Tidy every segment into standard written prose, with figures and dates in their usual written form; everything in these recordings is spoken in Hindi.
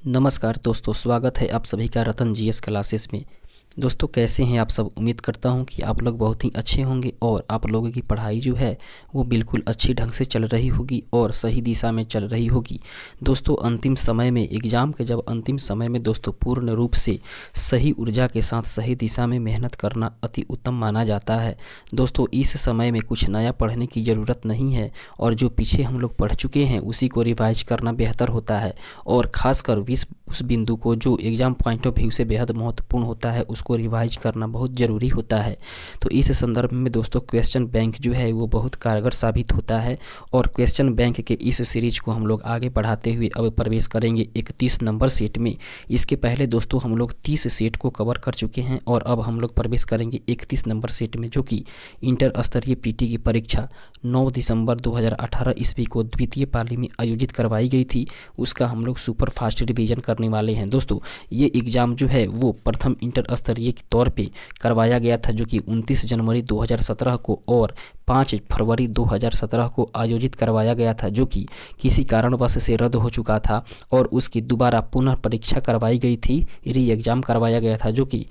नमस्कार दोस्तों, स्वागत है आप सभी का रतन जीएस क्लासेस में। दोस्तों कैसे हैं आप सब। उम्मीद करता हूं कि आप लोग बहुत ही अच्छे होंगे और आप लोगों की पढ़ाई जो है वो बिल्कुल अच्छी ढंग से चल रही होगी और सही दिशा में चल रही होगी। दोस्तों अंतिम समय में एग्ज़ाम के जब अंतिम समय में दोस्तों पूर्ण रूप से सही ऊर्जा के साथ सही दिशा में मेहनत करना अति उत्तम माना जाता है। दोस्तों इस समय में कुछ नया पढ़ने की ज़रूरत नहीं है और जो पीछे हम लोग पढ़ चुके हैं उसी को रिवाइज करना बेहतर होता है और ख़ासकर उस बिंदु को जो एग्ज़ाम पॉइंट ऑफ व्यू से बेहद महत्वपूर्ण होता है उसको रिवाइज करना बहुत ज़रूरी होता है। तो इस संदर्भ में दोस्तों क्वेश्चन बैंक जो है वो बहुत कारगर साबित होता है और क्वेश्चन बैंक के इस सीरीज को हम लोग आगे बढ़ाते हुए अब प्रवेश करेंगे 31 नंबर सेट में। इसके पहले दोस्तों हम लोग 30 सेट को कवर कर चुके हैं और अब हम लोग प्रवेश करेंगे 31 नंबर सेट में, जो कि इंटर स्तरीय पीटी की परीक्षा 9 दिसंबर 2018 ईस्वी को द्वितीय पाली में आयोजित करवाई गई थी। उसका हम लोग सुपर फास्ट रिवीजन करने वाले हैं। दोस्तों ये एग्ज़ाम जो है वो प्रथम इंटर स्तरीय के तौर पे करवाया गया था, जो कि 29 जनवरी 2017 को और 5 फरवरी 2017 को आयोजित करवाया गया था, जो कि किसी कारणवश से रद्द हो चुका था और उसकी दोबारा पुनः परीक्षा करवाई गई थी, री एग्ज़ाम करवाया गया था, जो कि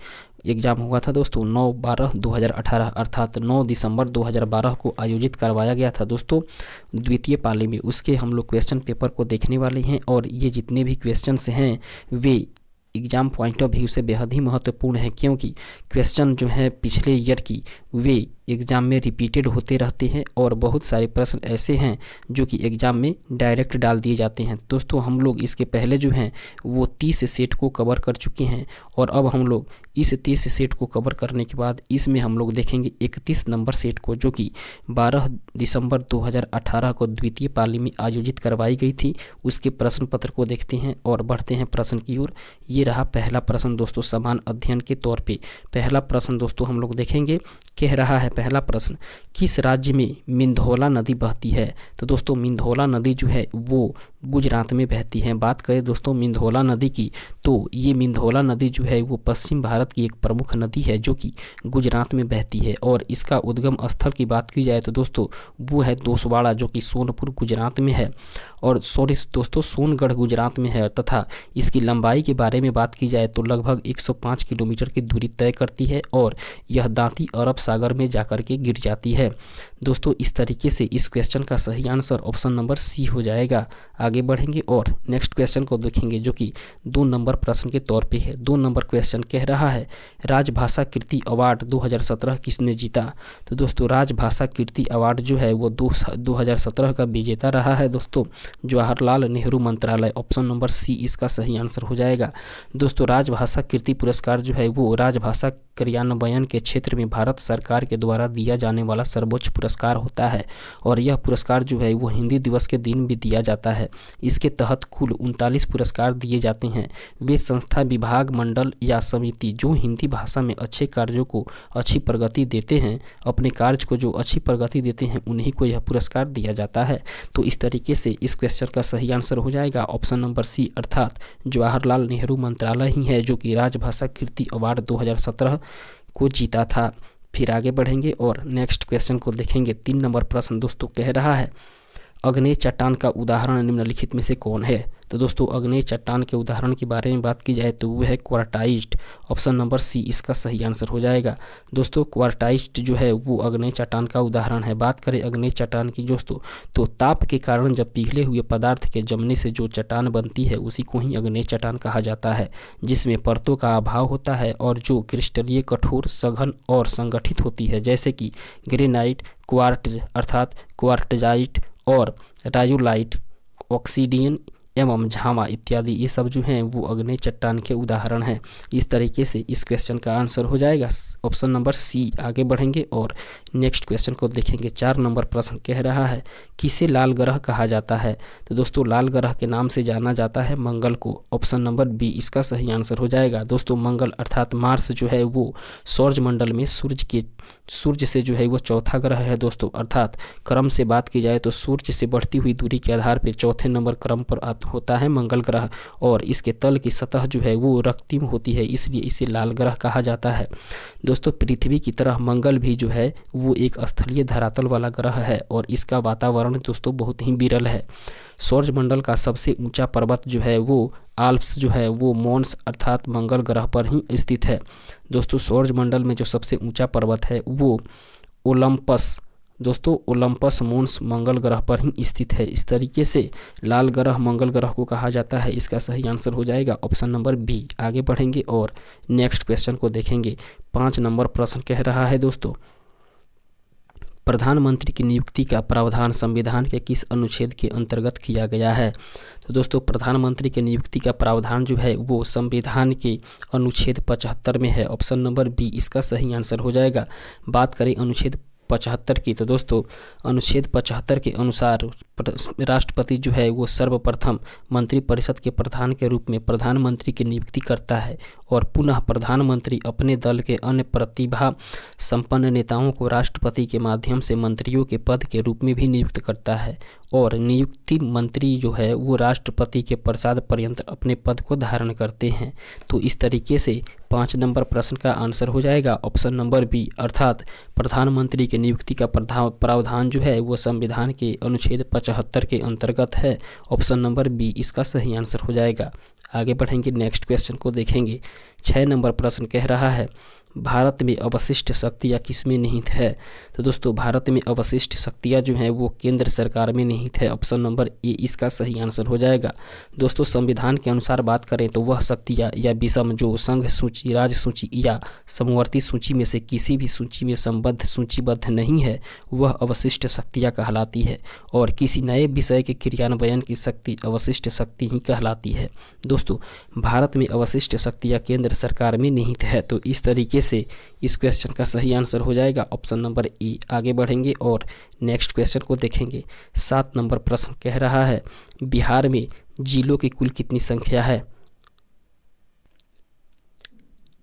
एग्ज़ाम हुआ था दोस्तों 9/12/2018 अर्थात 9 दिसंबर 2012 को आयोजित करवाया गया था दोस्तों द्वितीय पाली में। उसके हम लोग क्वेश्चन पेपर को देखने वाले हैं और ये जितने भी क्वेश्चंस हैं वे एग्ज़ाम पॉइंट ऑफ व्यू से बेहद ही महत्वपूर्ण है, क्योंकि क्वेश्चन जो है पिछले ईयर की वे एग्ज़ाम में रिपीटेड होते रहते हैं और बहुत सारे प्रश्न ऐसे हैं जो कि एग्ज़ाम में डायरेक्ट डाल दिए जाते हैं। दोस्तों हम लोग इसके पहले जो हैं वो 30 सेट को कवर कर चुके हैं और अब हम लोग इस 30 सेट को कवर करने के बाद इसमें हम लोग देखेंगे 31 नंबर सेट को, जो कि 12 दिसंबर 2018 को द्वितीय पाली में आयोजित करवाई गई थी। उसके प्रश्न पत्र को देखते हैं और बढ़ते हैं प्रश्न की ओर। ये रहा पहला प्रश्न दोस्तों समान अध्ययन के तौर पे। पहला प्रश्न दोस्तों हम लोग देखेंगे, कह रहा है पहला प्रश्न, किस राज्य में मिंधौला नदी बहती है। तो दोस्तों मिंधौला नदी जो है वो गुजरात में बहती है। बात करें दोस्तों मिंधौला नदी की, तो ये मिंधौला नदी जो है वो पश्चिम भारत की एक प्रमुख नदी है जो कि गुजरात में बहती है और इसका उद्गम स्थल की बात की जाए तो दोस्तों वो है दोसवाड़ा, जो कि सोनपुर गुजरात में है और सॉरी दोस्तों सोनगढ़ गुजरात में है, तथा इसकी लंबाई के बारे में बात की जाए तो लगभग 105 किलोमीटर की दूरी तय करती है और यह दांती अरब सागर में जाकर के गिर जाती है। दोस्तों इस तरीके से इस क्वेश्चन का सही आंसर ऑप्शन नंबर सी हो जाएगा। आगे बढ़ेंगे और नेक्स्ट क्वेश्चन को देखेंगे, जो कि 2 नंबर प्रश्न के तौर पे है। 2 नंबर क्वेश्चन कह रहा है, राजभाषा कीर्ति अवार्ड 2017 किसने जीता। तो दोस्तों राजभाषा कीर्ति अवार्ड जो है वो 2017 का विजेता रहा है दोस्तों जवाहरलाल नेहरू मंत्रालय। ऑप्शन नंबर सी इसका सही आंसर हो जाएगा। दोस्तों राजभाषा कीर्ति पुरस्कार जो है वो राजभाषा क्रियान्वयन के क्षेत्र में भारत सरकार के द्वारा दिया जाने वाला सर्वोच्च पुरस्कार होता है और यह पुरस्कार जो है वो हिंदी दिवस के दिन भी दिया जाता है। इसके तहत कुल 39 पुरस्कार दिए जाते हैं। वे संस्था, विभाग, मंडल या समिति जो हिंदी भाषा में अच्छे कार्यों को अच्छी प्रगति देते हैं, अपने कार्य को जो अच्छी प्रगति देते हैं उन्हीं को यह पुरस्कार दिया जाता है। तो इस तरीके से इस क्वेश्चन का सही आंसर हो जाएगा ऑप्शन नंबर सी अर्थात जवाहरलाल नेहरू मंत्रालय ही है जो कि राजभाषा कीर्ति अवार्ड 2017 को जीता था। फिर आगे बढ़ेंगे और नेक्स्ट क्वेश्चन को देखेंगे। 3 नंबर प्रश्न दोस्तों कह रहा है, अग्नेय चट्टान का उदाहरण निम्नलिखित में से कौन है। तो दोस्तों अग्नेय चट्टान के उदाहरण के बारे में बात की जाए तो वो है क्वार्टाइज्ड। ऑप्शन नंबर सी इसका सही आंसर हो जाएगा। दोस्तों क्वार्टाइज्ड जो है वो अग्नेय चट्टान का उदाहरण है। बात करें अग्नेय चट्टान की दोस्तों तो ताप के कारण जब पिघले हुए पदार्थ के जमने से जो चट्टान बनती है उसी को ही अग्नेय चट्टान कहा जाता है, जिसमें परतों का अभाव होता है और जो क्रिस्टलीय, कठोर, सघन और संगठित होती है, जैसे कि ग्रेनाइट, क्वार्ट्ज अर्थात क्वार्टजाइट और रायोलाइट, ऑक्सीडियन एवं झामा इत्यादि, ये सब जो हैं वो अग्नेय चट्टान के उदाहरण हैं। इस तरीके से इस क्वेश्चन का आंसर हो जाएगा ऑप्शन नंबर सी। आगे बढ़ेंगे और नेक्स्ट क्वेश्चन को देखेंगे। 4 नंबर प्रश्न कह रहा है, किसे लाल ग्रह कहा जाता है। तो दोस्तों लाल ग्रह के नाम से जाना जाता है मंगल को। ऑप्शन नंबर बी इसका सही आंसर हो जाएगा। दोस्तों मंगल अर्थात मार्स जो है वो सौरमंडल में सूर्य से जो है वो चौथा ग्रह है दोस्तों, अर्थात क्रम से बात की जाए तो सूर्य से बढ़ती हुई दूरी के आधार पर चौथे नंबर क्रम पर होता है मंगल ग्रह, और इसके तल की सतह जो है वो रक्तिम होती है, इसलिए इसे लाल ग्रह कहा जाता है। दोस्तों पृथ्वी की तरह मंगल भी जो है वो एक स्थलीय धरातल वाला ग्रह है और इसका वातावरण दोस्तों बहुत ही विरल है। सौरमंडल का सबसे ऊंचा पर्वत जो है वो आल्प्स जो है वो मोन्स अर्थात मंगल ग्रह पर ही स्थित है। दोस्तों सौरमंडल में जो सबसे ऊंचा पर्वत है वो ओलंपस, दोस्तों ओलंपस मोन्स मंगल ग्रह पर ही स्थित है। इस तरीके से लाल ग्रह मंगल ग्रह को कहा जाता है। इसका सही आंसर हो जाएगा ऑप्शन नंबर बी। आगे बढ़ेंगे और नेक्स्ट क्वेश्चन को देखेंगे। 5 नंबर प्रश्न कह रहा है दोस्तों, प्रधानमंत्री की नियुक्ति का प्रावधान संविधान के किस अनुच्छेद के अंतर्गत किया गया है? तो दोस्तों प्रधानमंत्री की नियुक्ति का प्रावधान जो है वो संविधान के अनुच्छेद 75 में है। ऑप्शन नंबर बी इसका सही आंसर हो जाएगा। बात करें अनुच्छेद 75 की, तो दोस्तों अनुच्छेद 75 के अनुसार राष्ट्रपति जो है वो सर्वप्रथम मंत्रिपरिषद के प्रधान के रूप में प्रधानमंत्री की नियुक्ति करता है और पुनः प्रधानमंत्री अपने दल के अन्य प्रतिभा संपन्न नेताओं को राष्ट्रपति के माध्यम से मंत्रियों के पद के रूप में भी नियुक्त करता है और नियुक्ति मंत्री जो है वो राष्ट्रपति के प्रसाद पर्यंत अपने पद को धारण करते हैं। तो इस तरीके से 5 नंबर प्रश्न का आंसर हो जाएगा ऑप्शन नंबर बी, अर्थात प्रधानमंत्री की नियुक्ति का प्रावधान जो है वो संविधान के अनुच्छेद 75 के अंतर्गत है। ऑप्शन नंबर बी इसका सही आंसर हो जाएगा। आगे बढ़ेंगे, नेक्स्ट क्वेश्चन को देखेंगे। 6 नंबर प्रश्न कह रहा है, भारत में अवशिष्ट शक्तियाँ किसमें निहित है? तो दोस्तों भारत में अवशिष्ट शक्तियाँ जो हैं वो केंद्र सरकार में निहित है। ऑप्शन नंबर ए इसका सही आंसर हो जाएगा। दोस्तों संविधान के अनुसार बात करें तो वह शक्तियाँ या विषम जो संघ सूची, राज्य सूची या समवर्ती सूची में से किसी भी सूची में सूचीबद्ध नहीं है वह अवशिष्ट शक्तियाँ कहलाती है और किसी नए विषय के क्रियान्वयन की शक्ति अवशिष्ट शक्ति ही कहलाती है। दोस्तों भारत में अवशिष्ट शक्तियाँ केंद्र सरकार में निहित है। तो इस तरीके से इस क्वेश्चन का सही आंसर हो जाएगा ऑप्शन नंबर ए। आगे बढ़ेंगे और नेक्स्ट क्वेश्चन को देखेंगे। 7 नंबर प्रश्न कह रहा है, बिहार में जिलों की कुल कितनी संख्या है?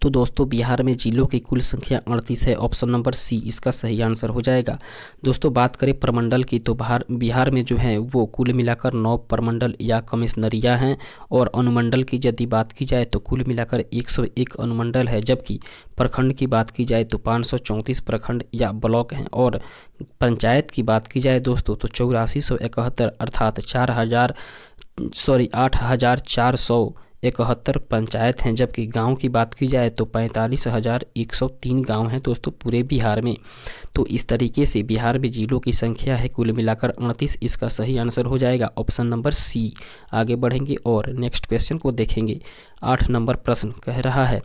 तो दोस्तों बिहार में जिलों की कुल संख्या 38 है। ऑप्शन नंबर सी इसका सही आंसर हो जाएगा। दोस्तों बात करें प्रमंडल की तो बिहार में जो है वो कुल मिलाकर 9 प्रमंडल या कमिश्नरियाँ हैं और अनुमंडल की यदि बात की जाए तो कुल मिलाकर 101 अनुमंडल है, जबकि प्रखंड की बात की जाए तो 534 प्रखंड या ब्लॉक हैं और पंचायत की बात की जाए दोस्तों तो 8471 अर्थात 8,471 पंचायत हैं, जबकि गांव की बात की जाए तो 45,103 गांव हैं दोस्तों पूरे बिहार में। तो इस तरीके से बिहार में जिलों की संख्या है कुल मिलाकर 38। इसका सही आंसर हो जाएगा ऑप्शन नंबर सी। आगे बढ़ेंगे और नेक्स्ट क्वेश्चन को देखेंगे। 8 नंबर प्रश्न कह रहा है,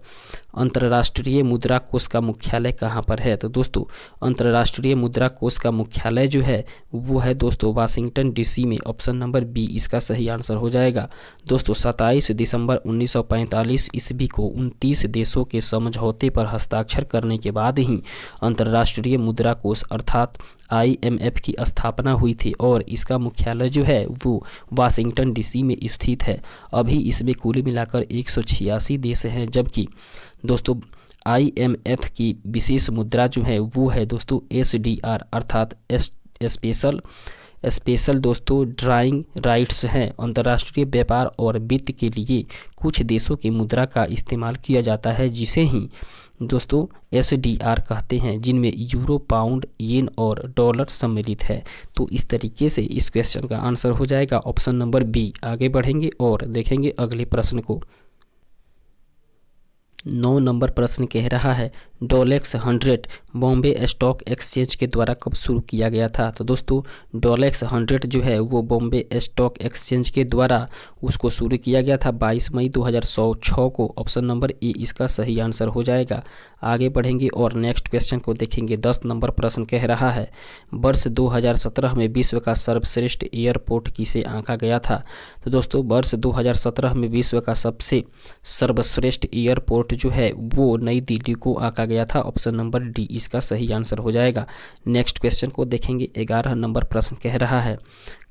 अंतर्राष्ट्रीय मुद्रा कोष का मुख्यालय कहाँ पर है? तो दोस्तों अंतर्राष्ट्रीय मुद्रा कोष का मुख्यालय जो है वो है दोस्तों वाशिंगटन डीसी में। ऑप्शन नंबर बी इसका सही आंसर हो जाएगा। दोस्तों 27 दिसंबर 1945 ईस्वी को 29 देशों के समझौते पर हस्ताक्षर करने के बाद ही अंतर्राष्ट्रीय मुद्रा कोष अर्थात IMF की स्थापना हुई थी और इसका मुख्यालय जो है वो वाशिंगटन डीसी में स्थित है। अभी इसमें कुल मिलाकर 186 देश हैं, जबकि दोस्तों IMF की विशेष मुद्रा जो है वो है दोस्तों SDR अर्थात स्पेशल दोस्तों ड्राइंग राइट्स हैं। अंतर्राष्ट्रीय व्यापार और वित्त के लिए कुछ देशों की मुद्रा का इस्तेमाल किया जाता है जिसे ही दोस्तों SDR कहते हैं, जिनमें यूरो, पाउंड, येन और डॉलर सम्मिलित है। तो इस तरीके से इस क्वेश्चन का आंसर हो जाएगा ऑप्शन नंबर बी। आगे बढ़ेंगे और देखेंगे अगले प्रश्न को। 9 नंबर प्रश्न कह रहा है, डोलेक्स 100 बॉम्बे स्टॉक एक्सचेंज के द्वारा कब शुरू किया गया था? तो दोस्तों डोलेक्स 100 जो है वो बॉम्बे स्टॉक एक्सचेंज के द्वारा उसको शुरू किया गया था 22 मई 2006 को। ऑप्शन नंबर ए इसका सही आंसर हो जाएगा। आगे बढ़ेंगे और नेक्स्ट क्वेश्चन को देखेंगे। 10 नंबर प्रश्न कह रहा है, वर्ष 2017 में विश्व का सर्वश्रेष्ठ एयरपोर्ट किसे आंका गया था? तो दोस्तों वर्ष 2017 में विश्व का सबसे सर्वश्रेष्ठ एयरपोर्ट जो है वो नई दिल्ली को आंका गया था। ऑप्शन नंबर डी इसका सही आंसर हो जाएगा। नेक्स्ट क्वेश्चन को देखेंगे। 11 नंबर प्रश्न कह रहा है,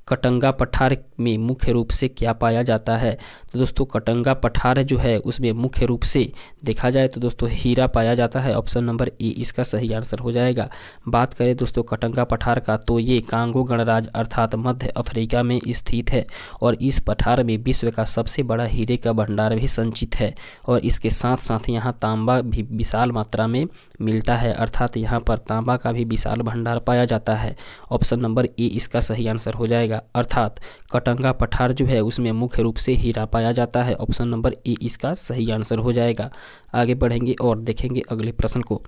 कटंगा पठार में मुख्य रूप से क्या पाया जाता है? तो दोस्तों कटंगा पठार जो है उसमें मुख्य रूप से देखा जाए तो दोस्तों हीरा पाया जाता है। ऑप्शन नंबर ए इसका सही आंसर हो जाएगा। बात करें दोस्तों कटंगा पठार का तो ये कांगो गणराज्य अर्थात मध्य अफ्रीका में स्थित है और इस पठार में विश्व का सबसे बड़ा हीरे का भंडार भी संचित है और इसके साथ साथ यहाँ तांबा भी विशाल मात्रा में मिलता है, अर्थात यहाँ पर तांबा का भी विशाल भंडार पाया जाता है। ऑप्शन नंबर ए इसका सही आंसर हो जाएगा, अर्थात कटंगा पठार जो है उसमें मुख्य रूप से हीरा पाया जाता है। ऑप्शन नंबर ए इसका सही आंसर हो जाएगा। आगे बढ़ेंगे और देखेंगे अगले प्रश्न को।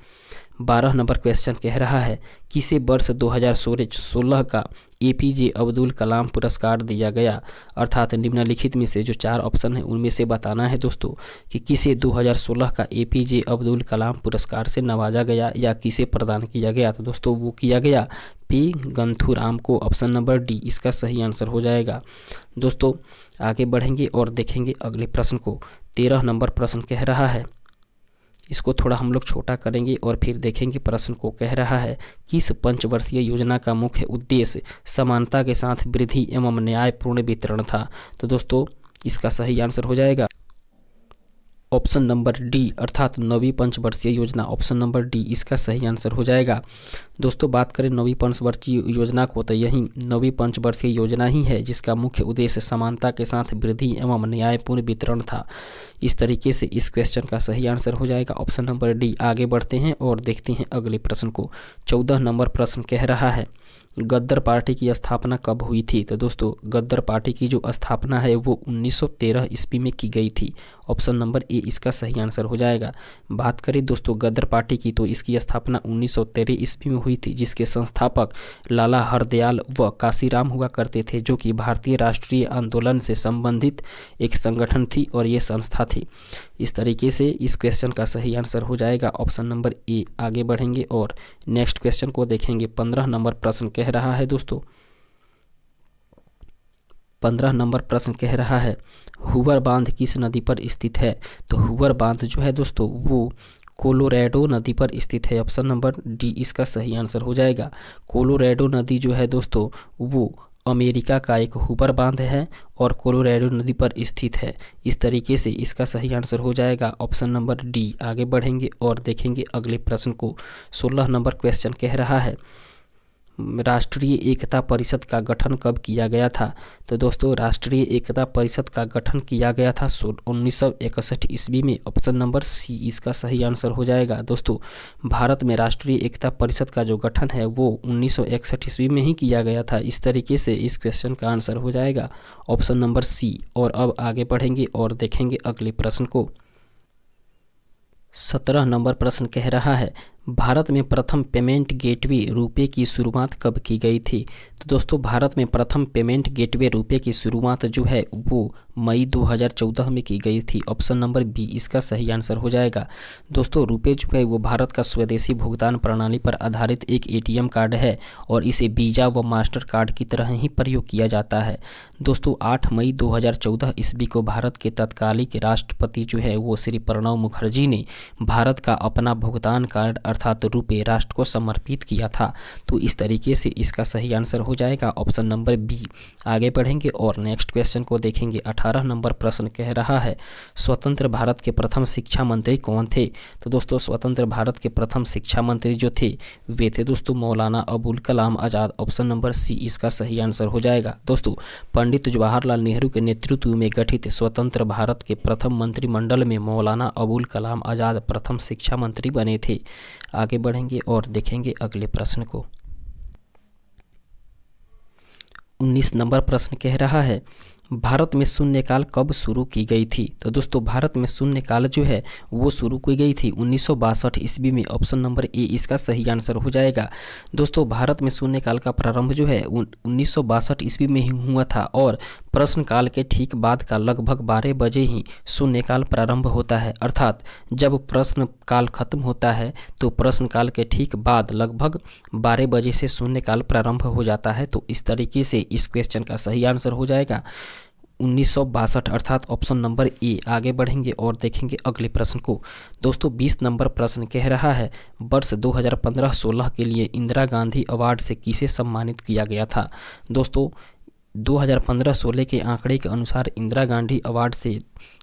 12 नंबर क्वेश्चन कह रहा है किसे वर्ष 2016 का एपीजे अब्दुल कलाम पुरस्कार दिया गया? अर्थात निम्नलिखित में से जो 4 ऑप्शन है उनमें से बताना है दोस्तों कि किसे 2016 का एपीजे अब्दुल कलाम पुरस्कार से नवाजा गया या किसे प्रदान किया गया। तो दोस्तों वो किया गया पी गंथुराम को। ऑप्शन नंबर डी इसका सही आंसर हो जाएगा। दोस्तों आगे बढ़ेंगे और देखेंगे अगले प्रश्न को। 13 नंबर प्रश्न कह रहा है, इसको थोड़ा हम लोग छोटा करेंगे और फिर देखेंगे प्रश्न को। कह रहा है किस पंचवर्षीय योजना का मुख्य उद्देश्य समानता के साथ वृद्धि एवं न्यायपूर्ण वितरण था? तो दोस्तों इसका सही आंसर हो जाएगा ऑप्शन नंबर डी, अर्थात नवीं पंचवर्षीय योजना। ऑप्शन नंबर डी इसका सही आंसर हो जाएगा। दोस्तों बात करें नवीं पंचवर्षीय योजना को तो यही नवीं पंचवर्षीय योजना ही है जिसका मुख्य उद्देश्य समानता के साथ वृद्धि एवं न्यायपूर्ण वितरण था। इस तरीके से इस क्वेश्चन का सही आंसर हो जाएगा ऑप्शन नंबर डी। आगे बढ़ते हैं और देखते हैं अगले प्रश्न को। 14 नंबर प्रश्न कह रहा है गद्दर पार्टी की स्थापना कब हुई थी? तो दोस्तों गद्दर पार्टी की जो स्थापना है वो 1913 ईस्वी में की गई थी। ऑप्शन नंबर ए इसका सही आंसर हो जाएगा। बात करें दोस्तों गद्दर पार्टी की तो इसकी स्थापना 1913 ईस्वी में हुई थी जिसके संस्थापक लाला हरदयाल व काशीराम हुआ करते थे जो कि भारतीय राष्ट्रीय आंदोलन से संबंधित एक संगठन थी और ये संस्था थी। इस तरीके से इस क्वेश्चन का सही आंसर हो जाएगा ऑप्शन नंबर ए। आगे बढ़ेंगे और नेक्स्ट क्वेश्चन को देखेंगे। 15 नंबर प्रश्न कह रहा है दोस्तों 15 नंबर प्रश्न कह रहा है हुवर बांध किस नदी पर स्थित है? तो हुवर बांध जो है दोस्तों वो कोलोराडो नदी पर स्थित है। ऑप्शन नंबर डी इसका सही आंसर हो जाएगा। कोलोराडो नदी जो है दोस्तों वो अमेरिका का एक हुवर बांध है और कोलोराडो नदी पर स्थित है। इस तरीके से इसका सही आंसर हो जाएगा ऑप्शन नंबर डी। आगे बढ़ेंगे और देखेंगे अगले प्रश्न को। 16 नंबर क्वेश्चन कह रहा है राष्ट्रीय एकता परिषद का गठन कब किया गया था? तो दोस्तों राष्ट्रीय एकता परिषद का गठन किया गया था 1961 ईस्वी में। ऑप्शन नंबर सी इसका सही आंसर हो जाएगा। दोस्तों भारत में राष्ट्रीय एकता परिषद का जो गठन है वो 1961 ईस्वी में ही किया गया था। इस तरीके से इस क्वेश्चन का आंसर हो जाएगा ऑप्शन नंबर सी। और अब आगे बढ़ेंगे और देखेंगे अगले प्रश्न को। 17 नंबर प्रश्न कह रहा है भारत में प्रथम पेमेंट गेटवे रुपए की शुरुआत कब की गई थी? तो दोस्तों भारत में प्रथम पेमेंट गेटवे रुपए की शुरुआत जो है वो मई 2014 में की गई थी। ऑप्शन नंबर बी इसका सही आंसर हो जाएगा। दोस्तों रुपए जो है वो भारत का स्वदेशी भुगतान प्रणाली पर आधारित एक एटीएम कार्ड है और इसे वीजा व मास्टर कार्ड की तरह ही प्रयोग किया जाता है। दोस्तों 8 मई 2014 ईस्वी को भारत के तत्कालिक राष्ट्रपति जो है वो श्री प्रणब मुखर्जी ने भारत का अपना भुगतान कार्ड अर्थात रुपए राष्ट्र को समर्पित किया था। तो इस तरीके से इसका सही आंसर हो जाएगा ऑप्शन नंबर बी। आगे बढ़ेंगे और नेक्स्ट क्वेश्चन को देखेंगे। 18 नंबर प्रश्न कह रहा है स्वतंत्र भारत के प्रथम शिक्षा मंत्री कौन थे? तो दोस्तों स्वतंत्र भारत के प्रथम शिक्षा मंत्री जो थे वे थे दोस्तों Maulana Abul Kalam Azad. Option number C इसका सही आंसर हो जाएगा। दोस्तों पंडित जवाहरलाल नेहरू के नेतृत्व में गठित स्वतंत्र भारत के प्रथम मंत्रिमंडल में मौलाना अबुल कलाम आज़ाद प्रथम शिक्षा मंत्री बने थे। आगे बढ़ेंगे और देखेंगे अगले प्रश्न को। 19 नंबर प्रश्न कह रहा है भारत में शून्यकाल कब शुरू की गई थी? तो दोस्तों भारत में शून्यकाल जो है वो शुरू की गई थी 1962 ईस्वी में। ऑप्शन नंबर ए इसका सही आंसर हो जाएगा। दोस्तों भारत में शून्यकाल का प्रारंभ जो है 1962 ईस्वी में ही हुआ था और प्रश्नकाल के ठीक बाद का लगभग 12 बजे ही शून्यकाल प्रारंभ होता है, अर्थात जब प्रश्नकाल खत्म होता है तो प्रश्नकाल के ठीक बाद लगभग 12 बजे से शून्यकाल प्रारंभ हो जाता है। तो इस तरीके से इस क्वेश्चन का सही आंसर हो जाएगा 1962 अर्थात ऑप्शन नंबर ए। आगे बढ़ेंगे और देखेंगे अगले प्रश्न को। दोस्तों 20 नंबर प्रश्न कह रहा है वर्ष 2015-16 के लिए इंदिरा गांधी अवार्ड से किसे सम्मानित किया गया था? दोस्तों 2015-16 के आंकड़े के अनुसार इंदिरा गांधी अवार्ड से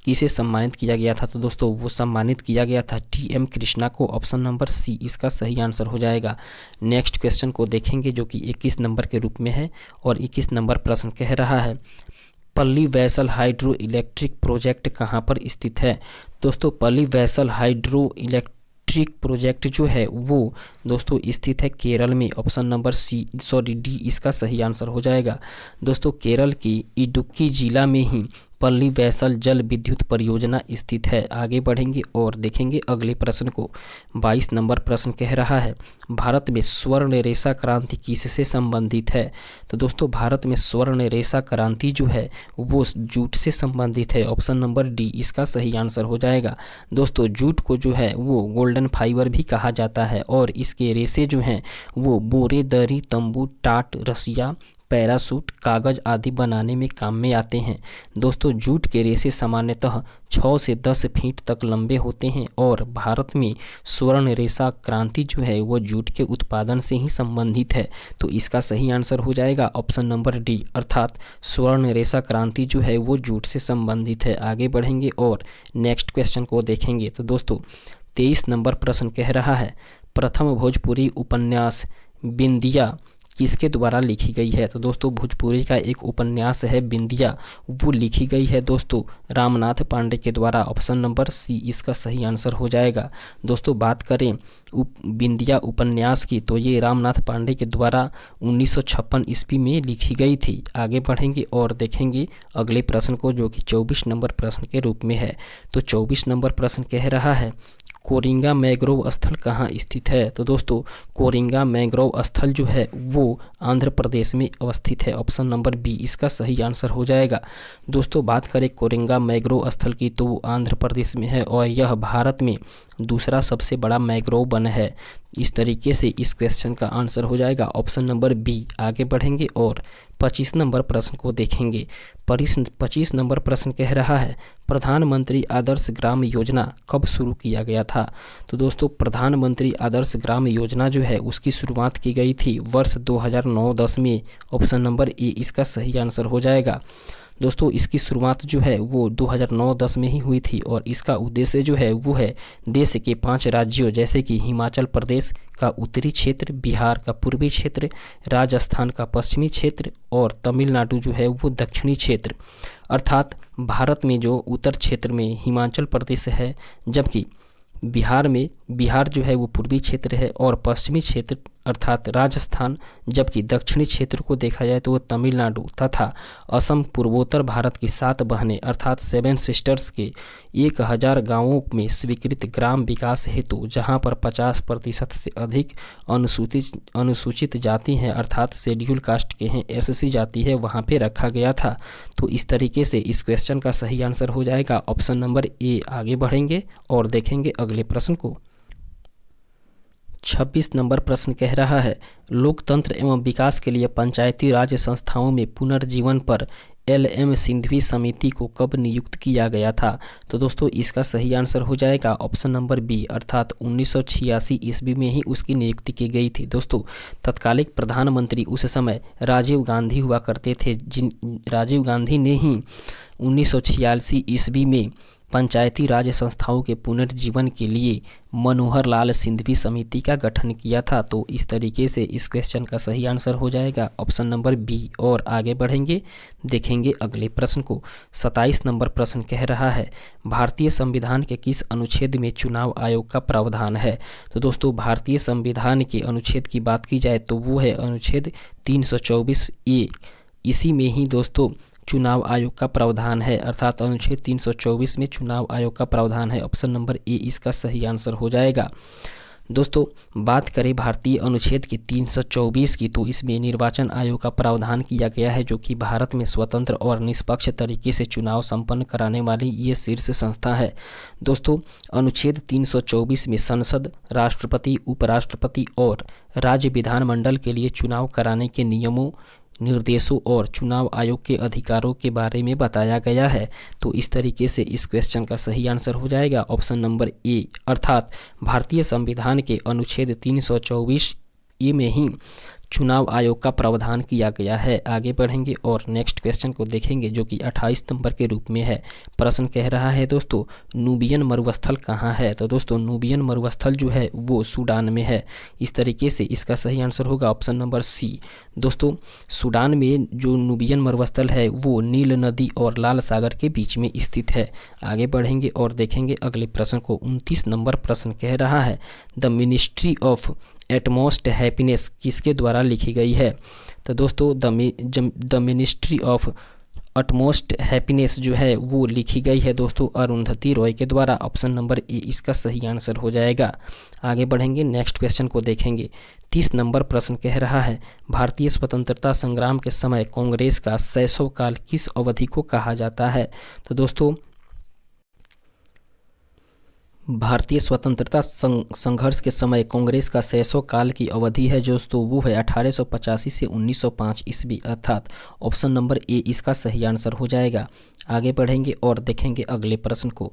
किसे सम्मानित किया गया था? तो दोस्तों वो सम्मानित किया गया था टी.एम. कृष्णा को। ऑप्शन नंबर सी इसका सही आंसर हो जाएगा। नेक्स्ट क्वेश्चन को देखेंगे जो कि 21 नंबर के रूप में है और 21 नंबर प्रश्न कह रहा है पल्ली वैसल हाइड्रो इलेक्ट्रिक प्रोजेक्ट कहाँ पर स्थित है? दोस्तों पल्ली वैसल हाइड्रो इलेक्ट्रिक प्रोजेक्ट जो है वो दोस्तों स्थित है केरल में। ऑप्शन नंबर डी इसका सही आंसर हो जाएगा। दोस्तों केरल की इडुक्की जिला में ही पल्ली वैसल जल विद्युत परियोजना स्थित है। आगे बढ़ेंगे और देखेंगे अगले प्रश्न को। 22 नंबर प्रश्न कह रहा है भारत में स्वर्ण रेशा क्रांति किससे संबंधित है? तो दोस्तों भारत में स्वर्ण रेशा क्रांति जो है वो जूट से संबंधित है। ऑप्शन नंबर डी इसका सही आंसर हो जाएगा। दोस्तों जूट को जो है वो गोल्डन फाइबर भी कहा जाता है और इसके रेशे जो हैं वो बोरे, दरी, तंबू, टाट, रसिया, पैरासूट, कागज आदि बनाने में काम में आते हैं। दोस्तों जूट के रेशे सामान्यतः 6 से 10 फीट तक लंबे होते हैं और भारत में स्वर्ण रेशा क्रांति जो है वो जूट के उत्पादन से ही संबंधित है। तो इसका सही आंसर हो जाएगा ऑप्शन नंबर डी, अर्थात स्वर्ण रेशा क्रांति जो है वो जूट से संबंधित है। आगे बढ़ेंगे और नेक्स्ट क्वेश्चन को देखेंगे। तो दोस्तों 23 नंबर प्रश्न कह रहा है प्रथम भोजपुरी उपन्यास बिंदिया किसके द्वारा लिखी गई है? तो दोस्तों भोजपुरी का एक उपन्यास है बिंदिया, वो लिखी गई है दोस्तों रामनाथ पांडे के द्वारा। ऑप्शन नंबर सी इसका सही आंसर हो जाएगा। दोस्तों बात करें बिंदिया उपन्यास की तो ये रामनाथ पांडे के द्वारा 1956 ईस्वी में लिखी गई थी। आगे बढ़ेंगे और देखेंगे अगले प्रश्न को जो कि 24 नंबर प्रश्न के रूप में है। तो 24 नंबर प्रश्न कह रहा है कोरिंगा मैंग्रोव स्थल कहाँ स्थित है? तो दोस्तों कोरिंगा मैंग्रोव स्थल जो है वो आंध्र प्रदेश में अवस्थित है। ऑप्शन नंबर बी इसका सही आंसर हो जाएगा। दोस्तों बात करें कोरिंगा मैंग्रोव स्थल की तो वो आंध्र प्रदेश में है और यह भारत में दूसरा सबसे बड़ा मैंग्रोव वन है। इस तरीके से इस क्वेश्चन का आंसर हो जाएगा ऑप्शन नंबर बी। आगे बढ़ेंगे और 25 नंबर प्रश्न को देखेंगे। 25 नंबर प्रश्न कह रहा है प्रधानमंत्री आदर्श ग्राम योजना कब शुरू किया गया था? तो दोस्तों प्रधानमंत्री आदर्श ग्राम योजना जो है उसकी शुरुआत की गई थी वर्ष 2009-10 में। ऑप्शन नंबर ए इसका सही आंसर हो जाएगा। दोस्तों इसकी शुरुआत जो है वो 2009-10 में ही हुई थी और इसका उद्देश्य जो है वो है देश के 5 राज्यों जैसे कि हिमाचल प्रदेश का उत्तरी क्षेत्र, बिहार का पूर्वी क्षेत्र, राजस्थान का पश्चिमी क्षेत्र और तमिलनाडु जो है वो दक्षिणी क्षेत्र। अर्थात भारत में जो उत्तर क्षेत्र में हिमाचल प्रदेश है, जबकि बिहार जो है वो पूर्वी क्षेत्र है और पश्चिमी क्षेत्र अर्थात राजस्थान, जबकि दक्षिणी क्षेत्र को देखा जाए तो वो तमिलनाडु तथा असम पूर्वोत्तर भारत की 7 बहनें अर्थात 7 सिस्टर्स के 1000 गांवों में स्वीकृत ग्राम विकास हेतु जहां पर 50% से अधिक अनुसूचित जाति हैं अर्थात शेड्यूल कास्ट के हैं, एससी जाति है, वहां पे रखा गया था। तो इस तरीके से इस क्वेश्चन का सही आंसर हो जाएगा ऑप्शन नंबर ए। आगे बढ़ेंगे और देखेंगे अगले प्रश्न को। 26 नंबर प्रश्न कह रहा है लोकतंत्र एवं विकास के लिए पंचायती राज संस्थाओं में पुनर्जीवन पर LM सिंघवी समिति को कब नियुक्त किया गया था? तो दोस्तों इसका सही आंसर हो जाएगा ऑप्शन नंबर बी, अर्थात 1986 ईस्वी में ही उसकी नियुक्ति की गई थी। दोस्तों तत्कालिक प्रधानमंत्री उस समय राजीव गांधी हुआ करते थे, राजीव गांधी ने ही 1986 ईस्वी में पंचायती राज संस्थाओं के पुनर्जीवन के लिए मनोहर लाल सिंघवी समिति का गठन किया था। तो इस तरीके से इस क्वेश्चन का सही आंसर हो जाएगा ऑप्शन नंबर बी। और आगे बढ़ेंगे, देखेंगे अगले प्रश्न को। 27 नंबर प्रश्न कह रहा है भारतीय संविधान के किस अनुच्छेद में चुनाव आयोग का प्रावधान है? तो दोस्तों भारतीय संविधान के अनुच्छेद की बात की जाए तो वो है अनुच्छेद 324A। इसी में ही दोस्तों चुनाव आयोग का प्रावधान है, अर्थात अनुच्छेद 324 में चुनाव आयोग का प्रावधान है। ऑप्शन नंबर ए इसका सही आंसर हो जाएगा। दोस्तों बात करें भारतीय अनुच्छेद की 324 की तो इसमें निर्वाचन आयोग का प्रावधान किया गया है, जो कि भारत में स्वतंत्र और निष्पक्ष तरीके से चुनाव संपन्न कराने वाली ये शीर्ष संस्था है। दोस्तों अनुच्छेद 324 में संसद, राष्ट्रपति, उपराष्ट्रपति और राज्य विधानमंडल के लिए चुनाव कराने के नियमों, निर्देशों और चुनाव आयोग के अधिकारों के बारे में बताया गया है। तो इस तरीके से इस क्वेश्चन का सही आंसर हो जाएगा ऑप्शन नंबर ए, अर्थात भारतीय संविधान के अनुच्छेद 324 ए में ही चुनाव आयोग का प्रावधान किया गया है। आगे बढ़ेंगे और नेक्स्ट क्वेश्चन को देखेंगे जो कि 28 नंबर के रूप में है। प्रश्न कह रहा है दोस्तों, नूबियन मरुस्थल कहाँ है? तो दोस्तों नूबियन मरुस्थल जो है वो सूडान में है। इस तरीके से इसका सही आंसर होगा ऑप्शन नंबर सी। दोस्तों सूडान में जो नूबियन मरुस्थल है वो नील नदी और लाल सागर के बीच में स्थित है। आगे बढ़ेंगे और देखेंगे अगले प्रश्न को। 29 नंबर प्रश्न कह रहा है, the ministry of utmost happiness किसके द्वारा लिखी गई है? तो दोस्तों the ministry of utmost happiness जो है वो लिखी गई है दोस्तों अरुंधति रॉय के द्वारा। ऑप्शन नंबर ए इसका सही आंसर हो जाएगा। आगे बढ़ेंगे नेक्स्ट क्वेश्चन को देखेंगे। 30 नंबर प्रश्न कह रहा है, भारतीय स्वतंत्रता संग्राम के समय कांग्रेस का शैशव काल किस अवधि को कहा जाता है? तो दोस्तों भारतीय स्वतंत्रता संघर्ष के समय कांग्रेस का शैशव काल की अवधि है दोस्तों वो है 1885 से 1905 ईस्वी, अर्थात ऑप्शन नंबर ए इसका सही आंसर हो जाएगा। आगे बढ़ेंगे और देखेंगे अगले प्रश्न को।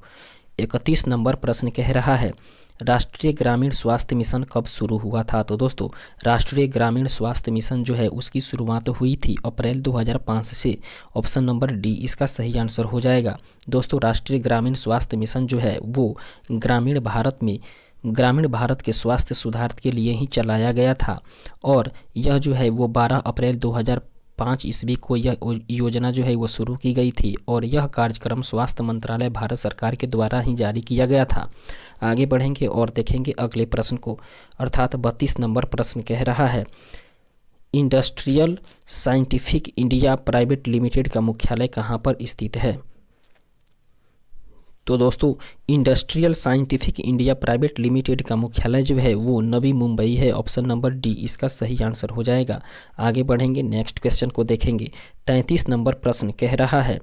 31 नंबर प्रश्न कह रहा है, राष्ट्रीय ग्रामीण स्वास्थ्य मिशन कब शुरू हुआ था? तो दोस्तों राष्ट्रीय ग्रामीण स्वास्थ्य मिशन जो है उसकी शुरुआत हुई थी अप्रैल 2005 से। ऑप्शन नंबर डी इसका सही आंसर हो जाएगा। दोस्तों राष्ट्रीय ग्रामीण स्वास्थ्य मिशन जो है वो ग्रामीण भारत के स्वास्थ्य सुधार के लिए ही चलाया गया था और यह जो है वो 12 अप्रैल 2005 ईस्वी को यह योजना जो है वो शुरू की गई थी और यह कार्यक्रम स्वास्थ्य मंत्रालय भारत सरकार के द्वारा ही जारी किया गया था। आगे बढ़ेंगे और देखेंगे अगले प्रश्न को, अर्थात 32 नंबर प्रश्न कह रहा है, industrial scientific India private limited का मुख्यालय कहाँ पर स्थित है? तो दोस्तों industrial scientific India private limited का मुख्यालय जो है वो नवी मुंबई है। ऑप्शन नंबर डी इसका सही आंसर हो जाएगा। आगे बढ़ेंगे नेक्स्ट क्वेश्चन को देखेंगे। 33 नंबर प्रश्न कह रहा है,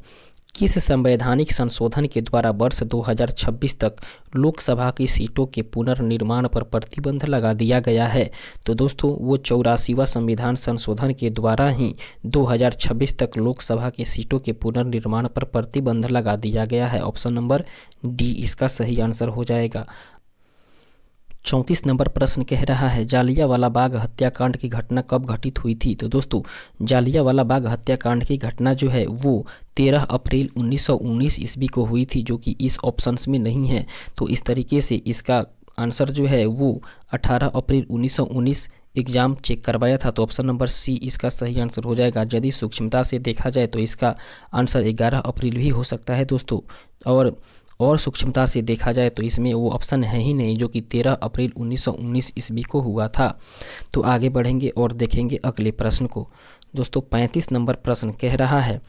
किस संवैधानिक संशोधन के द्वारा वर्ष 2026 तक लोकसभा की सीटों के पुनर्निर्माण पर प्रतिबंध लगा दिया गया है? तो दोस्तों वो 84वां संविधान संशोधन के द्वारा ही 2026 तक लोकसभा की सीटों के पुनर्निर्माण पर प्रतिबंध लगा दिया गया है। ऑप्शन नंबर डी इसका सही आंसर हो जाएगा। 34 नंबर प्रश्न कह रहा है, जालियांवाला बाग हत्याकांड की घटना कब घटित हुई थी? तो दोस्तों जालियांवाला बाग हत्याकांड की घटना जो है वो 13 अप्रैल 1919 ईस्वी को हुई थी, जो कि इस ऑप्शंस में नहीं है। तो इस तरीके से इसका आंसर जो है वो 18 अप्रैल 1919 एग्ज़ाम चेक करवाया था। तो ऑप्शन नंबर सी इसका सही आंसर हो जाएगा। यदि सूक्ष्मता से देखा जाए तो इसका आंसर 11 अप्रैल भी हो सकता है दोस्तों, और सूक्ष्मता से देखा जाए तो इसमें वो ऑप्शन है ही नहीं जो कि 13 अप्रैल 1919 ईस्वी को हुआ था। तो आगे बढ़ेंगे और देखेंगे अगले प्रश्न को। दोस्तों 35 नंबर प्रश्न कह रहा है,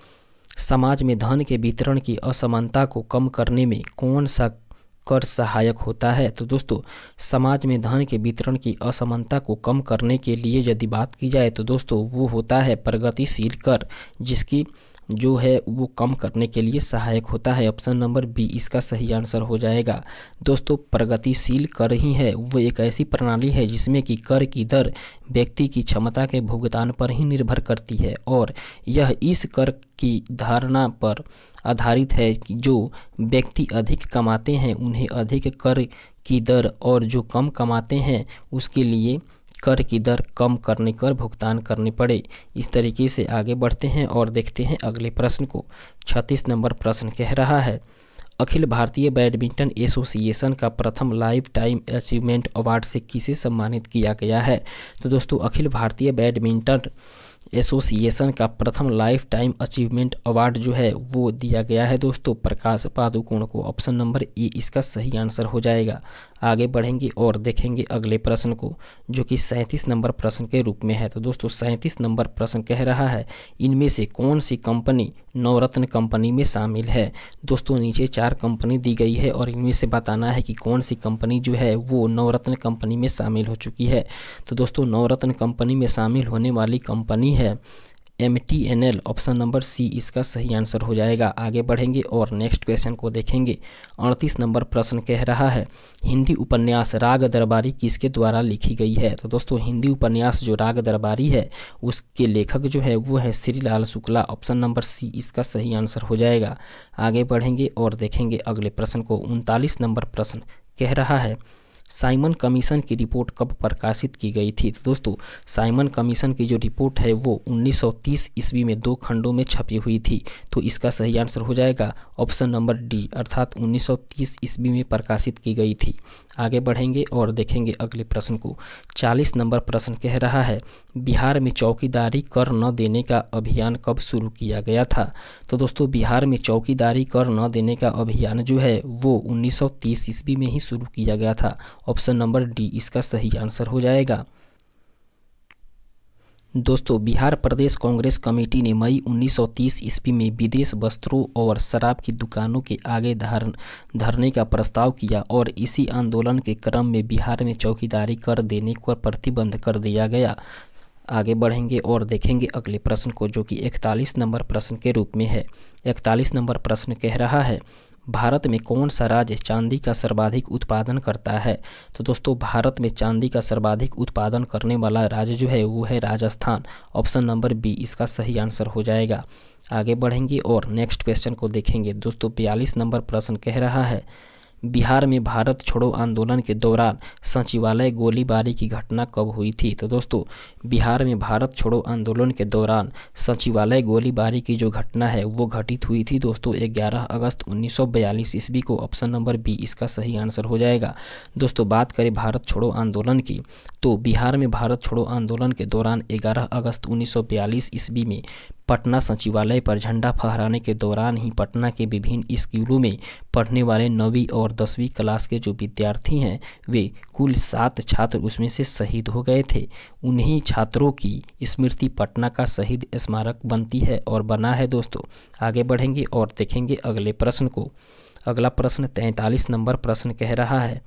समाज में धन के वितरण की असमानता को कम करने में कौन सा कर सहायक होता है? तो दोस्तों समाज में धन के वितरण की असमानता को कम करने के लिए यदि बात की जाए तो दोस्तों वो होता है प्रगतिशील कर, जिसकी जो है वो कम करने के लिए सहायक होता है। ऑप्शन नंबर बी इसका सही आंसर हो जाएगा। दोस्तों प्रगतिशील कर ही है वो एक ऐसी प्रणाली है जिसमें कि कर की दर व्यक्ति की क्षमता के भुगतान पर ही निर्भर करती है और यह इस कर की धारणा पर आधारित है कि जो व्यक्ति अधिक कमाते हैं उन्हें अधिक कर की दर और जो कम कमाते हैं उसके लिए कर की दर कम करने कर भुगतान करने पड़े। इस तरीके से आगे बढ़ते हैं और देखते हैं अगले प्रश्न को। 36 नंबर प्रश्न कह रहा है, अखिल भारतीय बैडमिंटन एसोसिएशन का प्रथम लाइफ टाइम अचीवमेंट अवार्ड से किसे सम्मानित किया गया है? तो दोस्तों अखिल भारतीय बैडमिंटन एसोसिएशन का प्रथम लाइफ टाइम अचीवमेंट अवार्ड जो है वो दिया गया है दोस्तों प्रकाश पादुकोण को। ऑप्शन नंबर ए इसका सही आंसर हो जाएगा। आगे बढ़ेंगे और देखेंगे अगले प्रश्न को जो कि 37 नंबर प्रश्न के रूप में है। तो दोस्तों 37 नंबर प्रश्न कह रहा है, इनमें से कौन सी कंपनी नवरत्न कंपनी में शामिल है? दोस्तों नीचे 4 कंपनी दी गई है और इनमें से बताना है कि कौन सी कंपनी जो है वो नवरत्न कंपनी में शामिल हो चुकी है। तो दोस्तों नवरत्न कंपनी में शामिल होने वाली कंपनी है MTNL। ऑप्शन नंबर सी इसका सही आंसर हो जाएगा। आगे बढ़ेंगे और नेक्स्ट क्वेश्चन को देखेंगे। 38 नंबर प्रश्न कह रहा है, हिंदी उपन्यास राग दरबारी किसके द्वारा लिखी गई है? तो दोस्तों हिंदी उपन्यास जो राग दरबारी है उसके लेखक जो है वो है Shrilal Shukla. Option number C इसका सही आंसर हो जाएगा। आगे बढ़ेंगे और देखेंगे अगले प्रश्न को। 39 नंबर प्रश्न कह रहा है, साइमन कमीशन की रिपोर्ट कब प्रकाशित की गई थी? तो दोस्तों साइमन कमीशन की जो रिपोर्ट है वो 1930 ईस्वी में 2 खंडों में छपी हुई थी। तो इसका सही आंसर हो जाएगा ऑप्शन नंबर डी, अर्थात 1930 ईस्वी में प्रकाशित की गई थी। आगे बढ़ेंगे और देखेंगे अगले प्रश्न को। 40 नंबर प्रश्न कह रहा है, बिहार में चौकीदारी कर न देने का अभियान कब शुरू किया गया था? तो दोस्तों बिहार में चौकीदारी कर न देने का अभियान जो है वो 1930 ईस्वी में ही शुरू किया गया था। ऑप्शन नंबर डी इसका सही आंसर हो जाएगा। दोस्तों बिहार प्रदेश कांग्रेस कमेटी ने मई 1930 ईस्वी में विदेश वस्त्रों और शराब की दुकानों के आगे धरने का प्रस्ताव किया और इसी आंदोलन के क्रम में बिहार में चौकीदारी कर देने पर प्रतिबंध कर दिया गया। आगे बढ़ेंगे और देखेंगे अगले प्रश्न को, जो कि 41 नंबर प्रश्न के रूप में है। 41 नंबर प्रश्न कह रहा है, भारत में कौन सा राज्य चांदी का सर्वाधिक उत्पादन करता है? तो दोस्तों भारत में चांदी का सर्वाधिक उत्पादन करने वाला राज्य जो है वो है राजस्थान। ऑप्शन नंबर बी इसका सही आंसर हो जाएगा। आगे बढ़ेंगे और नेक्स्ट क्वेश्चन को देखेंगे। दोस्तों 42 नंबर प्रश्न कह रहा है, बिहार में भारत छोड़ो आंदोलन के दौरान सचिवालय गोलीबारी की घटना कब हुई थी? तो दोस्तों बिहार में भारत छोड़ो आंदोलन के दौरान सचिवालय गोलीबारी की जो घटना है वो घटित हुई थी दोस्तों 11 अगस्त 1942 ईस्वी को। ऑप्शन नंबर बी इसका सही आंसर हो जाएगा। दोस्तों बात करें भारत छोड़ो आंदोलन की, तो बिहार में भारत छोड़ो आंदोलन के दौरान 11 अगस्त 1942 ईस्वी में पटना सचिवालय पर झंडा फहराने के दौरान ही पटना के विभिन्न स्कूलों में पढ़ने वाले 9वीं और 10वीं क्लास के जो विद्यार्थी हैं वे कुल 7 छात्र उसमें से शहीद हो गए थे। उन्हीं छात्रों की स्मृति पटना का शहीद स्मारक बनती है और बना है दोस्तों। आगे बढ़ेंगे और देखेंगे अगले प्रश्न को। अगला प्रश्न 43 नंबर प्रश्न कह रहा है,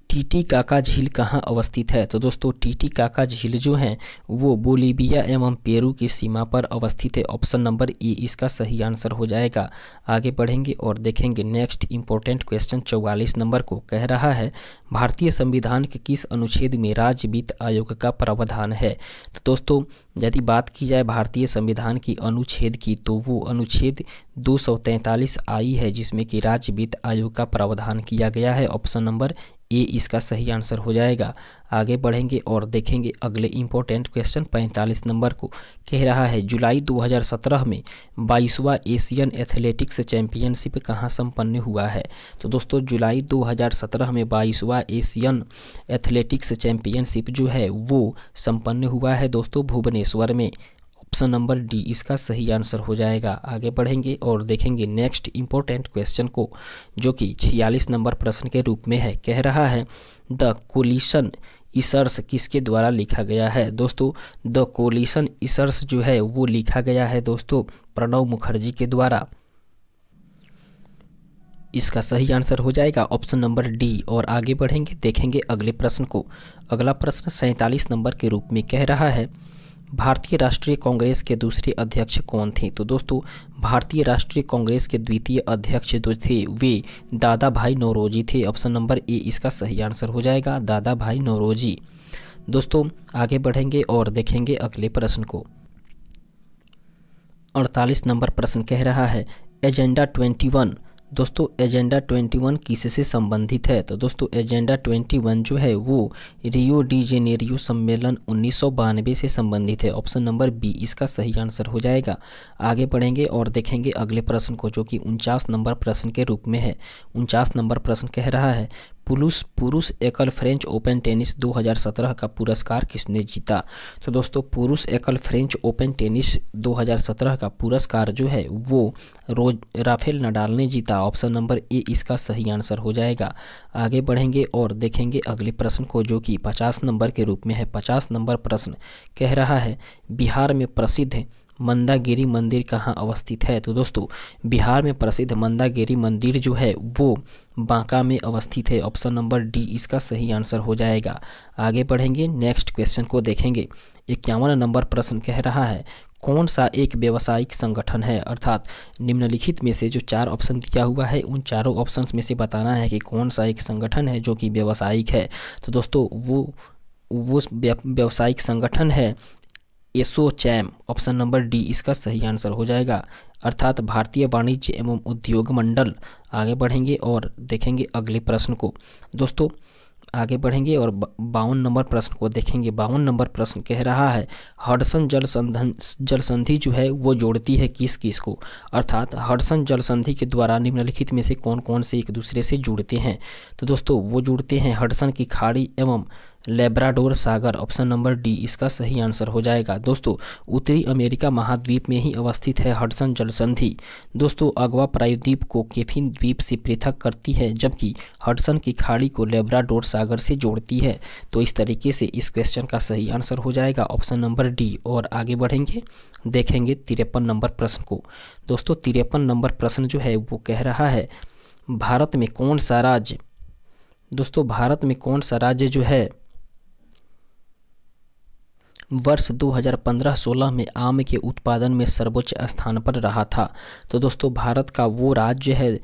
टीटीकाका झील कहाँ अवस्थित है? तो दोस्तों टीटीकाका झील जो है वो बोलीविया एवं पेरू की सीमा पर अवस्थित है। ऑप्शन नंबर ए इसका सही आंसर हो जाएगा। आगे बढ़ेंगे और देखेंगे नेक्स्ट इंपॉर्टेंट क्वेश्चन 44 नंबर को कह रहा है, भारतीय संविधान के किस अनुच्छेद में राज्य वित्त आयोग का प्रावधान है? तो दोस्तों यदि बात की जाए भारतीय संविधान की अनुच्छेद की, तो वो अनुच्छेद 243 आई है जिसमें कि राज्य वित्त आयोग का प्रावधान किया गया है। ऑप्शन नंबर ए इसका सही आंसर हो जाएगा। आगे बढ़ेंगे और देखेंगे अगले इंपॉर्टेंट क्वेश्चन 45 नंबर को कह रहा है, जुलाई 2017 में 22वां एशियन एथलेटिक्स चैंपियनशिप कहाँ संपन्न हुआ है? तो दोस्तों जुलाई 2017 में 22वां एशियन एथलेटिक्स चैंपियनशिप जो है वो संपन्न हुआ है दोस्तों भुवनेश्वर में। ऑप्शन नंबर डी इसका सही आंसर हो जाएगा। आगे बढ़ेंगे और देखेंगे नेक्स्ट इंपॉर्टेंट क्वेश्चन को, जो कि 46 नंबर प्रश्न के रूप में है। कह रहा है, द कोलिशन ईसर्स किसके द्वारा लिखा गया है? दोस्तों द कोलिशन ईसर्स जो है वो लिखा गया है दोस्तों प्रणब मुखर्जी के द्वारा। इसका सही आंसर हो जाएगा ऑप्शन नंबर डी। और आगे बढ़ेंगे देखेंगे अगले प्रश्न को। अगला प्रश्न 47 नंबर के रूप में कह रहा है, भारतीय राष्ट्रीय कांग्रेस के दूसरे अध्यक्ष कौन थे? तो दोस्तों भारतीय राष्ट्रीय कांग्रेस के द्वितीय अध्यक्ष जो थे वे दादा भाई नौरोजी थे। ऑप्शन नंबर ए इसका सही आंसर हो जाएगा, दादा भाई नौरोजी। दोस्तों आगे बढ़ेंगे और देखेंगे अगले प्रश्न को। 48 नंबर प्रश्न कह रहा है, एजेंडा 21 दोस्तों एजेंडा 21 किससे संबंधित है? तो दोस्तों एजेंडा 21 जो है वो रियो डी जेनेरियो सम्मेलन 1992 से संबंधित है। ऑप्शन नंबर बी इसका सही आंसर हो जाएगा। आगे बढ़ेंगे और देखेंगे अगले प्रश्न को, जो कि 49 नंबर प्रश्न के रूप में है। 49 नंबर प्रश्न कह रहा है, पुरुष एकल फ्रेंच ओपन टेनिस 2017 का पुरस्कार किसने जीता? तो दोस्तों पुरुष एकल फ्रेंच ओपन टेनिस 2017 का पुरस्कार जो है वो राफेल नडाल ने जीता। ऑप्शन नंबर ए इसका सही आंसर हो जाएगा। आगे बढ़ेंगे और देखेंगे अगले प्रश्न को, जो कि 50 नंबर के रूप में है। 50 नंबर प्रश्न कह रहा है, बिहार में प्रसिद्ध मंदागिरी मंदिर कहाँ अवस्थित है? तो दोस्तों बिहार में प्रसिद्ध मंदागिरी मंदिर जो है वो बांका में अवस्थित है। ऑप्शन नंबर डी इसका सही आंसर हो जाएगा। आगे बढ़ेंगे नेक्स्ट क्वेश्चन को देखेंगे। 51 नंबर प्रश्न कह रहा है, कौन सा एक व्यावसायिक संगठन है? अर्थात निम्नलिखित में से जो 4 ऑप्शन दिया हुआ है उन चारों ऑप्शंस में से बताना है कि कौन सा एक संगठन है जो कि व्यावसायिक है। तो दोस्तों वो व्यावसायिक संगठन है एसोचैम, ऑप्शन नंबर डी इसका सही आंसर हो जाएगा, अर्थात भारतीय वाणिज्य एवं उद्योग मंडल। आगे बढ़ेंगे और देखेंगे अगले प्रश्न को। दोस्तों आगे बढ़ेंगे और 52 नंबर प्रश्न को देखेंगे। 52 नंबर प्रश्न कह रहा है हडसन जल संधि जो है वो जोड़ती है किस किस को, अर्थात हडसन जल संधि के द्वारा निम्नलिखित में से कौन कौन से एक दूसरे से जुड़ते हैं। तो दोस्तों वो जुड़ते हैं हडसन की खाड़ी एवं लेब्राडोर सागर, ऑप्शन नंबर डी इसका सही आंसर हो जाएगा। दोस्तों उत्तरी अमेरिका महाद्वीप में ही अवस्थित है हडसन जल संधि। दोस्तों अगवा प्रायद्वीप को केफिन द्वीप से पृथक करती है, जबकि हडसन की खाड़ी को लेब्राडोर सागर से जोड़ती है। तो इस तरीके से इस क्वेश्चन का सही आंसर हो जाएगा ऑप्शन नंबर डी। और आगे बढ़ेंगे, देखेंगे 53 नंबर प्रश्न को। दोस्तों 53 नंबर प्रश्न जो है वो कह रहा है भारत में कौन सा राज्य, दोस्तों भारत में कौन सा राज्य जो है वर्ष 2015-16 में आम के उत्पादन में सर्वोच्च स्थान पर रहा था। तो दोस्तों भारत का वो राज्य है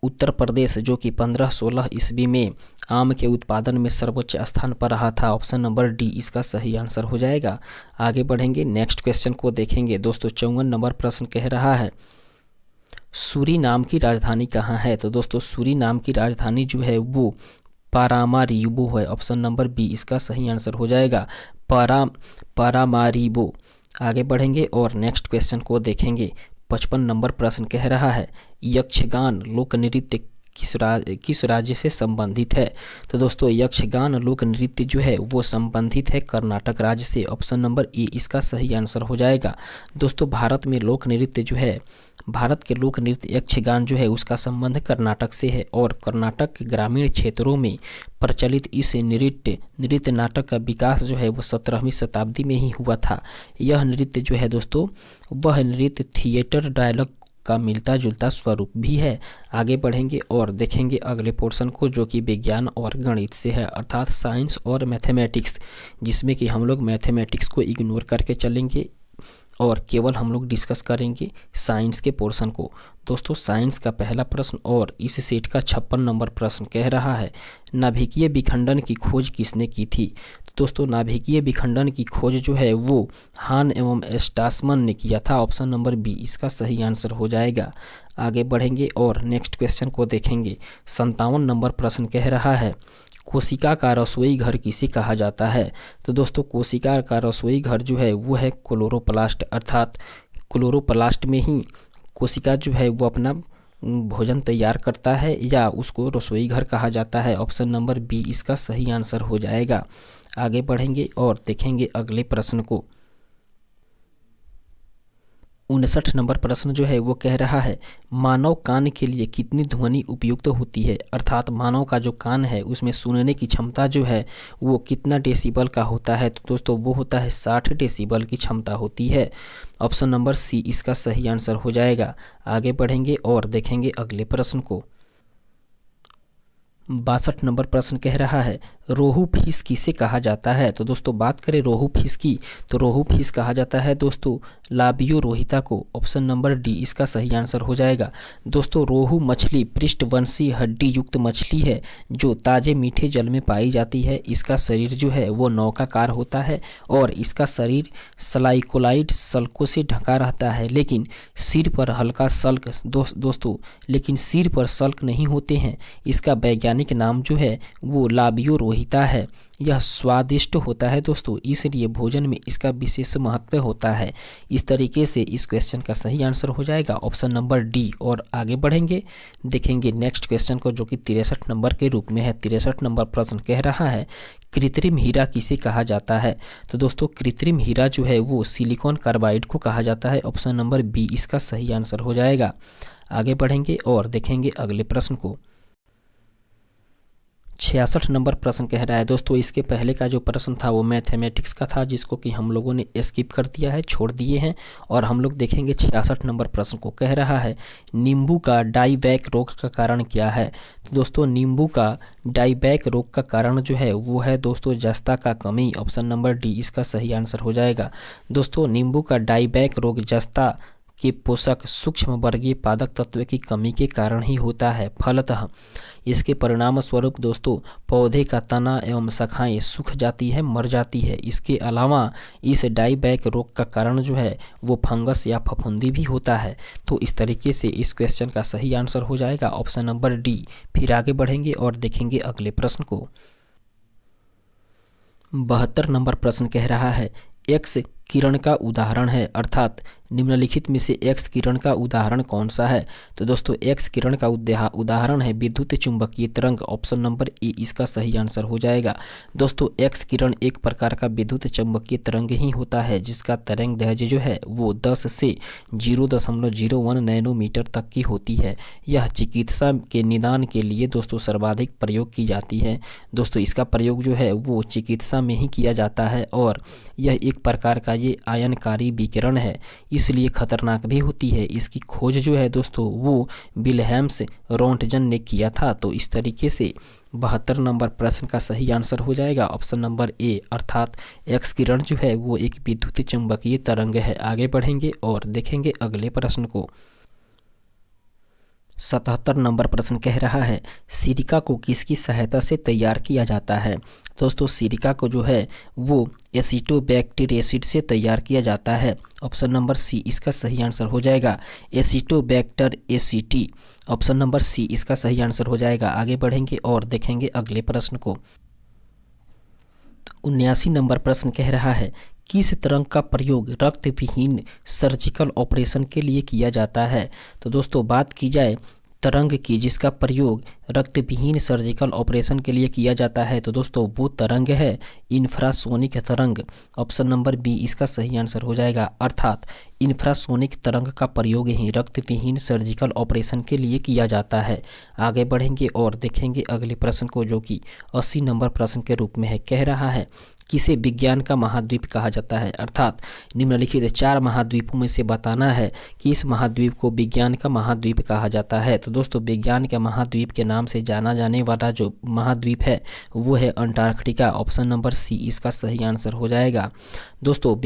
उत्तर प्रदेश, जो कि 15-16 ईस्वी में आम के उत्पादन में सर्वोच्च स्थान पर रहा था। ऑप्शन नंबर डी इसका सही आंसर हो जाएगा। आगे बढ़ेंगे, नेक्स्ट क्वेश्चन को देखेंगे। दोस्तों 54 नंबर प्रश्न कह रहा है सूरीनाम की राजधानी कहाँ है। तो दोस्तों सूरीनाम की राजधानी जो है वो पारामारिबो है, ऑप्शन नंबर बी इसका सही आंसर हो जाएगा, पारामारिबो। आगे बढ़ेंगे और नेक्स्ट क्वेश्चन को देखेंगे। 55 नंबर प्रश्न कह रहा है यक्षगान लोक नृत्य किस राज्य से संबंधित है। तो दोस्तों यक्षगान लोक नृत्य जो है वो संबंधित है कर्नाटक राज्य से, ऑप्शन नंबर ए इसका सही आंसर हो जाएगा। दोस्तों भारत में लोक नृत्य जो है, भारत के लोक नृत्य यक्षगान जो है उसका संबंध कर्नाटक से है, और कर्नाटक के ग्रामीण क्षेत्रों में प्रचलित इस नृत्य नाटक का विकास जो है वो 17वीं शताब्दी में ही हुआ था। यह नृत्य जो है दोस्तों वह नृत्य थिएटर डायलॉग का मिलता जुलता स्वरूप भी है। आगे बढ़ेंगे और देखेंगे अगले पोर्शन को, जो कि विज्ञान और गणित से है, अर्थात साइंस और मैथमेटिक्स, जिसमें कि हम लोग मैथमेटिक्स को इग्नोर करके चलेंगे और केवल हम लोग डिस्कस करेंगे साइंस के पोर्शन को। दोस्तों साइंस का पहला प्रश्न और इस सेट का 56 नंबर प्रश्न कह रहा है नाभिकीय विखंडन की खोज किसने की थी। तो दोस्तों नाभिकीय विखंडन की खोज जो है वो हान एवं स्टासमन ने किया था, ऑप्शन नंबर बी इसका सही आंसर हो जाएगा। आगे बढ़ेंगे और नेक्स्ट क्वेश्चन को देखेंगे। 57 नंबर प्रश्न कह रहा है कोशिका का रसोई घर किसे कहा जाता है। तो दोस्तों कोशिका का रसोई घर जो है वो है क्लोरोप्लास्ट, अर्थात क्लोरोप्लास्ट में ही कोशिका जो है वो अपना भोजन तैयार करता है, या उसको रसोई घर कहा जाता है, ऑप्शन नंबर बी इसका सही आंसर हो जाएगा। आगे बढ़ेंगे और देखेंगे अगले प्रश्न को। 59 नंबर प्रश्न जो है वो कह रहा है मानव कान के लिए कितनी ध्वनि उपयुक्त होती है, अर्थात मानव का जो कान है उसमें सुनने की क्षमता जो है वो कितना डेसिबल का होता है। तो दोस्तों वो होता है 60 डेसिबल की क्षमता होती है, ऑप्शन नंबर सी इसका सही आंसर हो जाएगा। आगे बढ़ेंगे और देखेंगे अगले प्रश्न को। 62 नंबर प्रश्न कह रहा है रोहू फिश किसे कहा जाता है। तो दोस्तों बात करें रोहू फिश की, तो रोहू फिश कहा जाता है दोस्तों लाबियो रोहिता को, ऑप्शन नंबर डी इसका सही आंसर हो जाएगा। दोस्तों रोहू मछली पृष्ठवंशी हड्डी युक्त मछली है जो ताजे मीठे जल में पाई जाती है। इसका शरीर जो है वो नौकाकार होता है और इसका शरीर स्लाइकोलाइड सल्कों से ढका रहता है, लेकिन सिर पर हल्का सल्क दोस्तों लेकिन सिर पर सल्क नहीं होते हैं। इसका वैज्ञानिक नाम जो है वो लाबियो रोहिता है। यह स्वादिष्ट होता है दोस्तों, इसलिए भोजन में इसका विशेष महत्व होता है। इस तरीके से इस क्वेश्चन का सही आंसर हो जाएगा ऑप्शन नंबर डी। और आगे बढ़ेंगे, देखेंगे नेक्स्ट क्वेश्चन को, जो कि 63 नंबर के रूप में है। 63 नंबर प्रश्न कह रहा है कृत्रिम हीरा किसे कहा जाता है। तो दोस्तों कृत्रिम हीरा जो है वो सिलिकॉन कार्बाइड को कहा जाता है, ऑप्शन नंबर बी इसका सही आंसर हो जाएगा। आगे बढ़ेंगे और देखेंगे अगले प्रश्न को। 66 नंबर प्रश्न कह रहा है दोस्तों इसके पहले का जो प्रश्न था वो मैथमेटिक्स का था, जिसको कि हम लोगों ने स्किप कर दिया है, छोड़ दिए हैं, और हम लोग देखेंगे 66 नंबर प्रश्न को। कह रहा है नींबू का डाईबैक रोग का कारण क्या है। तो दोस्तों नींबू का डाईबैक रोग का कारण जो है वो है दोस्तों जस्ता का कमी, ऑप्शन नंबर डी इसका सही आंसर हो जाएगा। दोस्तों नींबू का डाईबैक रोग जस्ता के पोषक सूक्ष्म वर्गीय पादक तत्व की कमी के कारण ही होता है। फलतः इसके परिणाम स्वरूप दोस्तों पौधे का तना एवं शाखाएं सूख जाती है, मर जाती है। इसके अलावा इस डाईबैक रोग का कारण जो है वो फंगस या फफूंदी भी होता है। तो इस तरीके से इस क्वेश्चन का सही आंसर हो जाएगा ऑप्शन नंबर डी। फिर आगे बढ़ेंगे और देखेंगे अगले प्रश्न को। 72 नंबर प्रश्न कह रहा है एक्स किरण का उदाहरण है, अर्थात निम्नलिखित में से एक्स किरण का उदाहरण कौन सा है। तो दोस्तों एक्स किरण का उदाहरण है विद्युत चुंबकीय तरंग। ऑप्शन नंबर ए इसका सही आंसर हो जाएगा। दोस्तों एक्स किरण एक प्रकार का विद्युत चुंबकीय तरंग ही होता है जिसका तरंग दैर्घ्य जो है वो 10 से 0.01 नैनोमीटर तक की होती है। यह चिकित्सा के निदान के लिए दोस्तों सर्वाधिक प्रयोग की जाती है। दोस्तों इसका प्रयोग जो है वो चिकित्सा में ही किया जाता है और यह एक प्रकार का ये आयनकारी विकिरण है, इसलिए खतरनाक भी होती है। इसकी खोज जो है दोस्तों वो विल्हेम्स रोंटगन ने किया था। तो इस तरीके से 72 नंबर प्रश्न का सही आंसर हो जाएगा ऑप्शन नंबर ए, अर्थात एक्स किरण जो है वो एक विद्युत चुंबकीय तरंग है। आगे बढ़ेंगे और देखेंगे अगले प्रश्न को। 77 नंबर प्रश्न कह रहा है सिरिका को किसकी सहायता से तैयार किया जाता है। दोस्तों सिरिका को जो है वो एसिटोबैक्टर से तैयार किया जाता है। ऑप्शन नंबर सी इसका सही आंसर हो जाएगा, एसिटोबैक्टर एसिटी। ऑप्शन नंबर सी इसका सही आंसर हो जाएगा। आगे बढ़ेंगे और देखेंगे अगले प्रश्न को। 79 नंबर प्रश्न कह रहा है किस तरंग का प्रयोग रक्त विहीन सर्जिकल ऑपरेशन के लिए किया जाता है। तो दोस्तों बात की जाए तरंग की जिसका प्रयोग रक्त विहीन सर्जिकल ऑपरेशन के लिए किया जाता है तो दोस्तों वो तरंग है इंफ्रासोनिक तरंग। ऑप्शन नंबर बी इसका सही आंसर हो जाएगा, अर्थात इंफ्रासोनिक तरंग का प्रयोग ही रक्त विहीन सर्जिकल ऑपरेशन के लिए किया जाता है। आगे बढ़ेंगे और देखेंगे अगले प्रश्न को जो कि 80 नंबर प्रश्न के रूप में है। कह रहा है किसे विज्ञान का महाद्वीप कहा जाता है, अर्थात निम्नलिखित 4 महाद्वीपों में से बताना है कि इस महाद्वीप को विज्ञान का महाद्वीप कहा जाता है। तो दोस्तों विज्ञान के महाद्वीप के नाम से जाना जाने वाला जो महाद्वीप है वो है अंटार्कटिका। ऑप्शन नंबर सी इसका सही आंसर हो जाएगा। दोस्तों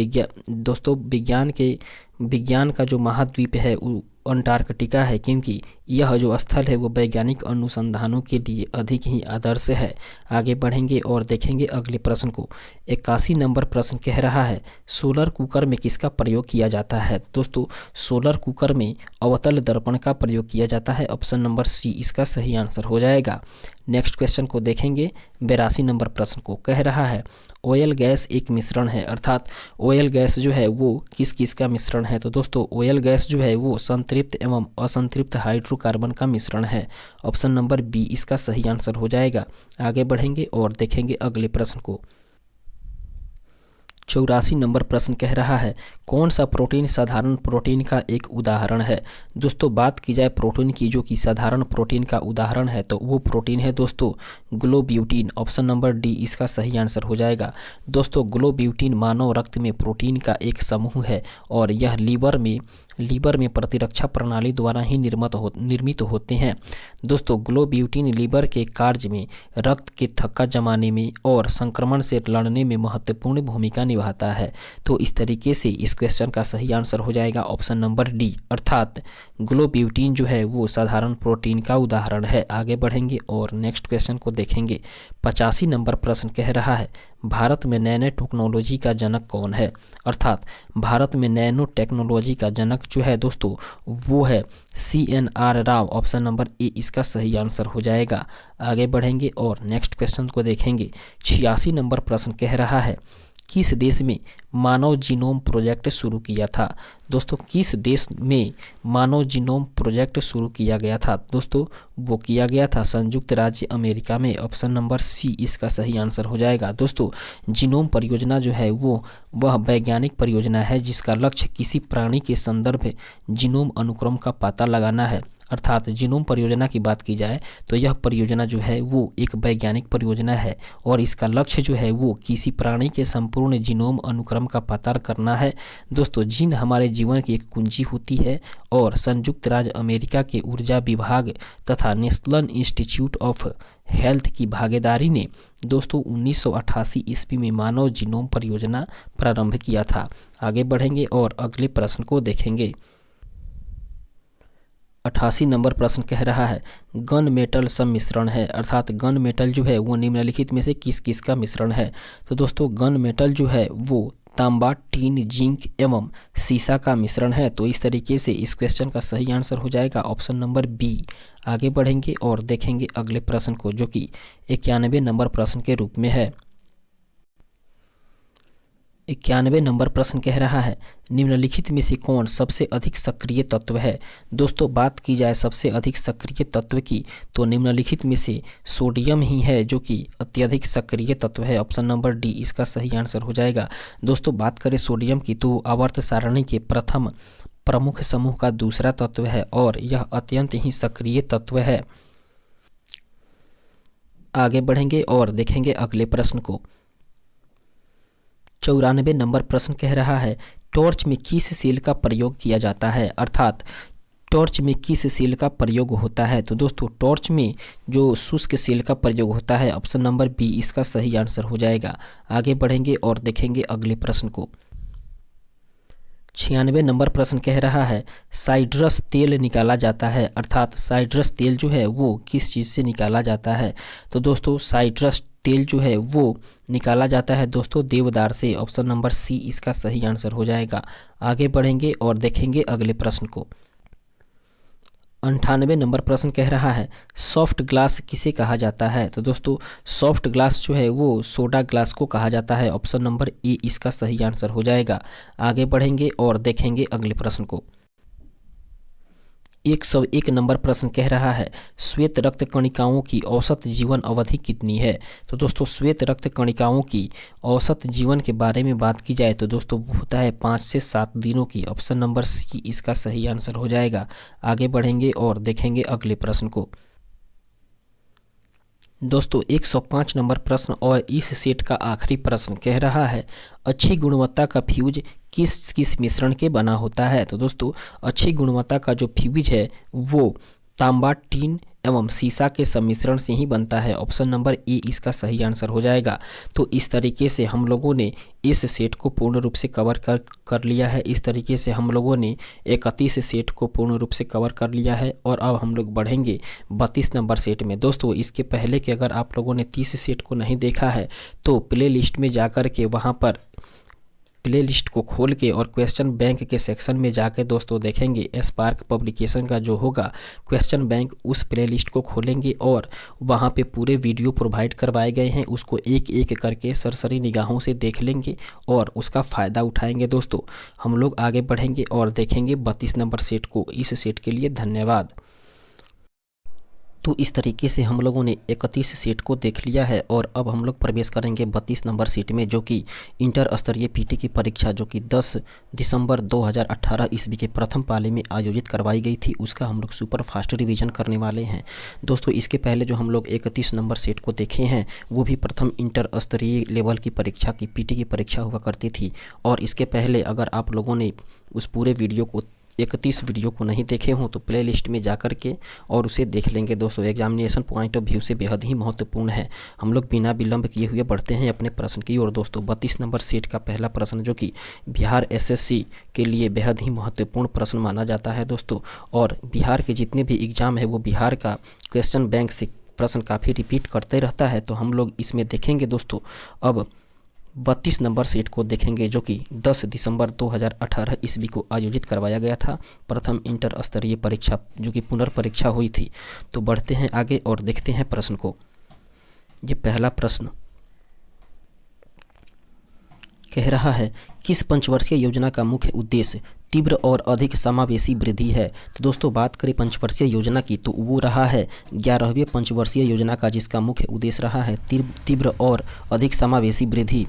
विज्ञान का जो महाद्वीप है वो अंटार्कटिका है, क्योंकि यह जो स्थल है वो वैज्ञानिक अनुसंधानों के लिए अधिक ही आदर्श है। आगे बढ़ेंगे और देखेंगे अगले प्रश्न को। 81 नंबर प्रश्न कह रहा है सोलर कुकर में किसका प्रयोग किया जाता है। दोस्तों सोलर कुकर में अवतल दर्पण का प्रयोग किया जाता है। ऑप्शन नंबर सी इसका सही आंसर हो जाएगा। नेक्स्ट क्वेश्चन को देखेंगे। 82 नंबर प्रश्न को कह रहा है ऑयल गैस एक मिश्रण है, अर्थात ऑयल गैस जो है वो किस किस का मिश्रण है। तो दोस्तों ऑयल गैस जो है वो संतृप्त एवं असंतृप्त हाइड्रोकार्बन का मिश्रण है। ऑप्शन नंबर बी इसका सही आंसर हो जाएगा। आगे बढ़ेंगे और देखेंगे अगले प्रश्न को। 84 नंबर प्रश्न कह रहा है कौन सा प्रोटीन साधारण प्रोटीन का एक उदाहरण है। दोस्तों बात की जाए प्रोटीन की जो कि साधारण प्रोटीन का उदाहरण है तो वो प्रोटीन है दोस्तों ग्लोब्यूटिन। ऑप्शन नंबर डी इसका सही आंसर हो जाएगा। दोस्तों ग्लोब्यूटिन मानव रक्त में प्रोटीन का एक समूह है और यह लीवर में प्रतिरक्षा प्रणाली द्वारा ही निर्मित होते हैं। दोस्तों ग्लोब्यूटिन लीवर के कार्य में रक्त के थक्का जमाने में और संक्रमण से लड़ने में महत्वपूर्ण भूमिका निभाता है। तो इस तरीके से इस क्वेश्चन का सही आंसर हो जाएगा ऑप्शन नंबर डी, अर्थात ग्लोब्यूटिन जो है वो साधारण प्रोटीन का उदाहरण है। आगे बढ़ेंगे और नेक्स्ट क्वेश्चन को देखेंगे। 85 नंबर प्रश्न कह रहा है भारत में नैनो टेक्नोलॉजी का जनक कौन है, अर्थात भारत में नैनो टेक्नोलॉजी का जनक जो है दोस्तों वो है CNR Rao. Option number A इसका सही आंसर हो जाएगा। आगे बढ़ेंगे और नेक्स्ट क्वेश्चन को देखेंगे। 86 नंबर प्रश्न कह रहा है किस देश में मानव जीनोम प्रोजेक्ट शुरू किया था। दोस्तों किस देश में मानव जीनोम प्रोजेक्ट शुरू किया गया था। दोस्तों वो किया गया था संयुक्त राज्य अमेरिका में। ऑप्शन नंबर सी इसका सही आंसर हो जाएगा। दोस्तों जीनोम परियोजना जो है वह वैज्ञानिक परियोजना है जिसका लक्ष्य किसी प्राणी के संदर्भ जीनोम अनुक्रम का पता लगाना है। अर्थात जीनोम परियोजना की बात की जाए तो यह परियोजना जो है वो एक वैज्ञानिक परियोजना है और इसका लक्ष्य जो है वो किसी प्राणी के संपूर्ण जीनोम अनुक्रम का पता करना है। दोस्तों जीन हमारे जीवन की एक कुंजी होती है और संयुक्त राज्य अमेरिका के ऊर्जा विभाग तथा नेशनल इंस्टीट्यूट ऑफ हेल्थ की भागीदारी ने दोस्तों 1988 ईस्वी में मानव जीनोम परियोजना प्रारंभ किया था। आगे बढ़ेंगे और अगले प्रश्न को देखेंगे। 88 नंबर प्रश्न कह रहा है गन मेटल सम्मिश्रण है, अर्थात गन मेटल जो है वो निम्नलिखित में से किस किस का मिश्रण है। तो दोस्तों गन मेटल जो है वो तांबा, टीन, जिंक एवं सीसा का मिश्रण है। तो इस तरीके से इस क्वेश्चन का सही आंसर हो जाएगा ऑप्शन नंबर बी। आगे बढ़ेंगे और देखेंगे अगले प्रश्न को, जो कि 91 नंबर प्रश्न के रूप में है। 91 नंबर प्रश्न कह रहा है निम्नलिखित में से कौन सबसे अधिक सक्रिय तत्व है। दोस्तों बात की जाए सबसे अधिक सक्रिय तत्व की, तो निम्नलिखित में से सोडियम ही है जो कि अत्यधिक सक्रिय तत्व है। ऑप्शन नंबर डी इसका सही आंसर हो जाएगा। दोस्तों बात करें सोडियम की, तो आवर्त सारणी के प्रथम प्रमुख समूह का दूसरा तत्व है और यह अत्यंत ही सक्रिय तत्व है। आगे बढ़ेंगे और देखेंगे अगले प्रश्न को। 94 नंबर प्रश्न कह रहा है टॉर्च में किस सेल का प्रयोग किया जाता है, अर्थात टॉर्च में किस सेल का प्रयोग होता है। तो दोस्तों टॉर्च में जो शुष्क सेल का प्रयोग होता है, ऑप्शन नंबर बी इसका सही आंसर हो जाएगा। आगे बढ़ेंगे और देखेंगे अगले प्रश्न को। 96 नंबर प्रश्न कह रहा है साइट्रस तेल निकाला जाता है, अर्थात साइट्रस तेल जो है वो किस चीज़ से निकाला जाता है। तो दोस्तों साइट्रस तेल जो है वो निकाला जाता है दोस्तों देवदार से। ऑप्शन नंबर सी इसका सही आंसर हो जाएगा। आगे बढ़ेंगे और देखेंगे अगले प्रश्न को। 98 नंबर प्रश्न कह रहा है सॉफ्ट ग्लास किसे कहा जाता है। तो दोस्तों सॉफ्ट ग्लास जो है वो सोडा ग्लास को कहा जाता है। ऑप्शन नंबर ए इसका सही आंसर हो जाएगा। आगे बढ़ेंगे और देखेंगे अगले प्रश्न को। 101 नंबर प्रश्न कह रहा है श्वेत रक्त कणिकाओं की औसत जीवन अवधि कितनी है। तो दोस्तों श्वेत रक्त कणिकाओं की औसत जीवन के बारे में बात की जाए तो दोस्तों वो होता है 5 से 7 दिनों की। ऑप्शन नंबर सी इसका सही आंसर हो जाएगा। आगे बढ़ेंगे और देखेंगे अगले प्रश्न को। दोस्तों 105 नंबर प्रश्न और इस सेट का आखिरी प्रश्न कह रहा है अच्छी गुणवत्ता का फ्यूज किस किस मिश्रण के बना होता है। तो दोस्तों अच्छी गुणवत्ता का जो फ्यूज है वो तांबा, टीन एवं सीसा के सम्मिश्रण से ही बनता है। ऑप्शन नंबर ए इसका सही आंसर हो जाएगा। तो इस तरीके से हम लोगों ने इस सेट को पूर्ण रूप से कवर कर लिया है। इस तरीके से हम लोगों ने 31 सेट को पूर्ण रूप से कवर कर लिया है और अब हम लोग बढ़ेंगे 32 नंबर सेट में। दोस्तों इसके पहले कि अगर आप लोगों ने 30 सेट को नहीं देखा है तो प्ले लिस्ट में जाकर के वहाँ पर प्ले लिस्ट को खोल के और क्वेश्चन बैंक के सेक्शन में जाके दोस्तों देखेंगे स्पार्क पब्लिकेशन का जो होगा क्वेश्चन बैंक, उस प्ले लिस्ट को खोलेंगे और वहाँ पे पूरे वीडियो प्रोवाइड करवाए गए हैं। उसको एक एक करके सरसरी निगाहों से देख लेंगे और उसका फ़ायदा उठाएंगे। दोस्तों हम लोग आगे बढ़ेंगे और देखेंगे 32 नंबर सेट को। इस सेट के लिए धन्यवाद। तो इस तरीके से हम लोगों ने 31 सेट को देख लिया है और अब हम लोग प्रवेश करेंगे 32 नंबर सेट में, जो कि इंटर स्तरीय पीटी की परीक्षा जो कि 10 दिसंबर 2018 ईस्वी के प्रथम पाले में आयोजित करवाई गई थी, उसका हम लोग सुपर फास्ट रिवीजन करने वाले हैं। दोस्तों इसके पहले जो हम लोग 31 नंबर सेट को देखे हैं वो भी प्रथम इंटर स्तरीय लेवल की परीक्षा की पीटी की परीक्षा हुआ करती थी। और इसके पहले अगर आप लोगों ने उस पूरे वीडियो को 31 वीडियो को नहीं देखे हों तो प्ले लिस्ट में जाकर के और उसे देख लेंगे। दोस्तों एग्जामिनेशन पॉइंट ऑफ व्यू से बेहद ही महत्वपूर्ण है। हम लोग बिना विलंब किए हुए बढ़ते हैं अपने प्रश्न की ओर। दोस्तों 32 नंबर सेट का पहला प्रश्न जो कि बिहार एसएससी के लिए बेहद ही महत्वपूर्ण प्रश्न माना जाता है दोस्तों, और बिहार के जितने भी एग्ज़ाम है वो बिहार का क्वेश्चन बैंक से प्रश्न काफ़ी रिपीट करते रहता है। तो हम लोग इसमें देखेंगे दोस्तों अब 32 नंबर सेट को देखेंगे जो कि 10 दिसंबर 2018 ईस्वी को आयोजित करवाया गया था, प्रथम इंटर स्तरीय परीक्षा जो कि पुनर्परीक्षा हुई थी। तो बढ़ते हैं आगे और देखते हैं प्रश्न को। ये पहला प्रश्न कह रहा है किस पंचवर्षीय योजना का मुख्य उद्देश्य तीव्र और अधिक समावेशी वृद्धि है। तो दोस्तों बात करें पंचवर्षीय योजना की तो वो रहा है 11वीं पंचवर्षीय योजना का, जिसका मुख्य उद्देश्य रहा है तीव्र और अधिक समावेशी वृद्धि।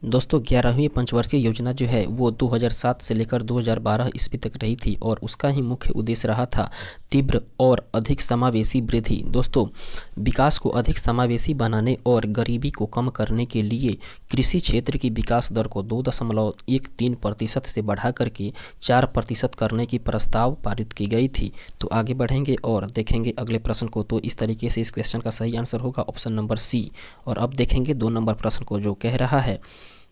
दोस्तों 11वीं पंचवर्षीय योजना जो है वो 2007 से लेकर 2012 ईस्वी तक रही थी और उसका ही मुख्य उद्देश्य रहा था तीव्र और अधिक समावेशी वृद्धि। दोस्तों विकास को अधिक समावेशी बनाने और गरीबी को कम करने के लिए कृषि क्षेत्र की विकास दर को 2.13% से बढ़ा करके 4% करने की प्रस्ताव पारित की गई थी। तो आगे बढ़ेंगे और देखेंगे अगले प्रश्न को। तो इस तरीके से इस क्वेश्चन का सही आंसर होगा ऑप्शन नंबर सी। और अब देखेंगे 2 नंबर प्रश्न को जो कह रहा है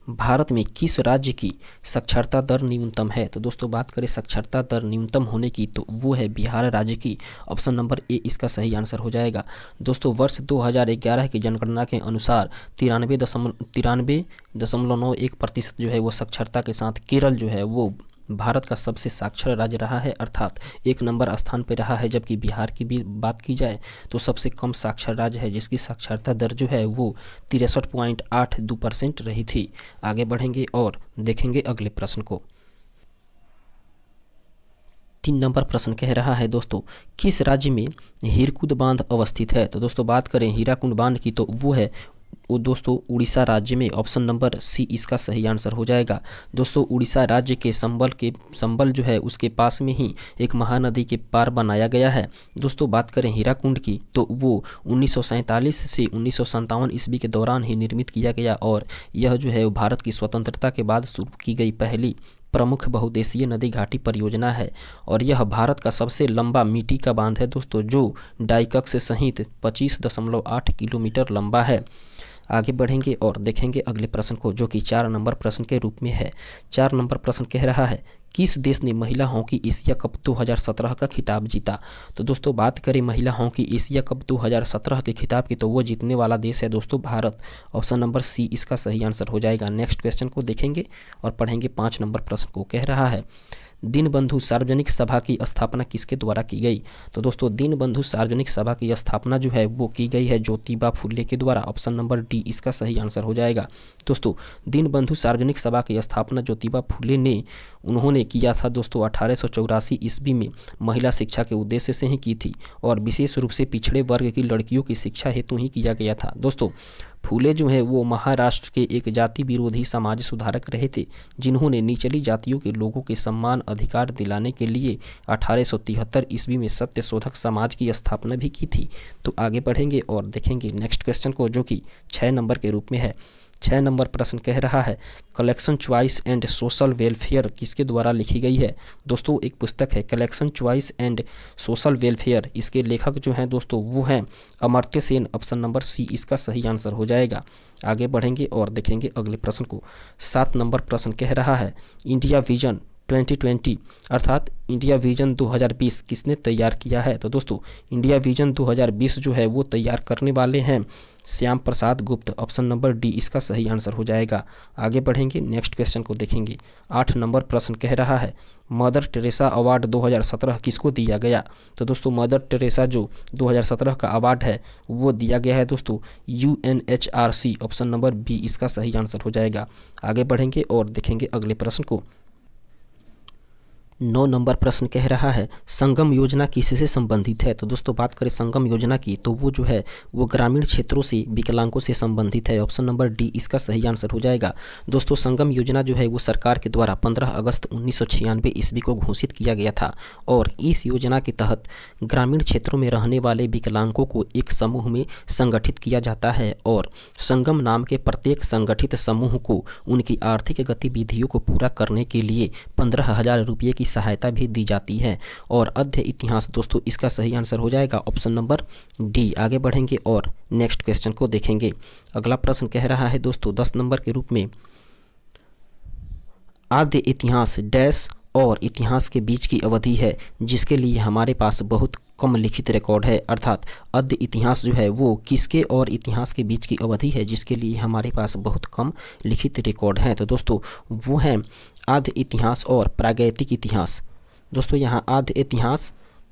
भारत में किस राज्य की साक्षरता दर न्यूनतम है? तो दोस्तों बात करें साक्षरता दर न्यूनतम होने की तो वो है बिहार राज्य की। ऑप्शन नंबर ए इसका सही आंसर हो जाएगा। दोस्तों वर्ष 2011 की जनगणना के अनुसार 93.91% जो है वो साक्षरता के साथ केरल जो है वो भारत का सबसे साक्षर राज्य रहा है, अर्थात 1 नंबर स्थान पर रहा है। जबकि बिहार की भी बात की जाए तो सबसे कम साक्षर राज्य है, जिसकी साक्षरता दर जो है वो 63.82% रही थी। आगे बढ़ेंगे और देखेंगे अगले प्रश्न को। 3 नंबर प्रश्न कह रहा है दोस्तों, किस राज्य में हीरकुद बांध अवस्थित है? तो दोस्तों बात करें हीराकुंड बांध की तो वो दोस्तों उड़ीसा राज्य में। ऑप्शन नंबर सी इसका सही आंसर हो जाएगा। दोस्तों उड़ीसा राज्य के संबल जो है उसके पास में ही एक महानदी के पार बनाया गया है। दोस्तों बात करें हीराकुंड की तो वो 1947 से 1957 ईस्वी के दौरान ही निर्मित किया गया और यह जो है भारत की स्वतंत्रता के बाद शुरू की गई पहली प्रमुख बहुउद्देशीय नदी घाटी परियोजना है और यह भारत का सबसे लंबा मिट्टी का बांध है दोस्तों, जो डाइकक्स सहित 25.8 किलोमीटर लंबा है। आगे बढ़ेंगे और देखेंगे अगले प्रश्न को, जो कि 4 नंबर प्रश्न के रूप में है। 4 नंबर प्रश्न कह रहा है, किस देश ने महिला हॉकी एशिया कप 2017 का खिताब जीता? तो दोस्तों बात करें महिला हॉकी एशिया कप 2017 के खिताब की तो वो जीतने वाला देश है दोस्तों भारत। ऑप्शन नंबर सी इसका सही आंसर हो जाएगा। नेक्स्ट क्वेश्चन को देखेंगे और पढ़ेंगे 5 नंबर प्रश्न को। कह रहा है, दीनबंधु सार्वजनिक सभा की स्थापना किसके द्वारा की गई? तो दोस्तों दीनबंधु सार्वजनिक सभा की स्थापना जो है वो की गई है ज्योतिबा फुले के द्वारा। ऑप्शन नंबर डी इसका सही आंसर हो जाएगा। दोस्तों दीनबंधु सार्वजनिक सभा की स्थापना ज्योतिबा फुले उन्होंने किया था दोस्तों 1884 ईस्वी में महिला शिक्षा के उद्देश्य से ही की थी और विशेष रूप से पिछड़े वर्ग की लड़कियों की शिक्षा हेतु ही किया गया था। दोस्तों फूले जो है वो महाराष्ट्र के एक जाति विरोधी समाज सुधारक रहे थे, जिन्होंने निचली जातियों के लोगों के सम्मान अधिकार दिलाने के लिए 1873 ईस्वी में सत्य शोधक समाज की स्थापना भी की थी। तो आगे बढ़ेंगे और देखेंगे नेक्स्ट क्वेश्चन को, जो कि 6 नंबर के रूप में है। 6 नंबर प्रश्न कह रहा है, collection choice and social welfare किसके द्वारा लिखी गई है? दोस्तों एक पुस्तक है collection choice and social welfare. इसके लेखक जो हैं दोस्तों वो हैं Amartya Sen. Option number C इसका सही आंसर हो जाएगा। आगे बढ़ेंगे और देखेंगे अगले प्रश्न को। 7 नंबर प्रश्न कह रहा है, इंडिया विजन 2020 अर्थात इंडिया विजन 2020 किसने तैयार किया है? तो दोस्तों इंडिया विजन 2020 जो है वो तैयार करने वाले हैं श्याम प्रसाद गुप्त। ऑप्शन नंबर डी इसका सही आंसर हो जाएगा। आगे बढ़ेंगे नेक्स्ट क्वेश्चन को देखेंगे। 8 नंबर प्रश्न कह रहा है, मदर टेरेसा अवार्ड 2017 किसको दिया गया? तो दोस्तों मदर टेरेसा जो 2017 का अवार्ड है वो दिया गया है दोस्तों UNHRC। ऑप्शन नंबर बी इसका सही आंसर हो जाएगा। आगे बढ़ेंगे और देखेंगे अगले प्रश्न को। 9 नंबर प्रश्न कह रहा है, संगम योजना किससे संबंधित है? तो दोस्तों बात करें संगम योजना की तो वो जो है वो ग्रामीण क्षेत्रों से विकलांगों से संबंधित है। ऑप्शन नंबर डी इसका सही आंसर हो जाएगा। दोस्तों संगम योजना जो है वो सरकार के द्वारा 15 अगस्त 1996 ईस्वी को घोषित किया गया था और इस योजना के तहत ग्रामीण क्षेत्रों में रहने वाले विकलांगों को एक समूह में संगठित किया जाता है और संगम नाम के प्रत्येक संगठित समूह को उनकी आर्थिक गतिविधियों को पूरा करने के लिए 15,000 रुपये की सहायता भी दी जाती है। और अध्य इतिहास दोस्तों इसका सही आंसर हो जाएगा। Option number D. आगे बढ़ेंगे और नेक्स्ट क्वेश्चन को देखेंगे। अगला प्रश्न कह रहा है दोस्तों 10 नंबर के रूप में, आद्य इतिहास डैश और इतिहास के बीच की अवधि है जिसके लिए हमारे पास बहुत कम लिखित रिकॉर्ड है। अर्थात आद्य इतिहास जो है वो किसके और इतिहास के बीच की अवधि है जिसके लिए हमारे पास बहुत कम लिखित रिकॉर्ड है? तो दोस्तों वो है आद्य इतिहास और प्रागैतिक इतिहास। दोस्तों यहाँ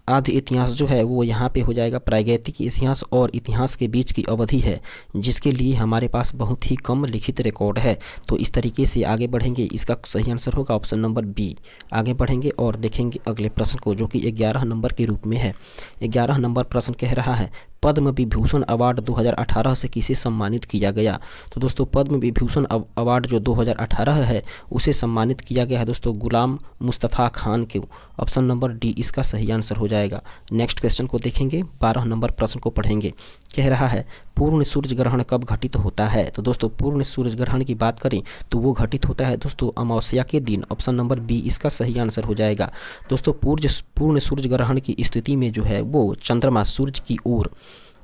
आद्य इतिहास जो है वो यहाँ पे हो जाएगा प्रागैतिक इतिहास और इतिहास के बीच की अवधि है जिसके लिए हमारे पास बहुत ही कम लिखित रिकॉर्ड है। तो इस तरीके से आगे बढ़ेंगे, इसका सही आंसर होगा ऑप्शन नंबर बी। आगे बढ़ेंगे और देखेंगे अगले प्रश्न को, जो कि 11 नंबर के रूप में है। 11 नंबर प्रश्न कह रहा है, पद्म विभूषण अवार्ड 2018 से किसे सम्मानित किया गया? तो दोस्तों पद्म विभूषण अवार्ड जो 2018 है उसे सम्मानित किया गया है दोस्तों गुलाम मुस्तफ़ा खान को। ऑप्शन नंबर डी इसका सही आंसर हो जाएगा। नेक्स्ट क्वेश्चन को देखेंगे। 12 नंबर प्रश्न को पढ़ेंगे। कह रहा है, पूर्ण सूर्य ग्रहण कब घटित होता है? तो दोस्तों पूर्ण सूर्य ग्रहण की बात करें तो वो घटित होता है दोस्तों अमावस्या के दिन। ऑप्शन नंबर बी इसका सही आंसर हो जाएगा। दोस्तों पूर्ण सूर्य ग्रहण की स्थिति में जो है वो चंद्रमा सूर्य की ओर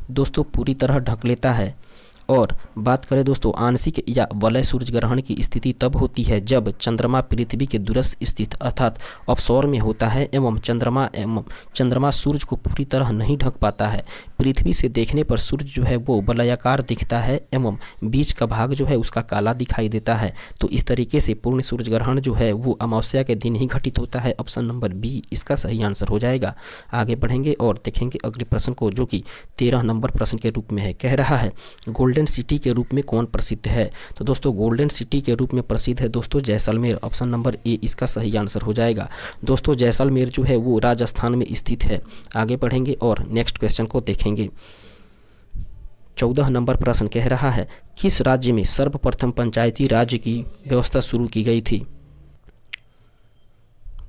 दोस्तों पूरी तरह ढक लेता है और बात करें दोस्तों आंशिक या वलय सूर्य ग्रहण की स्थिति तब होती है जब चंद्रमा पृथ्वी के दूरस्थ स्थित अर्थात ऑफशोर में होता है एवं चंद्रमा सूर्य को पूरी तरह नहीं ढक पाता है। पृथ्वी से देखने पर सूर्य जो है वो वलयाकार दिखता है एवं बीच का भाग जो है उसका काला दिखाई देता है। तो इस तरीके से पूर्ण सूर्य ग्रहण जो है वो अमावस्या के दिन ही घटित होता है। ऑप्शन नंबर बी इसका सही आंसर हो जाएगा। आगे बढ़ेंगे और देखेंगे अगले प्रश्न को, जो कि 13 नंबर प्रश्न के रूप में है। कह रहा है गोल्डन सिटी के रूप में कौन प्रसिद्ध है? तो दोस्तों गोल्डन सिटी के रूप में प्रसिद्ध है दोस्तों जैसलमेर। ऑप्शन नंबर ए इसका सही आंसर हो जाएगा। दोस्तों जैसलमेर जो है वो राजस्थान में स्थित है। आगे बढ़ेंगे और नेक्स्ट क्वेश्चन को देखेंगे। 14 नंबर प्रश्न कह रहा है किस राज्य में सर्वप्रथम पंचायती राज की व्यवस्था शुरू की गई थी?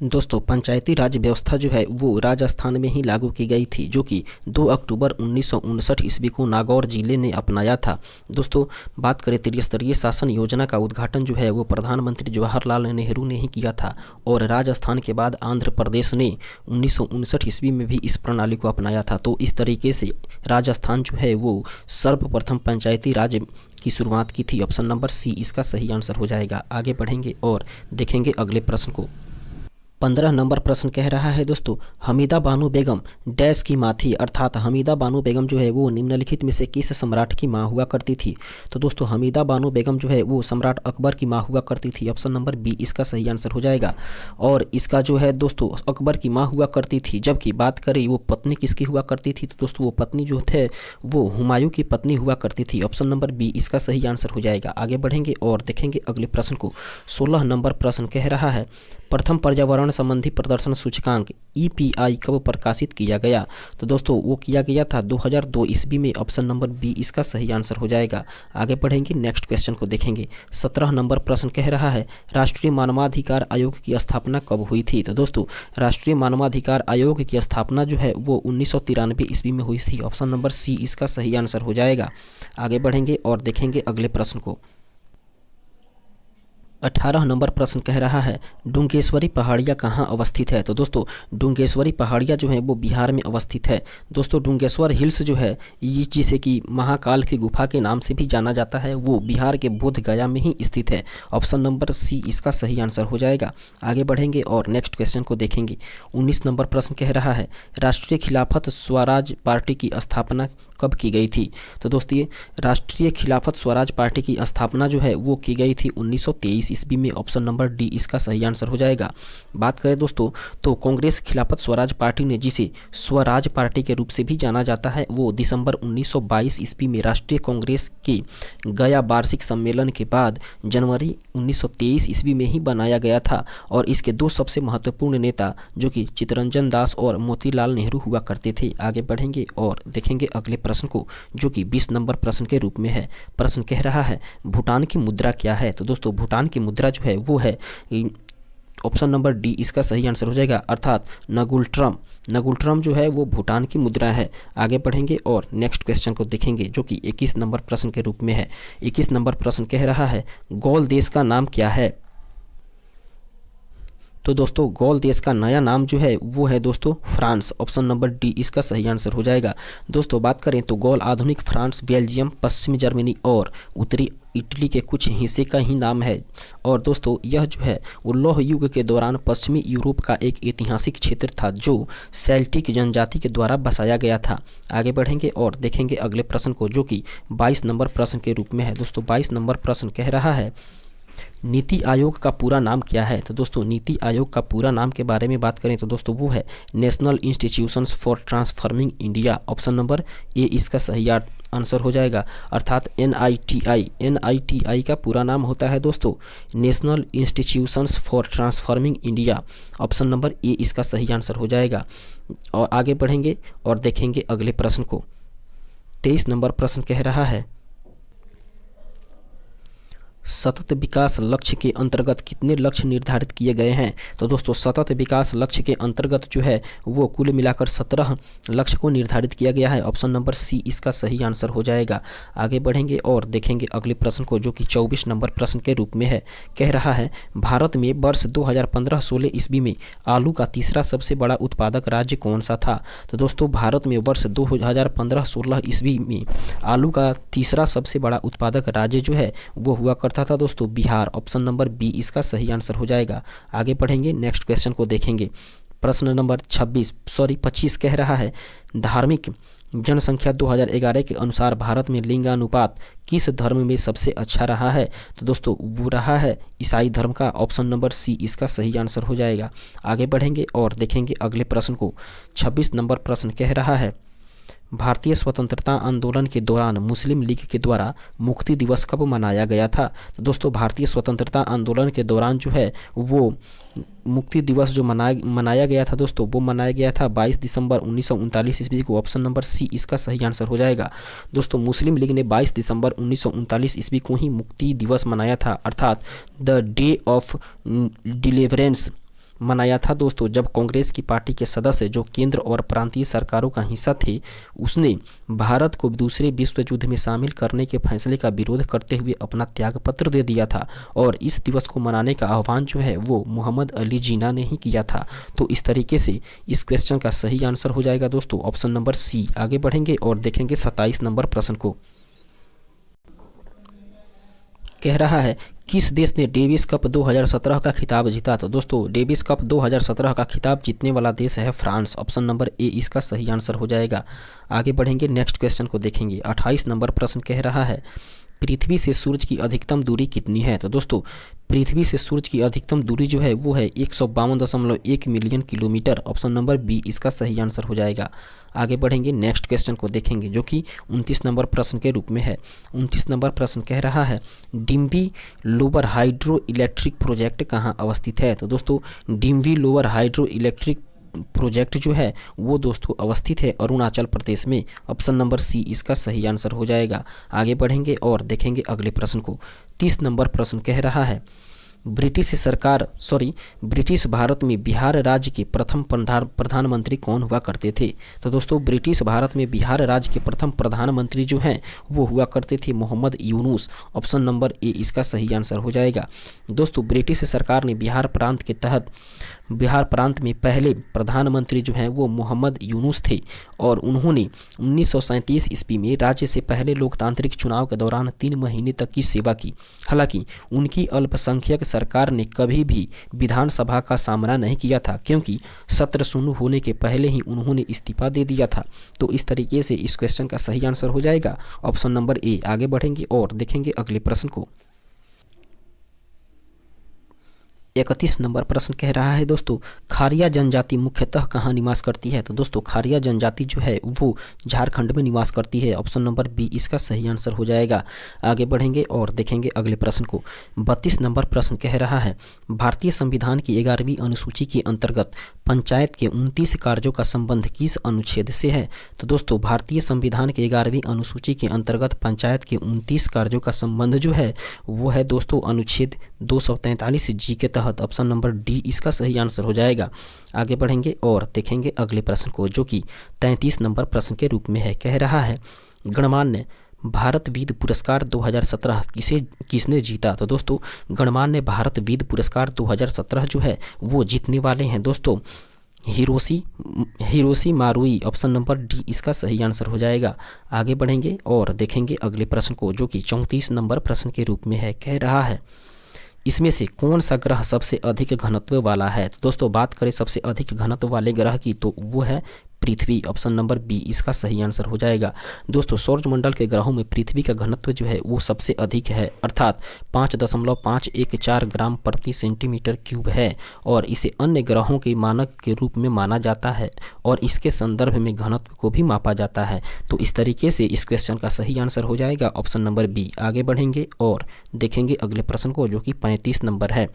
दोस्तों पंचायती राज व्यवस्था जो है वो राजस्थान में ही लागू की गई थी, जो कि 2 अक्टूबर 1959 ईस्वी को नागौर जिले ने अपनाया था। दोस्तों बात करें त्रिस्तरीय शासन योजना का उद्घाटन जो है वो प्रधानमंत्री जवाहरलाल नेहरू ने ही किया था और राजस्थान के बाद आंध्र प्रदेश ने 1959 ईस्वी में भी इस प्रणाली को अपनाया था। तो इस तरीके से राजस्थान जो है वो सर्वप्रथम पंचायती राज की शुरुआत की थी। ऑप्शन नंबर सी इसका सही आंसर हो जाएगा। आगे बढ़ेंगे और देखेंगे अगले प्रश्न को। 15 नंबर प्रश्न कह रहा है दोस्तों हमीदा बानो बेगम डैश की माँ थी, अर्थात हमीदा बानो बेगम जो है वो निम्नलिखित में से किस सम्राट की माँ हुआ करती थी? तो दोस्तों हमीदा बानो बेगम जो है वो सम्राट अकबर की माँ हुआ करती थी। ऑप्शन नंबर बी इसका सही आंसर हो जाएगा। और इसका जो है दोस्तों अकबर की माँ हुआ करती थी, जबकि बात करें वो पत्नी किसकी हुआ करती थी? तो दोस्तों वो पत्नी जो थे वो हुमायूं की पत्नी हुआ करती थी। ऑप्शन नंबर बी इसका सही आंसर हो जाएगा। आगे बढ़ेंगे और देखेंगे अगले प्रश्न को। 16 नंबर प्रश्न कह रहा है प्रथम पर्यावरण संबंधी प्रदर्शन सूचकांक EPI कब प्रकाशित किया गया? तो दोस्तों वो किया गया था 2002 ईस्वी में। ऑप्शन नंबर बी इसका सही आंसर हो जाएगा। आगे बढ़ेंगे नेक्स्ट क्वेश्चन को देखेंगे। 17 नंबर प्रश्न कह रहा है राष्ट्रीय मानवाधिकार आयोग की स्थापना कब हुई थी? तो दोस्तों राष्ट्रीय मानवाधिकार आयोग की स्थापना जो है वो 1993 ईस्वी में हुई थी। ऑप्शन नंबर सी इसका सही आंसर हो जाएगा। आगे बढ़ेंगे और देखेंगे अगले प्रश्न को। 18 नंबर प्रश्न कह रहा है डुंगेश्वरी पहाड़ियाँ कहाँ अवस्थित है? तो दोस्तों डुंगेश्वरी पहाड़ियाँ जो है वो बिहार में अवस्थित है। दोस्तों डुंगेश्वर हिल्स जो है ये जिसे कि महाकाल की गुफा के नाम से भी जाना जाता है वो बिहार के बोध गया में ही स्थित है। ऑप्शन नंबर सी इसका सही आंसर हो जाएगा। आगे बढ़ेंगे और नेक्स्ट क्वेश्चन को देखेंगे। 19 नंबर प्रश्न कह रहा है राष्ट्रीय खिलाफत स्वराज पार्टी की स्थापना कब की गई थी? तो दोस्तों ये राष्ट्रीय खिलाफत स्वराज पार्टी की स्थापना जो है वो की गई थी 1923 ईस्वी में। ऑप्शन नंबर डी इसका सही आंसर हो जाएगा। बात करें दोस्तों तो कांग्रेस खिलाफत स्वराज पार्टी ने जिसे स्वराज पार्टी के रूप से भी जाना जाता है वो दिसंबर 1922 ईस्वी में राष्ट्रीय कांग्रेस के गया वार्षिक सम्मेलन के बाद जनवरी 1923 ईस्वी में ही बनाया गया था। और इसके दो सबसे महत्वपूर्ण नेता जो कि चित्तरंजन दास और मोतीलाल नेहरू हुआ करते थे। आगे बढ़ेंगे और देखेंगे अगले प्रश्न को, जो कि 20 नंबर प्रश्न के रूप में है। प्रश्न कह रहा है भूटान की मुद्रा क्या है? तो दोस्तों भूटान की मुद्रा जो है वो है ऑप्शन नंबर डी इसका सही आंसर हो जाएगा, अर्थात नगुल्ट्रम जो है वो भूटान की मुद्रा है। आगे बढ़ेंगे और नेक्स्ट क्वेश्चन को देखेंगे जो कि 21 नंबर प्रश्न के रूप में है। 21 नंबर प्रश्न कह रहा है गौल देश का नाम क्या है? तो दोस्तों गौल देश का नया नाम जो है वो है दोस्तों फ्रांस। ऑप्शन नंबर डी इसका सही आंसर हो जाएगा। दोस्तों बात करें तो गौल आधुनिक फ्रांस, बेल्जियम, पश्चिमी जर्मनी और उत्तरी इटली के कुछ हिस्से का ही नाम है। और दोस्तों यह जो है वो लौह युग के दौरान पश्चिमी यूरोप का एक ऐतिहासिक क्षेत्र था जो सेल्टिक जनजाति के द्वारा बसाया गया था। आगे बढ़ेंगे और देखेंगे अगले प्रश्न को, जो कि 22 नंबर प्रश्न के रूप में है। दोस्तों 22 नंबर प्रश्न कह रहा है नीति आयोग का पूरा नाम क्या है? तो दोस्तों नीति आयोग का पूरा नाम के बारे में बात करें तो दोस्तों वो है national institutions for transforming India. Option number A इसका सही आंसर हो जाएगा, अर्थात NITI का पूरा नाम होता है दोस्तों national institutions for transforming India. Option number A इसका सही आंसर हो जाएगा। और आगे बढ़ेंगे और देखेंगे अगले प्रश्न को। 23 नंबर प्रश्न कह रहा है सतत विकास लक्ष्य के अंतर्गत कितने लक्ष्य निर्धारित किए गए हैं? तो दोस्तों सतत विकास लक्ष्य के अंतर्गत जो है वो कुल मिलाकर 17 लक्ष्य को निर्धारित किया गया है। ऑप्शन नंबर सी इसका सही आंसर हो जाएगा। आगे बढ़ेंगे और देखेंगे अगले प्रश्न को, जो कि 24 नंबर प्रश्न के रूप में है। कह रहा है भारत में वर्ष 2015-16 ईस्वी में आलू का तीसरा सबसे बड़ा उत्पादक राज्य कौन सा था? तो दोस्तों भारत में वर्ष 2015-16 ईस्वी में आलू का तीसरा सबसे बड़ा उत्पादक राज्य जो है वो हुआ करता था दोस्तों बिहार। ऑप्शन नंबर बी इसका सही आंसर हो जाएगा। आगे बढ़ेंगे, नेक्स्ट क्वेश्चन को देखेंगे। प्रश्न नंबर 25 कह रहा है धार्मिक जनसंख्या 2011 के अनुसार भारत में लिंगानुपात किस धर्म में सबसे अच्छा रहा है? तो दोस्तों वो रहा है ईसाई धर्म का। ऑप्शन नंबर सी इसका सही आंसर हो जाएगा। आगे बढ़ेंगे और देखेंगे अगले प्रश्न को। 26 नंबर प्रश्न कह रहा है भारतीय स्वतंत्रता आंदोलन के दौरान मुस्लिम लीग के द्वारा मुक्ति दिवस कब मनाया गया था? तो दोस्तों भारतीय स्वतंत्रता आंदोलन के दौरान जो है वो मुक्ति दिवस जो मनाया गया था दोस्तों, वो मनाया गया था 22 दिसंबर 1939 ईस्वी को। ऑप्शन नंबर सी इसका सही आंसर हो जाएगा। दोस्तों मुस्लिम लीग ने 22 दिसंबर 1939 ईस्वी को ही मुक्ति दिवस मनाया था, अर्थात द डे ऑफ डिलीवरेंस मनाया था दोस्तों, जब कांग्रेस की पार्टी के सदस्य जो केंद्र और प्रांतीय सरकारों का हिस्सा थे उसने भारत को दूसरे विश्व युद्ध में शामिल करने के फैसले का विरोध करते हुए अपना त्यागपत्र दे दिया था। और इस दिवस को मनाने का आह्वान जो है वो मोहम्मद अली जिन्ना ने ही किया था। तो इस तरीके से इस क्वेश्चन का सही आंसर हो जाएगा दोस्तों ऑप्शन नंबर सी। आगे बढ़ेंगे और देखेंगे 27 नंबर प्रश्न को। कह रहा है किस देश ने डेविस कप 2017 का खिताब जीता? तो दोस्तों डेविस कप 2017 का खिताब जीतने वाला देश है फ्रांस। ऑप्शन नंबर ए इसका सही आंसर हो जाएगा। आगे बढ़ेंगे, नेक्स्ट क्वेश्चन को देखेंगे। 28 नंबर प्रश्न कह रहा है पृथ्वी से सूरज की अधिकतम दूरी कितनी है? तो दोस्तों पृथ्वी से सूरज की अधिकतम दूरी जो है वो है 152.1 million kilometre. Option number B इसका सही आंसर हो जाएगा। आगे बढ़ेंगे, नेक्स्ट क्वेश्चन को देखेंगे जो कि 29 नंबर प्रश्न के रूप में है। 29 नंबर प्रश्न कह रहा है डिम्बी लोअर हाइड्रो इलेक्ट्रिक प्रोजेक्ट कहाँ अवस्थित है? तो दोस्तों डिम्बी लोअर हाइड्रो इलेक्ट्रिक प्रोजेक्ट जो है वो दोस्तों अवस्थित है अरुणाचल प्रदेश में। ऑप्शन नंबर सी इसका सही आंसर हो जाएगा। आगे बढ़ेंगे और देखेंगे अगले प्रश्न को। 30 नंबर प्रश्न कह रहा है ब्रिटिश भारत में बिहार राज्य के प्रथम प्रधानमंत्री कौन हुआ करते थे? तो दोस्तों ब्रिटिश भारत में बिहार राज्य के प्रथम प्रधानमंत्री जो हैं वो हुआ करते थे Mohammad Yunus. Option number A इसका सही आंसर हो जाएगा। दोस्तों ब्रिटिश सरकार ने बिहार प्रांत में पहले प्रधानमंत्री जो हैं वो मोहम्मद यूनुस थे और उन्होंने 1937 ईस्वी में राज्य से पहले लोकतांत्रिक चुनाव के दौरान 3 महीने तक की सेवा की। हालांकि उनकी अल्पसंख्यक सरकार ने कभी भी विधानसभा का सामना नहीं किया था क्योंकि सत्र शुरू होने के पहले ही उन्होंने इस्तीफा दे दिया था। तो इस तरीके से इस क्वेश्चन का सही आंसर हो जाएगा ऑप्शन नंबर ए। आगे बढ़ेंगे और देखेंगे अगले प्रश्न को। 31 नंबर प्रश्न कह रहा है दोस्तों खारिया जनजाति मुख्यतः कहाँ निवास करती है? तो दोस्तों खारिया जनजाति जो है वो झारखंड में निवास करती है। ऑप्शन नंबर बी इसका सही आंसर हो जाएगा। आगे बढ़ेंगे और देखेंगे अगले प्रश्न को। 32 नंबर प्रश्न कह रहा है भारतीय संविधान की 11वीं अनुसूची के अंतर्गत पंचायत के 29 कार्यों का संबंध किस अनुच्छेद से है? तो दोस्तों भारतीय संविधान के 11वीं अनुसूची के अंतर्गत पंचायत के 29 कार्यों का संबंध जो है वो है दोस्तों अनुच्छेद 243 जी के तहत। ऑप्शन नंबर डी इसका सही आंसर हो जाएगा। आगे बढ़ेंगे और देखेंगे अगले प्रश्न को जो कि 33 नंबर प्रश्न के रूप में है। कह रहा है गणमान्य भारत विद पुरस्कार 2017 किसने जीता? तो दोस्तों गणमान्य भारत विद पुरस्कार 2017 जो है वो जीतने वाले हैं दोस्तों हिरोशी मारुई। ऑप्शन नंबर डी इसका सही आंसर हो जाएगा। आगे बढ़ेंगे और देखेंगे अगले प्रश्न को जो कि 34 नंबर प्रश्न के रूप में है। कह रहा है इसमें से कौन सा ग्रह सबसे अधिक घनत्व वाला है? तो दोस्तों बात करें सबसे अधिक घनत्व वाले ग्रह की तो वो है पृथ्वी। ऑप्शन नंबर बी इसका सही आंसर हो जाएगा। दोस्तों सौरमंडल के ग्रहों में पृथ्वी का घनत्व जो है वो सबसे अधिक है अर्थात 5.514 ग्राम प्रति सेंटीमीटर क्यूब है और इसे अन्य ग्रहों के मानक के रूप में माना जाता है और इसके संदर्भ में घनत्व को भी मापा जाता है। तो इस तरीके से इस क्वेश्चन का सही आंसर हो जाएगा ऑप्शन नंबर बी। आगे बढ़ेंगे और देखेंगे अगले प्रश्न को जो कि 35 नंबर है।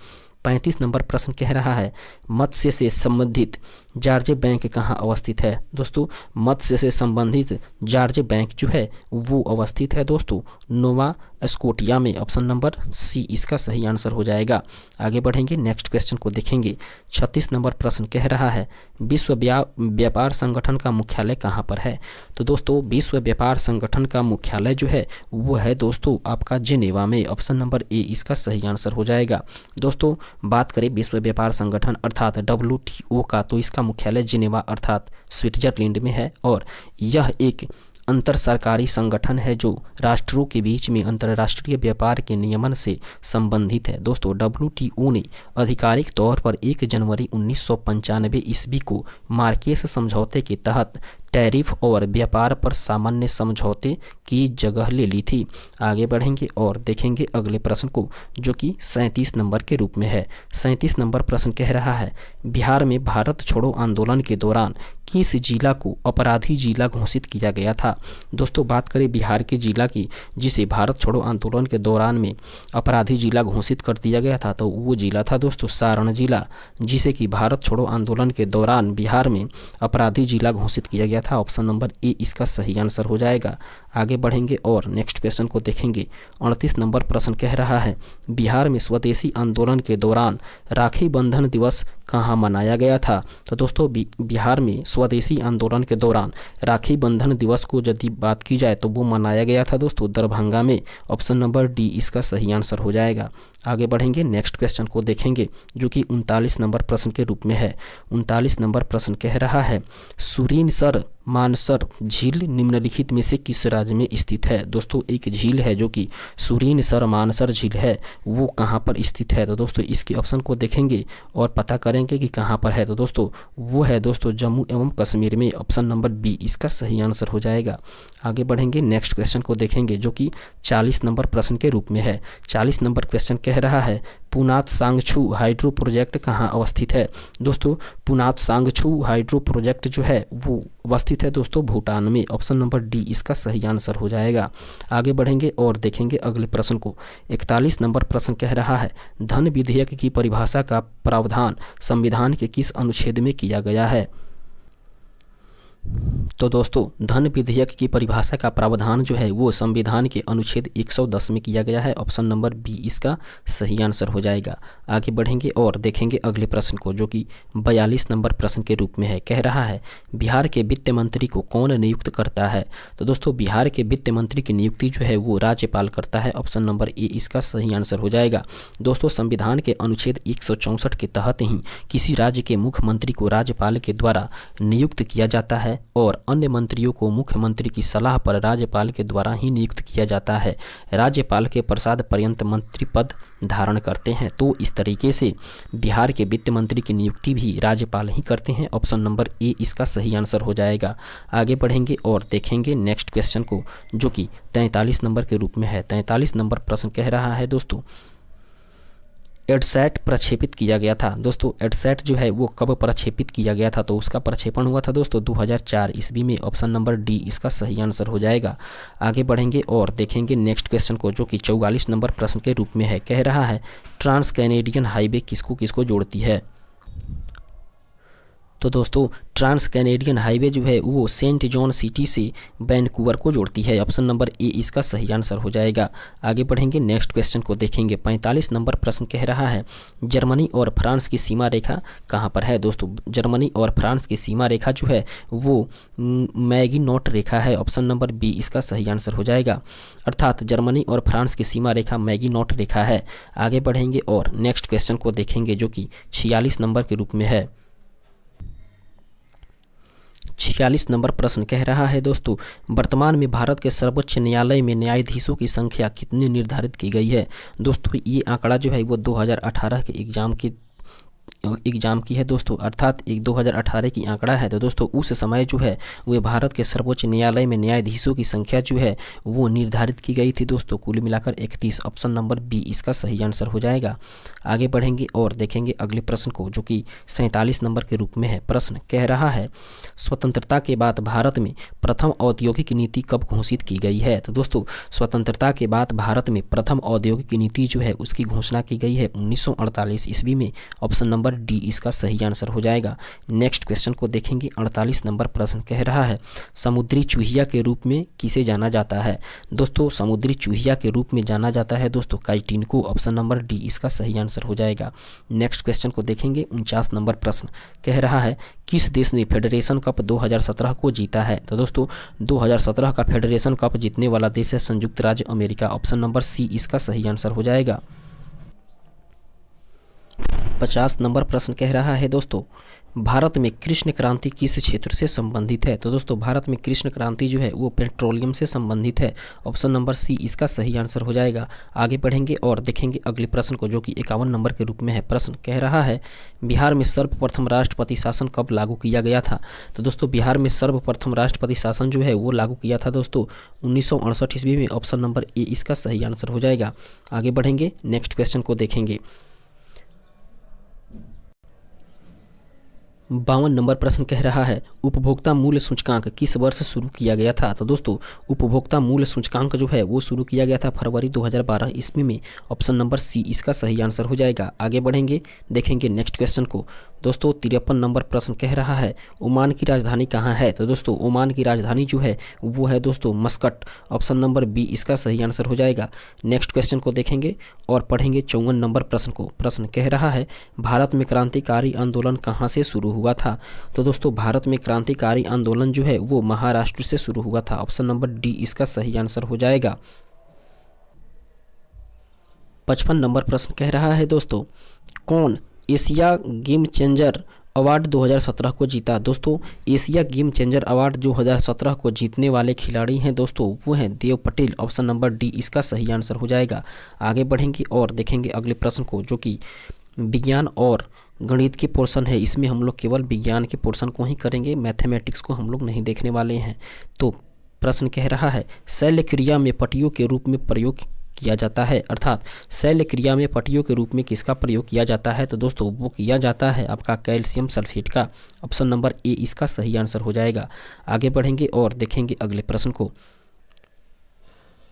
35 नंबर प्रश्न कह रहा है मत्स्य से संबंधित जॉर्ज बैंक कहाँ अवस्थित है। दोस्तों मत्स्य से संबंधित जॉर्ज बैंक जो है वो अवस्थित है दोस्तों नोवा स्कोटिया में। ऑप्शन नंबर सी इसका सही आंसर हो जाएगा। आगे बढ़ेंगे, नेक्स्ट क्वेश्चन को देखेंगे। 36 नंबर प्रश्न कह रहा है विश्व व्यापार संगठन का मुख्यालय कहाँ पर है। तो दोस्तों विश्व व्यापार संगठन का मुख्यालय जो है वो है दोस्तों आपका जिनेवा में। ऑप्शन नंबर ए इसका सही आंसर हो जाएगा। दोस्तों बात करें विश्व व्यापार संगठन अर्थात WTO का, तो इसका मुख्यालय जिनेवा अर्थात स्विट्जरलैंड में है और यह एक अंतर सरकारी संगठन है जो राष्ट्रों के बीच में अंतर्राष्ट्रीय व्यापार के नियमन से संबंधित है। दोस्तों WTO ने आधिकारिक तौर पर 1 जनवरी 1995 ईस्वी को मार्केस समझौते के तहत टैरिफ और व्यापार पर सामान्य समझौते की जगह ले ली थी। आगे बढ़ेंगे और देखेंगे अगले प्रश्न को जो कि 37 नंबर के रूप में है। 37 नंबर प्रश्न कह रहा है बिहार में भारत छोड़ो आंदोलन के दौरान किस जिला को अपराधी जिला घोषित किया गया था। दोस्तों बात करें बिहार के जिला की जिसे भारत छोड़ो आंदोलन के दौरान में अपराधी जिला घोषित कर दिया गया था, तो वो जिला था दोस्तों सारण जिला, जिसे कि भारत छोड़ो आंदोलन के दौरान बिहार में अपराधी जिला घोषित किया गया था। ऑप्शन नंबर ए इसका सही आंसर हो जाएगा। आगे बढ़ेंगे और नेक्स्ट क्वेश्चन को देखेंगे। 38 नंबर प्रश्न कह रहा है बिहार में स्वदेशी आंदोलन के दौरान राखी बंधन दिवस कहाँ मनाया गया था। तो दोस्तों बिहार में स्वदेशी आंदोलन के दौरान राखी बंधन दिवस को यदि बात की जाए तो वो मनाया गया था दोस्तों दरभंगा में। ऑप्शन नंबर डी इसका सही आंसर हो जाएगा। आगे बढ़ेंगे, नेक्स्ट क्वेश्चन को देखेंगे जो कि 39 नंबर प्रश्न के रूप में है। 39 नंबर प्रश्न कह रहा है सुरीनसर मानसर झील निम्नलिखित में से किस राज्य में स्थित है। दोस्तों एक झील है जो कि सुरीनसर मानसर झील है, वो कहाँ पर स्थित है। तो दोस्तों इसके ऑप्शन को देखेंगे और पता करेंगे कि कहाँ पर है। तो दोस्तों वो है दोस्तों जम्मू एवं कश्मीर में। ऑप्शन नंबर बी इसका सही आंसर हो जाएगा। आगे बढ़ेंगे, नेक्स्ट क्वेश्चन को देखेंगे जो कि 40 नंबर प्रश्न के रूप में है। 40 नंबर क्वेश्चन कह रहा है पुनात सांगछू हाइड्रो प्रोजेक्ट कहाँ अवस्थित है। दोस्तों पुनात सांगछू हाइड्रो प्रोजेक्ट जो है वो अवस्थित है दोस्तों भूटान में। ऑप्शन नंबर डी इसका सही आंसर हो जाएगा। आगे बढ़ेंगे और देखेंगे अगले प्रश्न को। 41 नंबर प्रश्न कह रहा है धन विधेयक की परिभाषा का प्रावधान संविधान के किस अनुच्छेद में किया गया है। तो दोस्तों धन विधेयक की परिभाषा का प्रावधान जो है वो संविधान के अनुच्छेद 110 में किया गया है। ऑप्शन नंबर बी इसका सही आंसर हो जाएगा। आगे बढ़ेंगे और देखेंगे अगले प्रश्न को जो कि 42 नंबर प्रश्न के रूप में है। कह रहा है बिहार के वित्त मंत्री को कौन नियुक्त करता है। तो दोस्तों बिहार के वित्त मंत्री की नियुक्ति जो है वो राज्यपाल करता है। ऑप्शन नंबर ए इसका सही आंसर हो जाएगा। दोस्तों संविधान के अनुच्छेद 164 के तहत ही किसी राज्य के मुख्यमंत्री को राज्यपाल के द्वारा नियुक्त किया जाता है और अन्य मंत्रियों को मुख्यमंत्री की सलाह पर राज्यपाल के द्वारा ही नियुक्त किया जाता है। राज्यपाल के प्रसाद पर्यंत मंत्री पद धारण करते हैं। तो इस तरीके से बिहार के वित्त मंत्री की नियुक्ति भी राज्यपाल ही करते हैं। ऑप्शन नंबर ए इसका सही आंसर हो जाएगा। आगे बढ़ेंगे और देखेंगे नेक्स्ट क्वेश्चन को जो कि 43 नंबर के रूप में है। 43 नंबर प्रश्न कह रहा है दोस्तों एडसैट प्रक्षेपित किया गया था। दोस्तों एडसैट जो है वो कब प्रक्षेपित किया गया था। तो उसका प्रक्षेपण हुआ था दोस्तों 2004 ईस्वी में। ऑप्शन नंबर डी इसका सही आंसर हो जाएगा। आगे बढ़ेंगे और देखेंगे नेक्स्ट क्वेश्चन को जो कि 44 नंबर प्रश्न के रूप में है। कह रहा है ट्रांस कैनेडियन हाईवे किसको किसको जोड़ती है। तो दोस्तों ट्रांस कैनेडियन हाईवे जो है वो सेंट जॉन सिटी से वैनकूवर को जोड़ती है। ऑप्शन नंबर ए इसका सही आंसर हो जाएगा। आगे बढ़ेंगे नेक्स्ट क्वेश्चन को देखेंगे। 45 नंबर प्रश्न कह रहा है जर्मनी और फ्रांस की सीमा रेखा कहाँ पर है। दोस्तों जर्मनी और फ्रांस की सीमा रेखा जो है वो मैगिनॉट रेखा है। ऑप्शन नंबर बी इसका सही आंसर हो जाएगा। अर्थात जर्मनी और फ्रांस की सीमा रेखा मैगिनॉट रेखा है। आगे बढ़ेंगे और नेक्स्ट क्वेश्चन को देखेंगे जो कि 46 नंबर के रूप में है। 46 नंबर प्रश्न कह रहा है दोस्तों वर्तमान में भारत के सर्वोच्च न्यायालय में न्यायाधीशों की संख्या कितनी निर्धारित की गई है। दोस्तों ये आंकड़ा जो है वो 2018 के एग्जाम की है दोस्तों, अर्थात एक 2018 की आंकड़ा है। तो दोस्तों उस समय जो है वह भारत के सर्वोच्च न्यायालय में न्यायाधीशों की संख्या जो है वो निर्धारित की गई थी दोस्तों, कुल मिलाकर 31। ऑप्शन नंबर बी इसका सही आंसर हो जाएगा। आगे बढ़ेंगे और देखेंगे अगले प्रश्न को, जो कि 47 नंबर के रूप में है। प्रश्न कह रहा है स्वतंत्रता के बाद भारत में प्रथम औद्योगिक नीति कब घोषित की गई है। तो दोस्तों स्वतंत्रता के बाद भारत में प्रथम औद्योगिक नीति जो है उसकी घोषणा की गई है 1948 ईस्वी में। ऑप्शन नंबर डी इसका सही आंसर हो जाएगा। नेक्स्ट क्वेश्चन को देखेंगे। 48 नंबर प्रश्न कह रहा है समुद्री चूहिया के रूप में किसे जाना जाता है। दोस्तों समुद्री चूहिया के रूप में जाना जाता है दोस्तों काइटिन को। ऑप्शन नंबर डी इसका सही आंसर हो जाएगा। नेक्स्ट क्वेश्चन को देखेंगे। 49 नंबर प्रश्न कह रहा है किस देश ने फेडरेशन कप 2017 को जीता है। तो दोस्तों 2017 का फेडरेशन कप जीतने वाला देश है संयुक्त राज्य अमेरिका। ऑप्शन नंबर सी इसका सही आंसर हो जाएगा। 50 नंबर प्रश्न कह रहा है दोस्तों भारत में कृष्ण क्रांति किस क्षेत्र से संबंधित है। तो दोस्तों भारत में कृष्ण क्रांति जो है वो पेट्रोलियम से संबंधित है। ऑप्शन नंबर सी इसका सही आंसर हो जाएगा। आगे बढ़ेंगे और देखेंगे अगले प्रश्न को, जो कि 51 नंबर के रूप में है। प्रश्न कह रहा है बिहार में सर्वप्रथम राष्ट्रपति शासन कब लागू किया गया था। तो दोस्तों बिहार में सर्वप्रथम राष्ट्रपति शासन जो है वो लागू किया था दोस्तों 1968 ईस्वी में। ऑप्शन नंबर ए इसका सही आंसर हो जाएगा। आगे बढ़ेंगे नेक्स्ट क्वेश्चन को देखेंगे। 52 नंबर प्रश्न कह रहा है उपभोक्ता मूल्य सूचकांक किस वर्ष शुरू किया गया था। तो दोस्तों उपभोक्ता मूल्य सूचकांक जो है वो शुरू किया गया था फरवरी 2012 ईस्वी में। ऑप्शन नंबर सी इसका सही आंसर हो जाएगा। आगे बढ़ेंगे देखेंगे नेक्स्ट क्वेश्चन को। दोस्तों 53 नंबर प्रश्न कह रहा है ओमान की राजधानी कहाँ है। तो दोस्तों ओमान की राजधानी जो है वो है दोस्तों मस्कट। ऑप्शन नंबर बी इसका सही आंसर हो जाएगा। नेक्स्ट क्वेश्चन को देखेंगे और पढ़ेंगे 54 नंबर प्रश्न को। प्रश्न कह रहा है भारत में क्रांतिकारी आंदोलन कहाँ से शुरू हुआ था। तो दोस्तों भारत में क्रांतिकारी आंदोलन जो है वो महाराष्ट्र से शुरू हुआ था। ऑप्शन नंबर डी इसका सही आंसर हो जाएगा। 55 नंबर प्रश्न कह रहा है दोस्तों कौन एशिया गेम चेंजर अवार्ड 2017 को जीता। दोस्तों एशिया गेम चेंजर अवार्ड 2017 को जीतने वाले खिलाड़ी हैं दोस्तों वो हैं Dev Patel. Option number D इसका सही आंसर हो जाएगा। आगे बढ़ेंगे और देखेंगे अगले प्रश्न को, जो कि विज्ञान और गणित के पोर्शन है। इसमें हम लोग केवल विज्ञान के पोर्शन को ही करेंगे, मैथमेटिक्स को हम लोग नहीं देखने वाले हैं। तो प्रश्न कह रहा है शल्य क्रिया में पट्टियों के रूप में प्रयोग किया जाता है, अर्थात शल्य क्रिया में पट्टियों के रूप में किसका प्रयोग किया जाता है। तो दोस्तों वो किया जाता है आपका कैल्शियम सल्फेट का। ऑप्शन नंबर ए इसका सही आंसर हो जाएगा। आगे बढ़ेंगे और देखेंगे अगले प्रश्न को।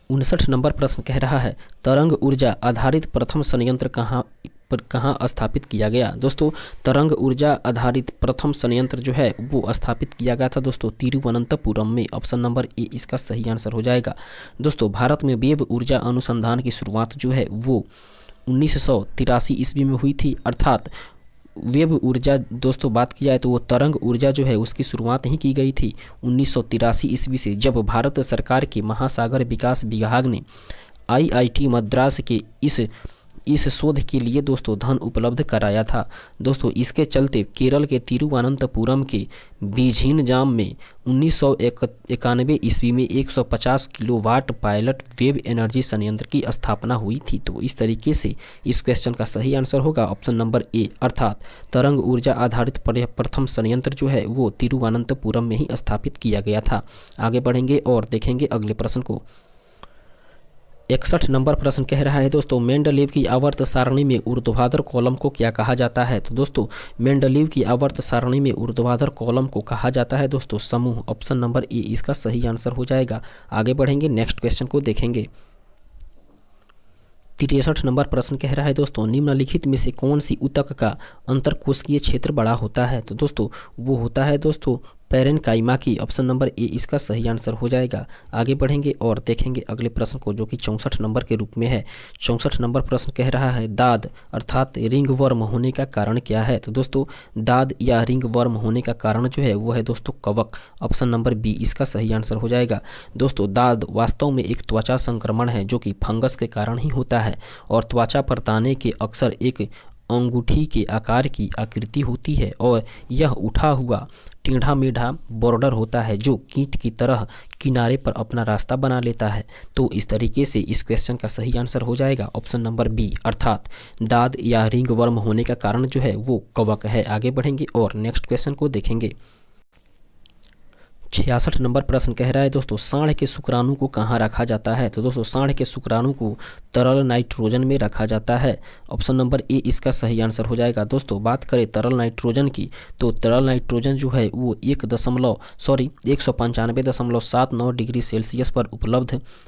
59 नंबर प्रश्न कह रहा है तरंग ऊर्जा आधारित प्रथम संयंत्र कहाँ स्थापित किया गया। दोस्तों तरंग ऊर्जा आधारित प्रथम संयंत्र जो है वो स्थापित किया गया था दोस्तों तिरुवनंतपुरम में। ऑप्शन नंबर ए इसका सही आंसर हो जाएगा। दोस्तों भारत में वेव ऊर्जा अनुसंधान की शुरुआत जो है वो 1983 ईस्वी में हुई थी, अर्थात वेव ऊर्जा दोस्तों बात की जाए तो वो तरंग ऊर्जा जो है उसकी शुरुआत ही की गई थी 1983 ईस्वी से, जब भारत सरकार के महासागर विकास विभाग ने IIT मद्रास के इस शोध के लिए दोस्तों धन उपलब्ध कराया था। दोस्तों इसके चलते केरल के तिरुवनंतपुरम के बीझिनजाम में 1991 ईस्वी में 150 किलोवाट पायलट वेव एनर्जी संयंत्र की स्थापना हुई थी। तो इस तरीके से इस क्वेश्चन का सही आंसर होगा ऑप्शन नंबर ए, अर्थात तरंग ऊर्जा आधारित प्रथम संयंत्र जो है वो तिरुवनंतपुरम में ही स्थापित किया गया था। आगे बढ़ेंगे और देखेंगे अगले प्रश्न को। 61 नंबर प्रश्न कह रहा है दोस्तों मेंडलीव की आवर्त सारणी में ऊर्ध्वाधर कॉलम को क्या कहा जाता है। तो दोस्तों मेंडलीव की आवर्त सारणी में ऊर्ध्वाधर कॉलम को कहा जाता है दोस्तों समूह। ऑप्शन नंबर ए इसका सही आंसर हो जाएगा। आगे बढ़ेंगे नेक्स्ट क्वेश्चन को देखेंगे। 63 नंबर प्रश्न कह रहा है दोस्तों निम्नलिखित में से कौन सी ऊतक का अंतरकोशिकीय क्षेत्र बड़ा होता है। तो दोस्तों वो होता है दोस्तों पैरेन्काइमा की। ऑप्शन नंबर ए इसका सही आंसर हो जाएगा। आगे बढ़ेंगे और देखेंगे अगले प्रश्न को, जो कि 64 नंबर के रूप में है। 64 नंबर प्रश्न कह रहा है दाद अर्थात रिंग वर्म होने का कारण क्या है। तो दोस्तों दाद या रिंग वर्म होने का कारण जो है वो है दोस्तों कवक। ऑप्शन नंबर बी इसका सही आंसर हो जाएगा। दोस्तों दाद वास्तव में एक त्वचा संक्रमण है जो कि फंगस के कारण ही होता है और त्वचा पर ताने के अक्सर एक अंगूठी के आकार की आकृति होती है और यह उठा हुआ टेढ़ा मेढ़ा बॉर्डर होता है जो कीट की तरह किनारे पर अपना रास्ता बना लेता है। तो इस तरीके से इस क्वेश्चन का सही आंसर हो जाएगा ऑप्शन नंबर बी, अर्थात दाद या रिंग वर्म होने का कारण जो है वो कवक है। आगे बढ़ेंगे और नेक्स्ट क्वेश्चन को देखेंगे। 66 नंबर प्रश्न कह रहा है दोस्तों, सांड के शुक्राणु को कहाँ रखा जाता है? तो दोस्तों सांड के शुक्राणु को तरल नाइट्रोजन में रखा जाता है। ऑप्शन नंबर ए इसका सही आंसर हो जाएगा। दोस्तों बात करें तरल नाइट्रोजन की, तो तरल नाइट्रोजन जो है वो 195.79 डिग्री सेल्सियस पर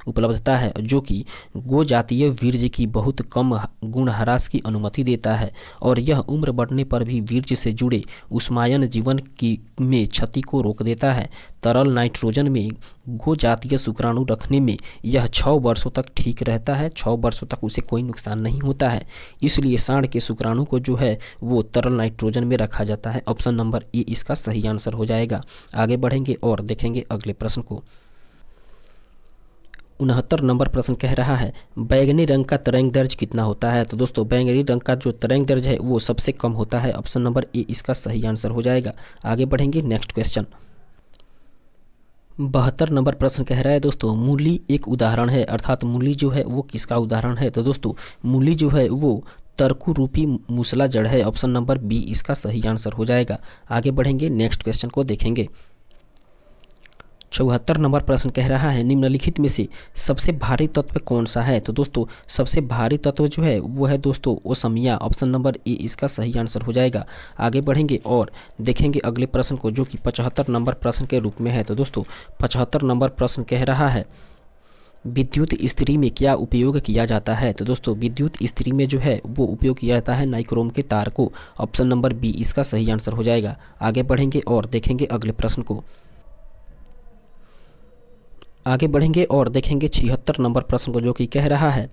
उपलब्धता है, जो कि गो जातीय वीर्य की बहुत कम गुण ह्रास की अनुमति देता है और यह उम्र बढ़ने पर भी वीर्य से जुड़े उष्मायन जीवन की में क्षति को रोक देता है। तरल नाइट्रोजन में गो जातीय शुक्राणु रखने में यह 6 वर्षों तक ठीक रहता है, 6 वर्षों तक उसे कोई नुकसान नहीं होता है। इसलिए सांड के शुक्राणु को जो है वो तरल नाइट्रोजन में रखा जाता है। ऑप्शन नंबर ए इसका सही आंसर हो जाएगा। आगे बढ़ेंगे और देखेंगे अगले प्रश्न को। 69 नंबर प्रश्न कह रहा है, बैंगनी रंग का तरंग दैर्ध्य कितना होता है? तो दोस्तों बैंगनी रंग का जो तरंग दैर्ध्य है वो सबसे कम होता है। ऑप्शन नंबर ए इसका सही आंसर हो जाएगा। आगे बढ़ेंगे नेक्स्ट क्वेश्चन। 72 नंबर प्रश्न कह रहा है दोस्तों, मूली एक उदाहरण है, अर्थात मूली जो है वो किसका उदाहरण है? तो दोस्तों मूली जो है वो तरकु रूपी मूसला जड़ है। ऑप्शन नंबर बी इसका सही आंसर हो जाएगा। आगे बढ़ेंगे नेक्स्ट क्वेश्चन को देखेंगे। 74 नंबर प्रश्न कह रहा है, निम्नलिखित में से सबसे भारी तत्व कौन सा है? तो दोस्तों सबसे भारी तत्व जो है वो है दोस्तों ओसमिया। ऑप्शन नंबर ए इसका सही आंसर हो जाएगा। आगे बढ़ेंगे और देखेंगे अगले प्रश्न को, जो कि 75 नंबर प्रश्न के रूप में है। तो दोस्तों 75 नंबर प्रश्न कह रहा है, विद्युत इस्त्री में क्या उपयोग किया जाता है? तो दोस्तों विद्युत इस्त्री में जो है वो उपयोग किया जाता है नाइक्रोम के तार को। ऑप्शन नंबर बी इसका सही आंसर हो जाएगा। आगे बढ़ेंगे और देखेंगे अगले प्रश्न को। आगे बढ़ेंगे और देखेंगे 76 नंबर प्रश्न को, जो कि कह रहा है,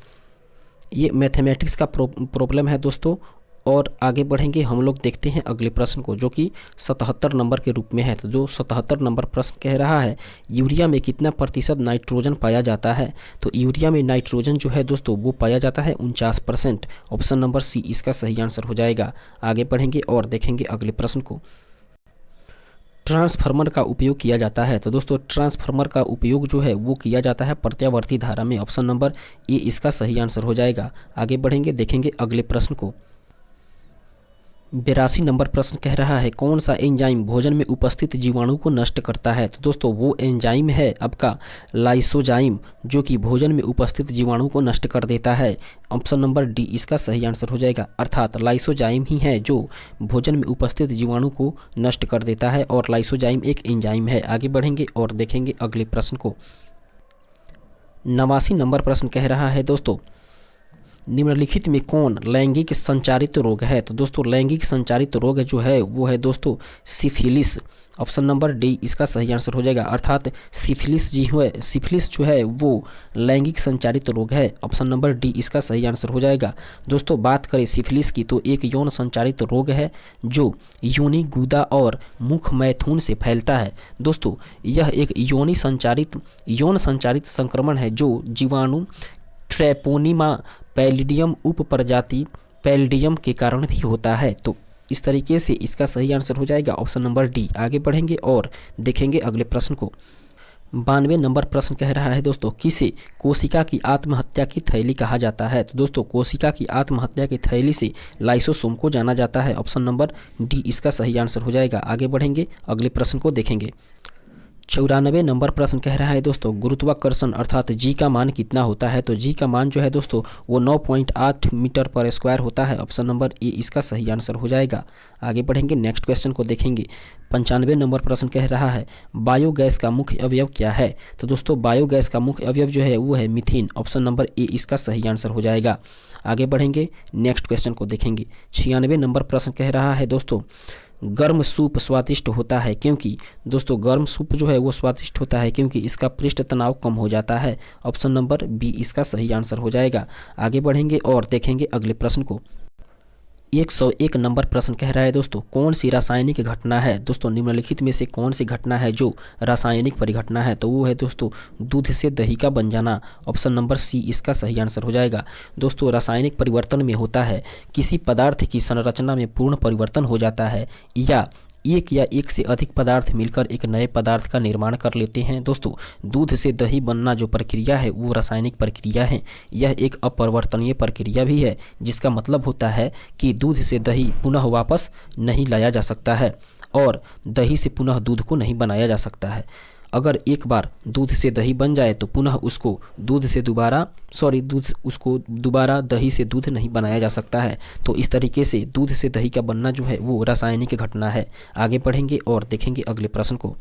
ये मैथमेटिक्स का प्रॉब्लम है दोस्तों। और आगे बढ़ेंगे हम लोग देखते हैं अगले प्रश्न को, जो कि 77 नंबर के रूप में है। तो जो 77 नंबर प्रश्न कह रहा है, यूरिया में कितना प्रतिशत नाइट्रोजन पाया जाता है? तो यूरिया में नाइट्रोजन जो है दोस्तों वो पाया जाता है 49%। ऑप्शन नंबर सी इसका सही आंसर हो जाएगा। आगे बढ़ेंगे और देखेंगे अगले प्रश्न को। ट्रांसफार्मर का उपयोग किया जाता है। तो दोस्तों ट्रांसफार्मर का उपयोग जो है वो किया जाता है प्रत्यावर्ती धारा में। ऑप्शन नंबर ए इसका सही आंसर हो जाएगा। आगे बढ़ेंगे देखेंगे अगले प्रश्न को। 82 नंबर प्रश्न कह रहा है, कौन सा एंजाइम भोजन में उपस्थित जीवाणु को नष्ट करता है? तो दोस्तों वो एंजाइम है आपका लाइसोजाइम, जो कि भोजन में उपस्थित जीवाणु को नष्ट कर देता है। ऑप्शन नंबर डी इसका सही आंसर हो जाएगा। अर्थात लाइसोजाइम ही है जो भोजन में उपस्थित जीवाणु को नष्ट कर देता है और लाइसोजाइम एक एंजाइम है। आगे बढ़ेंगे और देखेंगे अगले प्रश्न को। 89 नंबर प्रश्न कह रहा है दोस्तों, निम्नलिखित में कौन लैंगिक संचारित रोग है? तो दोस्तों लैंगिक संचारित रोग जो है वो है दोस्तों सिफिलिस। ऑप्शन नंबर डी इसका सही आंसर हो जाएगा। अर्थात सिफिलिस जो है वो लैंगिक संचारित रोग है। ऑप्शन नंबर डी इसका सही आंसर हो जाएगा। दोस्तों बात करें सिफिलिस की, तो एक यौन संचारित रोग है जो योनि गुदा और मुख मैथुन से फैलता है। दोस्तों यह एक यौन संचारित संक्रमण है जो जीवाणु ट्रैपोनिमा पैलिडियम उपप्रजाति पैलिडियम के कारण भी होता है। तो इस तरीके से इसका सही आंसर हो जाएगा ऑप्शन नंबर डी। आगे बढ़ेंगे और देखेंगे अगले प्रश्न को। 92 नंबर प्रश्न कह रहा है दोस्तों, किसे कोशिका की आत्महत्या की थैली कहा जाता है? तो दोस्तों कोशिका की आत्महत्या की थैली से लाइसोसोम को जाना जाता है। ऑप्शन नंबर डी इसका सही आंसर हो जाएगा। आगे बढ़ेंगे अगले प्रश्न को देखेंगे। 94 नंबर प्रश्न कह रहा है दोस्तों, गुरुत्वाकर्षण अर्थात जी का मान कितना होता है? तो जी का मान जो है दोस्तों वो 9.8 मीटर पर स्क्वायर होता है। ऑप्शन नंबर ए इसका सही आंसर हो जाएगा। आगे बढ़ेंगे नेक्स्ट क्वेश्चन को देखेंगे। 95 नंबर प्रश्न कह रहा है, बायोगैस का मुख्य अवयव क्या है? तो दोस्तों बायोगैस का मुख्य अवयव जो है वो है मीथेन। ऑप्शन नंबर ए इसका सही आंसर हो जाएगा। आगे बढ़ेंगे नेक्स्ट क्वेश्चन को देखेंगे। 96 नंबर प्रश्न कह रहा है दोस्तों, गर्म सूप स्वादिष्ट होता है क्योंकि? दोस्तों गर्म सूप जो है वो स्वादिष्ट होता है क्योंकि इसका पृष्ठ तनाव कम हो जाता है। ऑप्शन नंबर बी इसका सही आंसर हो जाएगा। आगे बढ़ेंगे और देखेंगे अगले प्रश्न को। 101 नंबर प्रश्न कह रहा है दोस्तों, कौन सी रासायनिक घटना है। दोस्तों निम्नलिखित में से कौन सी घटना है जो रासायनिक परिघटना है, तो वो है दोस्तों दूध से दही का बन जाना। ऑप्शन नंबर सी इसका सही आंसर हो जाएगा। दोस्तों रासायनिक परिवर्तन में होता है किसी पदार्थ की संरचना में पूर्ण परिवर्तन हो जाता है, या एक से अधिक पदार्थ मिलकर एक नए पदार्थ का निर्माण कर लेते हैं। दोस्तों दूध से दही बनना जो प्रक्रिया है वो रासायनिक प्रक्रिया है। यह एक अपरिवर्तनीय प्रक्रिया भी है, जिसका मतलब होता है कि दूध से दही पुनः वापस नहीं लाया जा सकता है और दही से पुनः दूध को नहीं बनाया जा सकता है। अगर एक बार दूध से दही बन जाए तो पुनः उसको दोबारा दही से दूध नहीं बनाया जा सकता है। तो इस तरीके से दूध से दही का बनना जो है वो रासायनिक घटना है। आगे बढ़ेंगे और देखेंगे अगले प्रश्न को।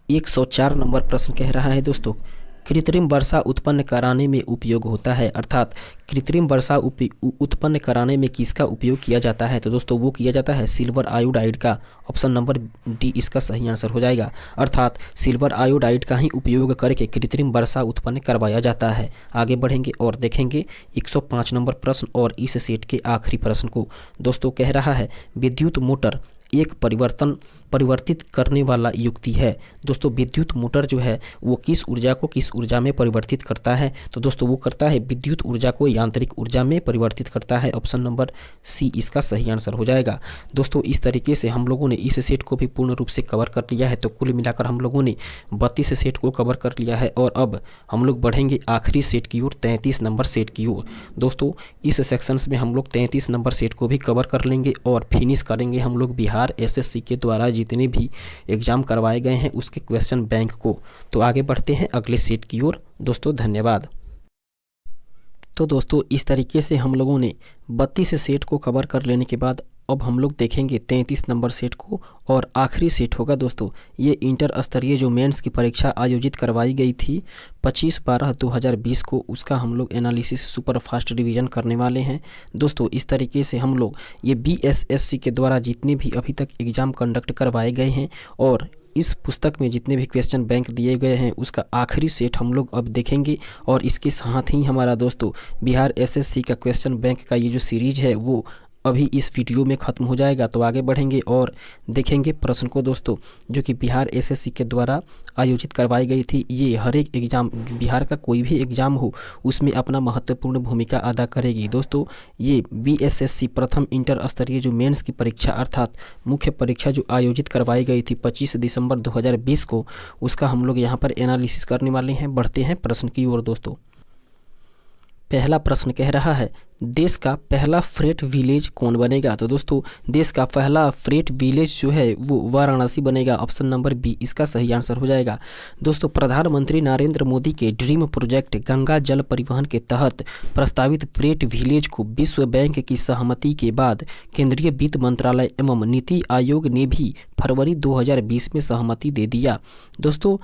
104 नंबर प्रश्न कह रहा है दोस्तों, कृत्रिम वर्षा उत्पन्न कराने में उपयोग होता है, अर्थात कृत्रिम वर्षा उत्पन्न कराने में किसका उपयोग किया जाता है। तो दोस्तों वो किया जाता है सिल्वर आयोडाइड का। ऑप्शन नंबर डी इसका सही आंसर हो जाएगा। अर्थात सिल्वर आयोडाइड का ही उपयोग करके कृत्रिम वर्षा उत्पन्न करवाया जाता है। आगे बढ़ेंगे और देखेंगे 105 नंबर प्रश्न और इस सेट के आखिरी प्रश्न को। दोस्तों कह रहा है विद्युत मोटर एक परिवर्तित करने वाला युक्ति है। दोस्तों विद्युत मोटर जो है वो किस ऊर्जा को किस ऊर्जा में परिवर्तित करता है। तो दोस्तों वो करता है विद्युत ऊर्जा को यांत्रिक ऊर्जा में परिवर्तित करता है। ऑप्शन नंबर सी इसका सही आंसर हो जाएगा। दोस्तों इस तरीके से हम लोगों ने इस सेट को भी पूर्ण रूप से कवर कर लिया है। तो कुल मिलाकर हम लोगों ने 32 सेट को कवर कर लिया है और अब हम लोग बढ़ेंगे आखिरी सेट की ओर, 33 नंबर सेट की ओर। दोस्तों इस सेक्शंस में हम लोग 33 नंबर सेट को भी कवर कर लेंगे और फिनिश करेंगे हम लोग बिहार एसएससी के द्वारा जितने भी एग्जाम करवाए गए हैं उसके क्वेश्चन बैंक को। तो आगे बढ़ते हैं अगले सेट की ओर। दोस्तों धन्यवाद। तो दोस्तों इस तरीके से हम लोगों ने 32 सेट को कवर कर लेने के बाद अब हम लोग देखेंगे 33 नंबर सेट को और आखिरी सेट होगा दोस्तों ये इंटर स्तरीय जो मेंस की परीक्षा आयोजित करवाई गई थी 25/12/2020 को, उसका हम लोग एनालिसिस सुपर फास्ट रिवीजन करने वाले हैं। दोस्तों इस तरीके से हम लोग ये बीएसएससी के द्वारा जितने भी अभी तक एग्ज़ाम कंडक्ट करवाए गए हैं और इस पुस्तक में जितने भी क्वेश्चन बैंक दिए गए हैं उसका आखिरी सेट हम लोग अब देखेंगे और इसके साथ ही हमारा दोस्तों बिहार एसएससी का क्वेश्चन बैंक का ये जो सीरीज है वो अभी इस वीडियो में ख़त्म हो जाएगा। तो आगे बढ़ेंगे और देखेंगे प्रश्न को दोस्तों, जो कि बिहार एसएससी के द्वारा आयोजित करवाई गई थी। ये हर एक एग्ज़ाम, बिहार का कोई भी एग्ज़ाम हो उसमें अपना महत्वपूर्ण भूमिका अदा करेगी। दोस्तों ये बीएसएससी प्रथम इंटर स्तरीय जो मेंस की परीक्षा अर्थात मुख्य परीक्षा जो आयोजित करवाई गई थी 25 दिसंबर 2020 को, उसका हम लोग यहाँ पर एनालिसिस करने वाले हैं। बढ़ते हैं प्रश्न की ओर। दोस्तों पहला प्रश्न कह रहा है देश का पहला फ्रेट विलेज कौन बनेगा। तो दोस्तों देश का पहला फ्रेट विलेज जो है वो वाराणसी बनेगा। ऑप्शन नंबर बी इसका सही आंसर हो जाएगा। दोस्तों प्रधानमंत्री नरेंद्र मोदी के ड्रीम प्रोजेक्ट गंगा जल परिवहन के तहत प्रस्तावित फ्रेट विलेज को विश्व बैंक की सहमति के बाद केंद्रीय वित्त मंत्रालय एवं नीति आयोग ने भी फरवरी 2020 में सहमति दे दिया। दोस्तों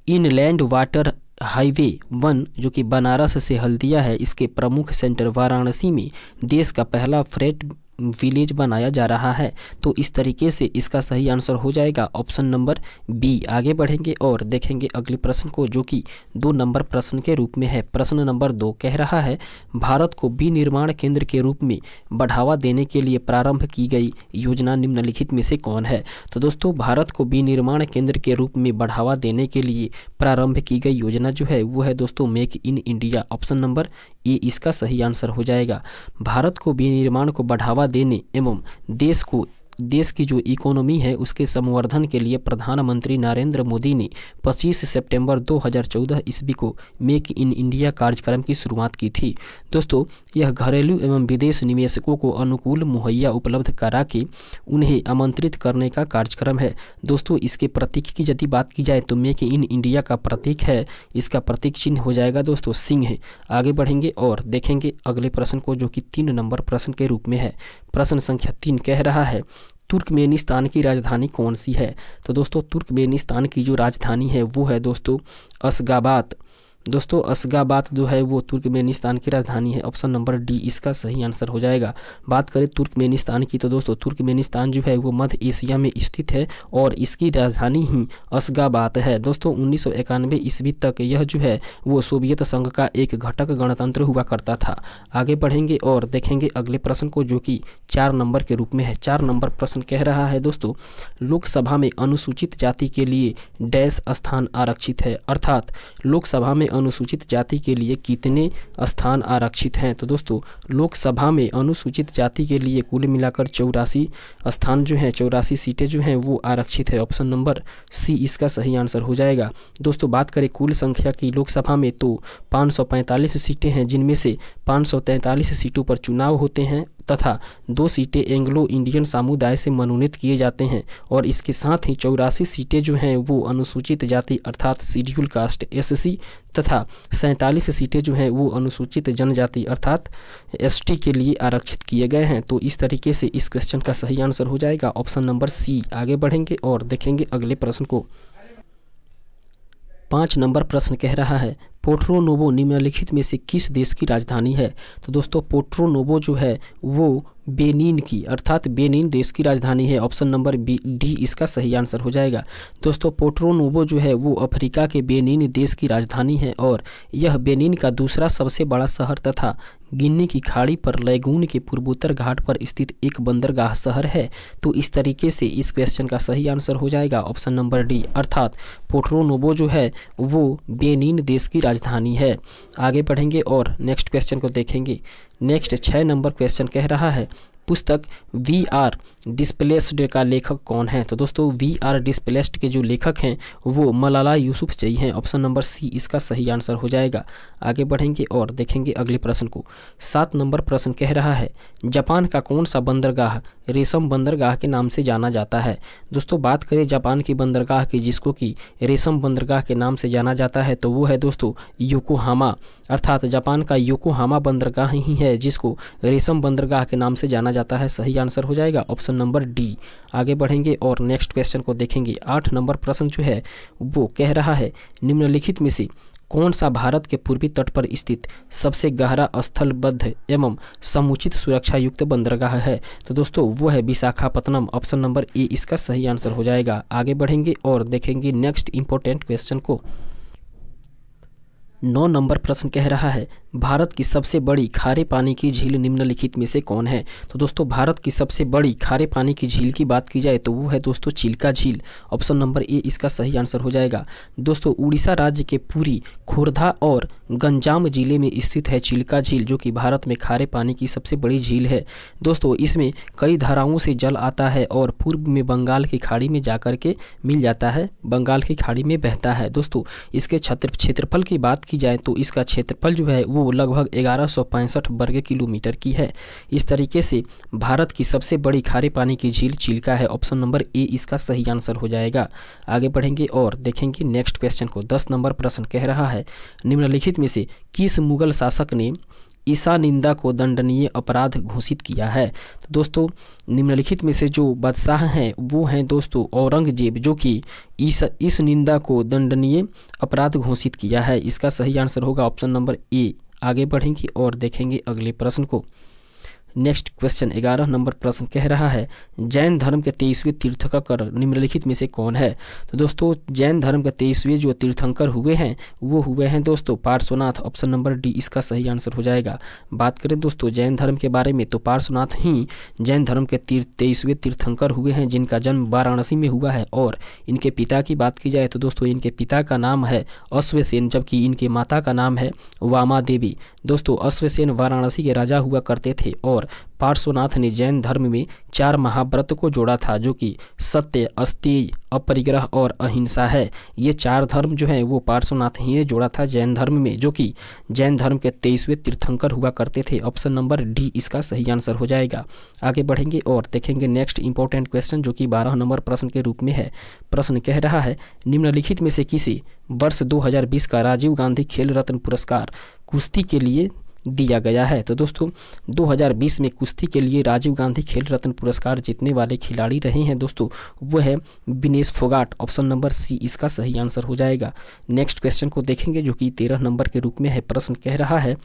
इनलैंड वाटर हाईवे 1 जो कि बनारस से हल्दिया है, इसके प्रमुख सेंटर वाराणसी में देश का पहला फ्रेट विलेज बनाया जा रहा है। तो इस तरीके से इसका सही आंसर हो जाएगा ऑप्शन नंबर बी। आगे बढ़ेंगे और देखेंगे अगले प्रश्न को, जो कि 2 नंबर प्रश्न के रूप में है। प्रश्न नंबर 2 कह रहा है भारत को विनिर्माण केंद्र के रूप में बढ़ावा देने के लिए प्रारंभ की गई योजना निम्नलिखित में से कौन है। तो दोस्तों भारत को विनिर्माण केंद्र के रूप में बढ़ावा देने के लिए प्रारंभ की गई योजना जो है वो है दोस्तों make in India. Option number A इसका सही आंसर हो जाएगा। भारत को विनिर्माण को बढ़ावा देने एवं देश की जो इकोनॉमी है उसके संवर्धन के लिए प्रधानमंत्री नरेंद्र मोदी ने 25 सितंबर 2014 ईस्वी को मेक इन इंडिया कार्यक्रम की शुरुआत की थी। दोस्तों यह घरेलू एवं विदेश निवेशकों को अनुकूल मुहैया उपलब्ध करा के उन्हें आमंत्रित करने का कार्यक्रम है। दोस्तों इसके प्रतीक की यदि बात की जाए तो मेक इन इंडिया का प्रतीक है, इसका प्रतीक चिन्ह हो जाएगा दोस्तों सिंह है। आगे बढ़ेंगे और देखेंगे अगले प्रश्न को, जो कि 3 नंबर प्रश्न के रूप में है। प्रश्न संख्या 3 कह रहा है तुर्कमेनिस्तान की राजधानी कौन सी है। तो दोस्तों तुर्कमेनिस्तान की जो राजधानी है वो है दोस्तों अशगाबाद। दोस्तों अशगाबाद जो है वो तुर्कमेनिस्तान की राजधानी है। ऑप्शन नंबर डी इसका सही आंसर हो जाएगा। बात करें तुर्कमेनिस्तान की तो दोस्तों तुर्कमेनिस्तान जो है वो मध्य एशिया में स्थित है और इसकी राजधानी ही अशगाबाद है। दोस्तों 1991 ईस्वी तक यह जो है वो सोवियत संघ का एक घटक गणतंत्र हुआ करता था। आगे बढ़ेंगे और देखेंगे अगले प्रश्न को, जो कि 4 नंबर के रूप में है। 4 नंबर प्रश्न कह रहा है दोस्तों, लोकसभा में अनुसूचित जाति के लिए डैश स्थान आरक्षित है, अर्थात लोकसभा में अनुसूचित जाति के लिए कितने स्थान आरक्षित हैं। तो दोस्तों लोकसभा में अनुसूचित जाति के लिए कुल मिलाकर 84 स्थान जो हैं, 84 सीटें जो हैं वो आरक्षित है। ऑप्शन नंबर सी इसका सही आंसर हो जाएगा। दोस्तों बात करें कुल संख्या की लोकसभा में तो 545 सीटें हैं, जिनमें से 543 सीटों पर चुनाव होते हैं तथा 2 सीटें एंग्लो इंडियन समुदाय से मनोनीत किए जाते हैं और इसके साथ ही 84 सीटें जो हैं वो अनुसूचित जाति अर्थात शेड्यूल कास्ट एससी तथा 47 सीटें जो हैं वो अनुसूचित जनजाति अर्थात एसटी के लिए आरक्षित किए गए हैं। तो इस तरीके से इस क्वेश्चन का सही आंसर हो जाएगा ऑप्शन नंबर सी। आगे बढ़ेंगे और देखेंगे अगले प्रश्न को। 5 नंबर प्रश्न कह रहा है, पोर्टो नोवो निम्नलिखित में से किस देश की राजधानी है। तो दोस्तों पोर्टो नोवो जो है वो बेनिन की अर्थात बेनिन देश की राजधानी है। ऑप्शन नंबर डी इसका सही आंसर हो जाएगा। दोस्तों पोर्टो नोवो जो है वो अफ्रीका के बेनिन देश की राजधानी है और यह बेनिन का दूसरा सबसे बड़ा शहर तथा गिनी की खाड़ी पर लैगून के पूर्वोत्तर घाट पर स्थित एक बंदरगाह शहर है। तो इस तरीके से इस क्वेश्चन का सही आंसर हो जाएगा ऑप्शन नंबर डी, अर्थात पोर्टो नोवो जो है वो बेनिन देश की राजधानी है। आगे बढ़ेंगे और नेक्स्ट क्वेश्चन को देखेंगे। नेक्स्ट 6 नंबर क्वेश्चन कह रहा है, पुस्तक वी आर डिस्प्लेस्ड का लेखक कौन है। तो दोस्तों वी आर डिस्प्लेस्ड के जो लेखक हैं वो मलाला यूसुफजई हैं। ऑप्शन नंबर सी इसका सही आंसर हो जाएगा। आगे बढ़ेंगे और देखेंगे अगले प्रश्न को। 7 नंबर प्रश्न कह रहा है, जापान का कौन सा बंदरगाह रेशम बंदरगाह के नाम से जाना जाता है। दोस्तों बात करें जापान की बंदरगाह की जिसको कि रेशम बंदरगाह के नाम से जाना जाता है तो वो है दोस्तों योकोहामा, अर्थात जापान का योकोहामा बंदरगाह ही है जिसको रेशम बंदरगाह के नाम से जाना जाता है। सही आंसर हो जाएगा ऑप्शन नंबर डी। आगे बढ़ेंगे और नेक्स्ट क्वेश्चन को देखेंगे। 8 नंबर प्रश्न जो है वो कह रहा है, निम्नलिखित में से कौन सा भारत के पूर्वी तट पर स्थित सबसे गहरा स्थलबद्ध एवं समुचित सुरक्षा युक्त बंदरगाह है। तो दोस्तों वो है विशाखापत्तनम। ऑप्शन नंबर ए इसका सही आंसर हो जाएगा। आगे बढ़ेंगे और देखेंगे नेक्स्ट इंपॉर्टेंट क्वेश्चन को। 9 नंबर प्रश्न कह रहा है, भारत की सबसे बड़ी खारे पानी की झील निम्नलिखित में से कौन है। तो दोस्तों भारत की सबसे बड़ी खारे पानी की झील की बात की जाए तो वो है दोस्तों चिल्का झील। ऑप्शन नंबर ए इसका सही आंसर हो जाएगा। दोस्तों उड़ीसा राज्य के पुरी, खोर्धा और गंजाम जिले में स्थित है चिल्का झील, जो कि भारत में खारे पानी की सबसे बड़ी झील है। दोस्तों इसमें कई धाराओं से जल आता है और पूर्व में बंगाल की खाड़ी में जाकर के मिल जाता है, बंगाल की खाड़ी में बहता है। दोस्तों इसके क्षेत्रफल की बात की जाए तो इसका क्षेत्रफल जो है वो लगभग 1165 वर्ग किलोमीटर की है। इस तरीके से भारत की सबसे बड़ी खारे पानी की झील चिल्का है। ऑप्शन नंबर ए इसका सही आंसर हो जाएगा। आगे बढ़ेंगे और देखेंगे नेक्स्ट क्वेश्चन को। 10 नंबर प्रश्न कह रहा है, निम्नलिखित में से किस मुगल शासक ने ईसा निंदा को दंडनीय अपराध घोषित किया है। तो दोस्तों निम्नलिखित में से जो बादशाह हैं वो हैं दोस्तों औरंगजेब, जो कि इस निंदा को दंडनीय अपराध घोषित किया है। इसका सही आंसर होगा ऑप्शन नंबर ए। आगे बढ़ेंगे और देखेंगे अगले प्रश्न को। नेक्स्ट क्वेश्चन 11 नंबर प्रश्न कह रहा है, जैन धर्म के 23वें तीर्थंकर निम्नलिखित में से कौन है। तो दोस्तों जैन धर्म के 23वें जो तीर्थंकर हुए हैं वो हुए हैं दोस्तों पार्श्वनाथ। ऑप्शन नंबर डी इसका सही आंसर हो जाएगा। बात करें दोस्तों जैन धर्म के बारे में तो पार्श्वनाथ ही जैन धर्म के 23वें तीर्थंकर हुए हैं जिनका जन्म वाराणसी में हुआ है। और इनके पिता की बात की जाए तो दोस्तों इनके पिता का नाम है अश्वसेन, जबकि इनके माता का नाम है वामा देवी। दोस्तों अश्वसेन वाराणसी के राजा हुआ करते थे और पार्श्वनाथ ने जैन धर्म में 4 महाव्रत को जोड़ा था, जो कि सत्य, अस्तेय, अपरिग्रह और अहिंसा है। ये 4 धर्म जो है वो पार्श्वनाथ ही ने जोड़ा था जैन धर्म में, जो कि जैन धर्म के 23वें तीर्थंकर हुआ करते थे। ऑप्शन नंबर डी इसका सही आंसर हो जाएगा। आगे बढ़ेंगे और देखेंगे नेक्स्ट इंपॉर्टेंट क्वेश्चन, जो कि 12 नंबर प्रश्न के रूप में है। प्रश्न कह रहा है, निम्नलिखित में से किसे वर्ष 2020 का राजीव गांधी खेल रत्न पुरस्कार कुश्ती के लिए दिया गया है। तो दोस्तों 2020 में कुश्ती के लिए राजीव गांधी खेल रत्न पुरस्कार जीतने वाले खिलाड़ी रहे हैं दोस्तों, वो है Vinesh Phogat. Option number C इसका सही आंसर हो जाएगा। नेक्स्ट क्वेश्चन को देखेंगे जो कि 13 नंबर के रूप में है। प्रश्न कह रहा है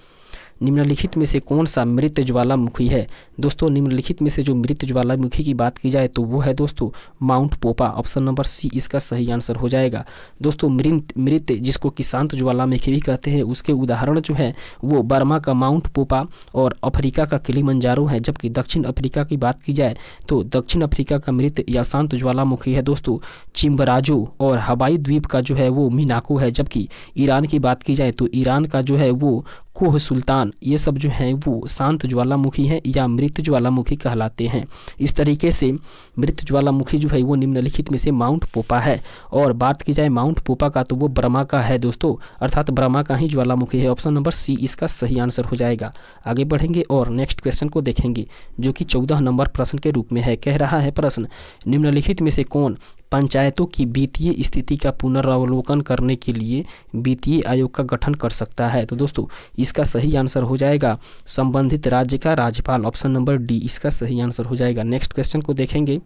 निम्नलिखित में से कौन सा मृत ज्वालामुखी है। दोस्तों निम्नलिखित में से जो मृत ज्वालामुखी की बात की जाए तो वो है दोस्तों माउंट पोपा। ऑप्शन नंबर सी इसका सही आंसर हो जाएगा। दोस्तों मृत जिसको कि शांत ज्वालामुखी भी कहते हैं, उसके उदाहरण जो है वो बर्मा का माउंट पोपा और अफ्रीका का किलिमंजारो है। जबकि दक्षिण अफ्रीका की बात की जाए तो दक्षिण अफ्रीका का मृत या शांत ज्वालामुखी है दोस्तों चिम्बराजो, और हवाई द्वीप का जो है वो मिनाको है। जबकि ईरान की बात की जाए तो ईरान का जो है वो कोह सुल्तान, ये सब जो हैं वो शांत ज्वालामुखी हैं या मृत ज्वालामुखी कहलाते हैं। इस तरीके से मृत ज्वालामुखी जो है वो निम्नलिखित में से माउंट पोपा है। और बात की जाए माउंट पोपा का तो वो बर्मा का है दोस्तों, अर्थात बर्मा का ही ज्वालामुखी है। ऑप्शन नंबर सी इसका सही आंसर हो जाएगा। आगे बढ़ेंगे और नेक्स्ट क्वेश्चन को देखेंगे जो कि 14 नंबर प्रश्न के रूप में है। कह रहा है प्रश्न निम्नलिखित में से कौन पंचायतों की वित्तीय स्थिति का पुनरावलोकन करने के लिए वित्तीय आयोग का गठन कर सकता है। तो दोस्तों इसका सही आंसर हो जाएगा संबंधित राज्य का राज्यपाल। ऑप्शन नंबर डी इसका सही आंसर हो जाएगा। नेक्स्ट क्वेश्चन को देखेंगे।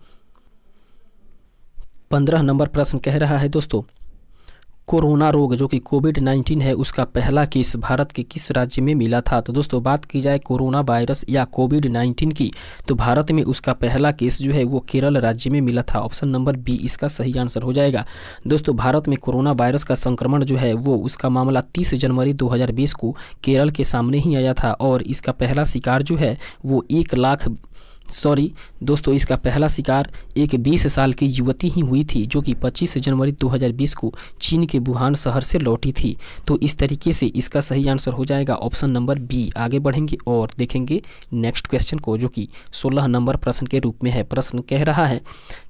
15 नंबर प्रश्न कह रहा है दोस्तों कोरोना रोग जो कि कोविड-19 है उसका पहला केस भारत के किस राज्य में मिला था। तो दोस्तों बात की जाए कोरोना वायरस या कोविड-19 की तो भारत में उसका पहला केस जो है वो केरल राज्य में मिला था। ऑप्शन नंबर बी इसका सही आंसर हो जाएगा। दोस्तों भारत में कोरोना वायरस का संक्रमण जो है वो उसका मामला 30 जनवरी 2020 को केरल के सामने ही आया था और इसका पहला शिकार जो है वो इसका पहला शिकार एक 20 साल की युवती ही हुई थी जो कि 25 जनवरी 2020 को चीन के वुहान शहर से लौटी थी। तो इस तरीके से इसका सही आंसर हो जाएगा ऑप्शन नंबर बी। आगे बढ़ेंगे और देखेंगे नेक्स्ट क्वेश्चन को जो कि 16 नंबर प्रश्न के रूप में है। प्रश्न कह रहा है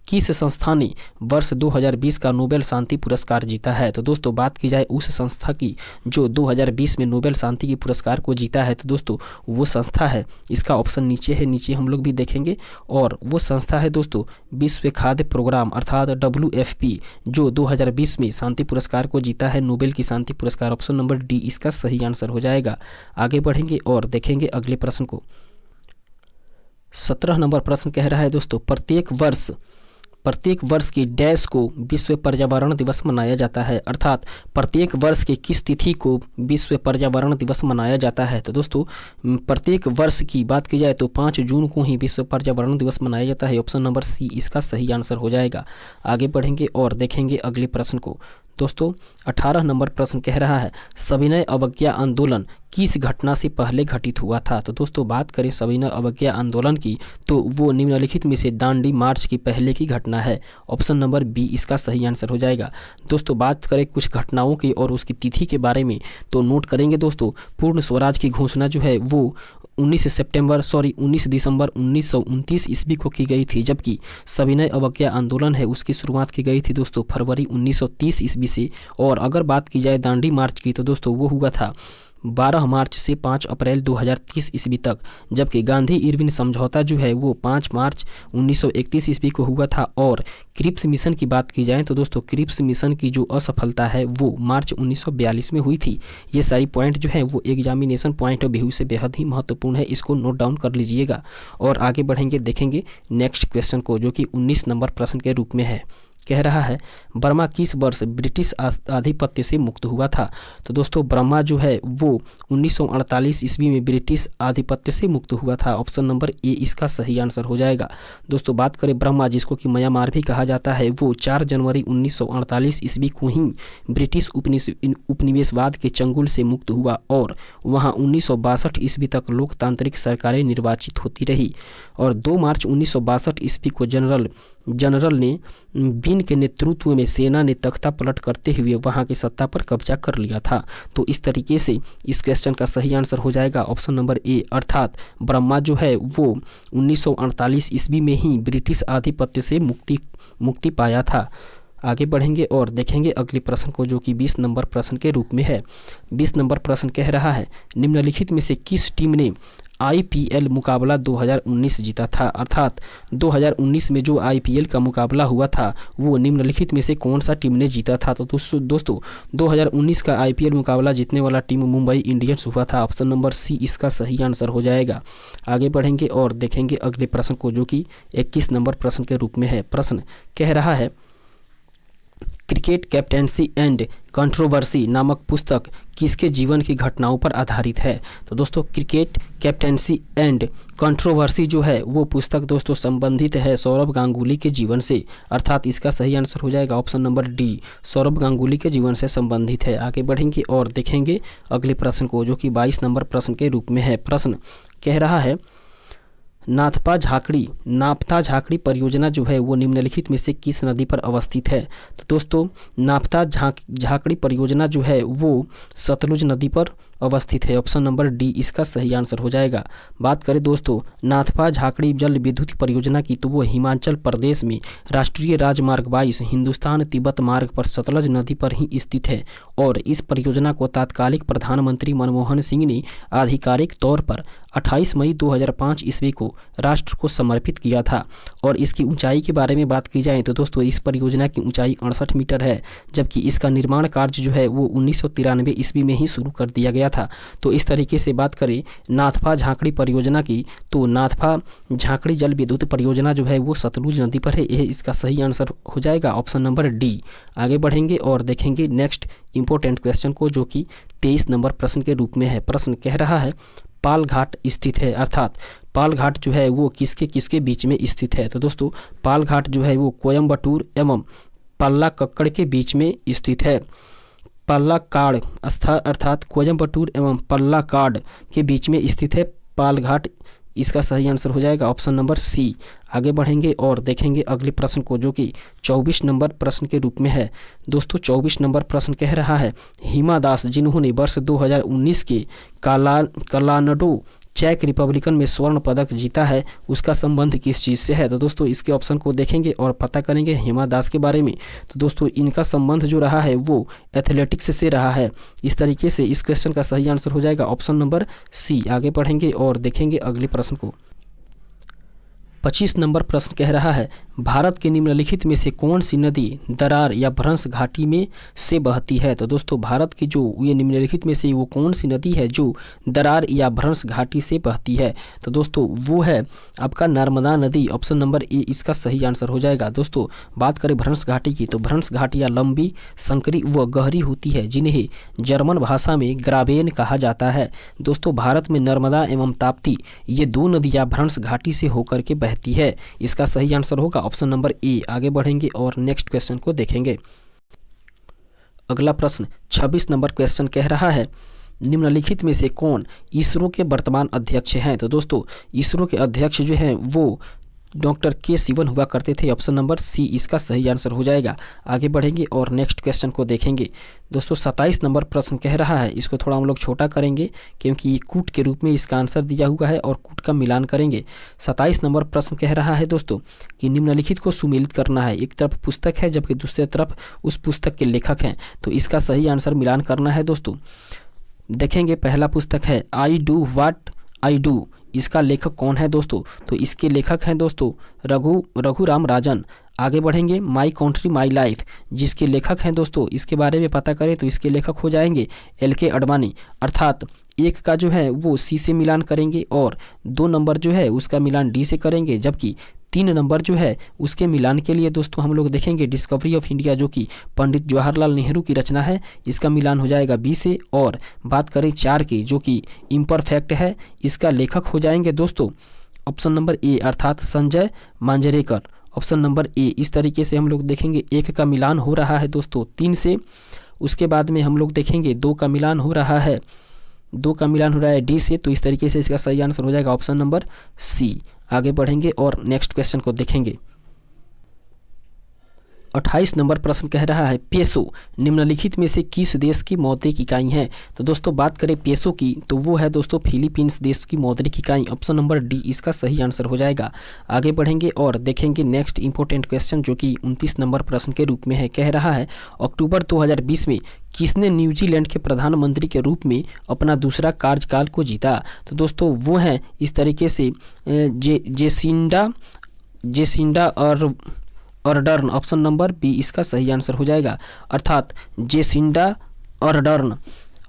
किस संस्था ने वर्ष 2020 का नोबेल शांति पुरस्कार जीता है। तो दोस्तों बात की जाए उस संस्था की जो 2020 में नोबेल शांति की पुरस्कार को जीता है तो दोस्तों वो संस्था है, इसका ऑप्शन नीचे है, नीचे हम लोग भी देखेंगे, और वो संस्था है दोस्तों विश्व खाद्य प्रोग्राम अर्थात WFP जो 2020 में शांति पुरस्कार को जीता है, नोबेल की शांति पुरस्कार। ऑप्शन नंबर डी इसका सही आंसर हो जाएगा। आगे बढ़ेंगे और देखेंगे अगले प्रश्न को। 17 नंबर प्रश्न कह रहा है दोस्तों प्रत्येक वर्ष की डैश को विश्व पर्यावरण दिवस मनाया जाता है, अर्थात प्रत्येक वर्ष की किस तिथि को विश्व पर्यावरण दिवस मनाया जाता है। तो दोस्तों प्रत्येक वर्ष की बात की जाए तो 5 जून को ही विश्व पर्यावरण दिवस मनाया जाता है। ऑप्शन नंबर सी इसका सही आंसर हो जाएगा। आगे बढ़ेंगे और देखेंगे अगले प्रश्न को। दोस्तों 18 नंबर प्रश्न कह रहा है सविनय अवज्ञा आंदोलन किस घटना से पहले घटित हुआ था। तो दोस्तों बात करें सविनय अवज्ञा आंदोलन की तो वो निम्नलिखित में से दांडी मार्च की पहले की घटना है। ऑप्शन नंबर बी इसका सही आंसर हो जाएगा। दोस्तों बात करें कुछ घटनाओं की और उसकी तिथि के बारे में तो नोट करेंगे दोस्तों पूर्ण स्वराज की घोषणा जो है वो 19 दिसंबर 1929 ईस्वी को की गई थी, जबकि सविनय अवज्ञा आंदोलन है उसकी शुरुआत की गई थी दोस्तों फरवरी 1930 ईस्वी से। और अगर बात की जाए दांडी मार्च की तो दोस्तों वो हुआ था 12 मार्च से 5 अप्रैल 2030 ईस्वी तक, जबकि गांधी इरविन समझौता जो है वो 5 मार्च 1931 ईस्वी को हुआ था। और क्रिप्स मिशन की बात की जाए तो दोस्तों क्रिप्स मिशन की जो असफलता है वो मार्च 1942 में हुई थी। ये सारी पॉइंट जो है वो एग्जामिनेशन पॉइंट ऑफ व्यू से बेहद ही महत्वपूर्ण है, इसको नोट डाउन कर लीजिएगा। और आगे बढ़ेंगे देखेंगे नेक्स्ट क्वेश्चन को जो कि 19 नंबर प्रश्न के रूप में है। कह रहा है बर्मा किस वर्ष ब्रिटिश आधिपत्य से मुक्त हुआ था। तो दोस्तों बर्मा जो है वो 1948 ईस्वी में ब्रिटिश आधिपत्य से मुक्त हुआ था। ऑप्शन नंबर ए इसका सही आंसर हो जाएगा। दोस्तों बात करें बर्मा जिसको कि म्यांमार भी कहा जाता है वो 4 जनवरी 1948 ईस्वी को ही ब्रिटिश उपनिवेशवाद के चंगुल से मुक्त हुआ और वहाँ 1962 ईस्वी तक लोकतांत्रिक सरकारें निर्वाचित होती रही। और 2 मार्च 1962 ईस्वी को जनरल ने बिन के नेतृत्व में सेना ने तख्ता पलट करते हुए वहां की सत्ता पर कब्जा कर लिया था। तो इस तरीके से इस क्वेश्चन का सही आंसर हो जाएगा ऑप्शन नंबर ए, अर्थात बर्मा जो है वो 1948 ईस्वी में ही ब्रिटिश आधिपत्य से मुक्ति पाया था। आगे बढ़ेंगे और देखेंगे अगले प्रश्न को, जो कि 20 नंबर प्रश्न के रूप में है। 20 नंबर प्रश्न कह रहा है, निम्नलिखित में से किस टीम ने IPL मुकाबला 2019 जीता था? अर्थात 2019 में जो IPL का मुकाबला हुआ था वो निम्नलिखित में से कौन सा टीम ने जीता था? तो दोस्तों 2019 का IPL मुकाबला जीतने वाला टीम मुंबई इंडियंस हुआ था। ऑप्शन नंबर सी इसका सही आंसर हो जाएगा। आगे बढ़ेंगे और देखेंगे अगले प्रश्न को, जो कि 21 नंबर प्रश्न के रूप में है। प्रश्न कह रहा है, क्रिकेट कैप्टेंसी एंड कंट्रोवर्सी नामक पुस्तक किसके जीवन की घटनाओं पर आधारित है? तो दोस्तों क्रिकेट कैप्टेंसी एंड कंट्रोवर्सी जो है वो पुस्तक दोस्तों संबंधित है सौरव गांगुली के जीवन से। अर्थात इसका सही आंसर हो जाएगा option number D, Sourav Ganguly के जीवन से संबंधित है। आगे बढ़ेंगे और देखेंगे अगले प्रश्न को, जो कि 22 नंबर प्रश्न के रूप में है। प्रश्न कह रहा है, नाथपा झाकड़ी परियोजना जो है वो निम्नलिखित में से किस नदी पर अवस्थित है? तो दोस्तों नाथपा झाकड़ी परियोजना जो है वो सतलुज नदी पर अवस्थित है। ऑप्शन नंबर डी इसका सही आंसर हो जाएगा। बात करें दोस्तों नाथपा झाकड़ी जल विद्युत परियोजना की, तो वो हिमाचल प्रदेश में राष्ट्रीय राजमार्ग 22 हिंदुस्तान तिब्बत मार्ग पर सतलज नदी पर ही स्थित है और इस परियोजना को तत्कालिक प्रधानमंत्री मनमोहन सिंह ने आधिकारिक तौर पर 28 मई 2005 ईस्वी को राष्ट्र को समर्पित किया था। और इसकी ऊंचाई के बारे में बात की जाए तो दोस्तों इस परियोजना की ऊंचाई 68 मीटर है, जबकि इसका निर्माण कार्य जो है वो 1993 ईस्वी में ही शुरू कर दिया गया था। तो इस तरीके से बात करें नाथपा झाकड़ी परियोजना की, तो नाथपा झाकड़ी जल विद्युत परियोजना जो है वो सतलुज नदी पर है। यह इसका सही आंसर हो जाएगा ऑप्शन नंबर डी। आगे बढ़ेंगे और देखेंगे नेक्स्ट इंपॉर्टेंट क्वेश्चन को, जो कि 23 नंबर प्रश्न के रूप में है। प्रश्न कह रहा है, पाल घाट स्थित है। अर्थात पाल घाट जो है वो किसके किसके बीच में स्थित है? तो दोस्तों पाल घाट जो है वो कोयम्बटूर एवं पल्लाक्कड़ के बीच में स्थित है। पल्लाक्काड़ अर्थात कोयम्बटूर एवं पल्लाक्काड़ के बीच में स्थित है पाल घाट। इसका सही आंसर हो जाएगा ऑप्शन नंबर सी। आगे बढ़ेंगे और देखेंगे अगले प्रश्न को, जो कि 24 नंबर प्रश्न के रूप में है। दोस्तों 24 नंबर प्रश्न कह रहा है, हिमा दास जिन्होंने वर्ष 2019 के कलानडो चेक रिपब्लिकन में स्वर्ण पदक जीता है, उसका संबंध किस चीज़ से है? तो दोस्तों इसके ऑप्शन को देखेंगे और पता करेंगे हिमा दास के बारे में। तो दोस्तों इनका संबंध जो रहा है वो एथलेटिक्स से रहा है। इस तरीके से इस क्वेश्चन का सही आंसर हो जाएगा ऑप्शन नंबर सी। आगे बढ़ेंगे और देखेंगे अगले प्रश्न को। 25 नंबर प्रश्न कह रहा है, भारत के निम्नलिखित में से कौन सी नदी दरार या भ्रंश घाटी में से बहती है? तो दोस्तों भारत की जो ये निम्नलिखित में से वो कौन सी नदी है जो दरार या भ्रंश घाटी से बहती है? तो दोस्तों वो है आपका नर्मदा नदी। ऑप्शन नंबर ए इसका सही आंसर हो जाएगा। दोस्तों बात करें भ्रंश घाटी की, तो भ्रंश घाटियाँ लंबी, संकरी व गहरी होती है, जिन्हें जर्मन भाषा में ग्राबेन कहा जाता है। दोस्तों भारत में नर्मदा एवं ताप्ती ये दो नदियाँ भ्रंश घाटी से होकर के बहती है। इसका सही आंसर होगा ऑप्शन नंबर ए। आगे बढ़ेंगे और नेक्स्ट क्वेश्चन को देखेंगे। अगला प्रश्न 26 नंबर क्वेश्चन कह रहा है, निम्नलिखित में से कौन इसरो के वर्तमान अध्यक्ष हैं? तो दोस्तों इसरो के अध्यक्ष जो हैं वो डॉक्टर के सिवन हुआ करते थे। ऑप्शन नंबर सी इसका सही आंसर हो जाएगा। आगे बढ़ेंगे और नेक्स्ट क्वेश्चन को देखेंगे। दोस्तों 27 नंबर प्रश्न कह रहा है, इसको थोड़ा हम लोग छोटा करेंगे क्योंकि ये कूट के रूप में इसका आंसर दिया हुआ है और कूट का मिलान करेंगे। 27 नंबर प्रश्न कह रहा है दोस्तों कि निम्नलिखित को सुमेलित करना है। एक तरफ पुस्तक है जबकि दूसरी तरफ उस पुस्तक के लेखक हैं, तो इसका सही आंसर मिलान करना है। दोस्तों देखेंगे पहला पुस्तक है I do what I do, इसका लेखक कौन है दोस्तों? तो इसके लेखक हैं दोस्तों रघुराम राजन। आगे बढ़ेंगे माई कंट्री माई लाइफ, जिसके लेखक हैं दोस्तों इसके बारे में पता करें तो इसके लेखक हो जाएंगे LK अडवाणी। अर्थात एक का जो है वो सी से मिलान करेंगे और 2 नंबर जो है उसका मिलान डी से करेंगे, जबकि 3 नंबर जो है उसके मिलान के लिए दोस्तों हम लोग देखेंगे डिस्कवरी ऑफ इंडिया, जो कि पंडित जवाहरलाल नेहरू की रचना है, इसका मिलान हो जाएगा बी से। और बात करें 4 की, जो कि इम्परफेक्ट है, इसका लेखक हो जाएंगे दोस्तों ऑप्शन नंबर ए अर्थात संजय मांजरेकर। ऑप्शन नंबर ए। इस तरीके से हम लोग देखेंगे 1 का मिलान हो रहा है दोस्तों 3 से। उसके बाद में हम लोग देखेंगे 2 का मिलान हो रहा है डी से। तो इस तरीके से इसका सही आंसर हो जाएगा ऑप्शन नंबर सी। आगे बढ़ेंगे और नेक्स्ट क्वेश्चन को देखेंगे। 28 नंबर प्रश्न कह रहा है पेसो निम्नलिखित में से किस देश की मौद्रिक इकाई है। तो दोस्तों बात करें पेसो की तो वो है दोस्तों फिलीपींस देश की मौद्रिक इकाई। ऑप्शन नंबर डी इसका सही आंसर हो जाएगा। आगे बढ़ेंगे और देखेंगे नेक्स्ट इंपॉर्टेंट क्वेश्चन जो कि 29 नंबर प्रश्न के रूप में है। कह रहा है अक्टूबर 2020 में किसने न्यूजीलैंड के प्रधानमंत्री के रूप में अपना दूसरा कार्यकाल को जीता। तो दोस्तों वो हैं इस तरीके से जेसिंडा और अर्डर्न। ऑप्शन नंबर बी इसका सही आंसर हो जाएगा, अर्थात Jacinda Ardern.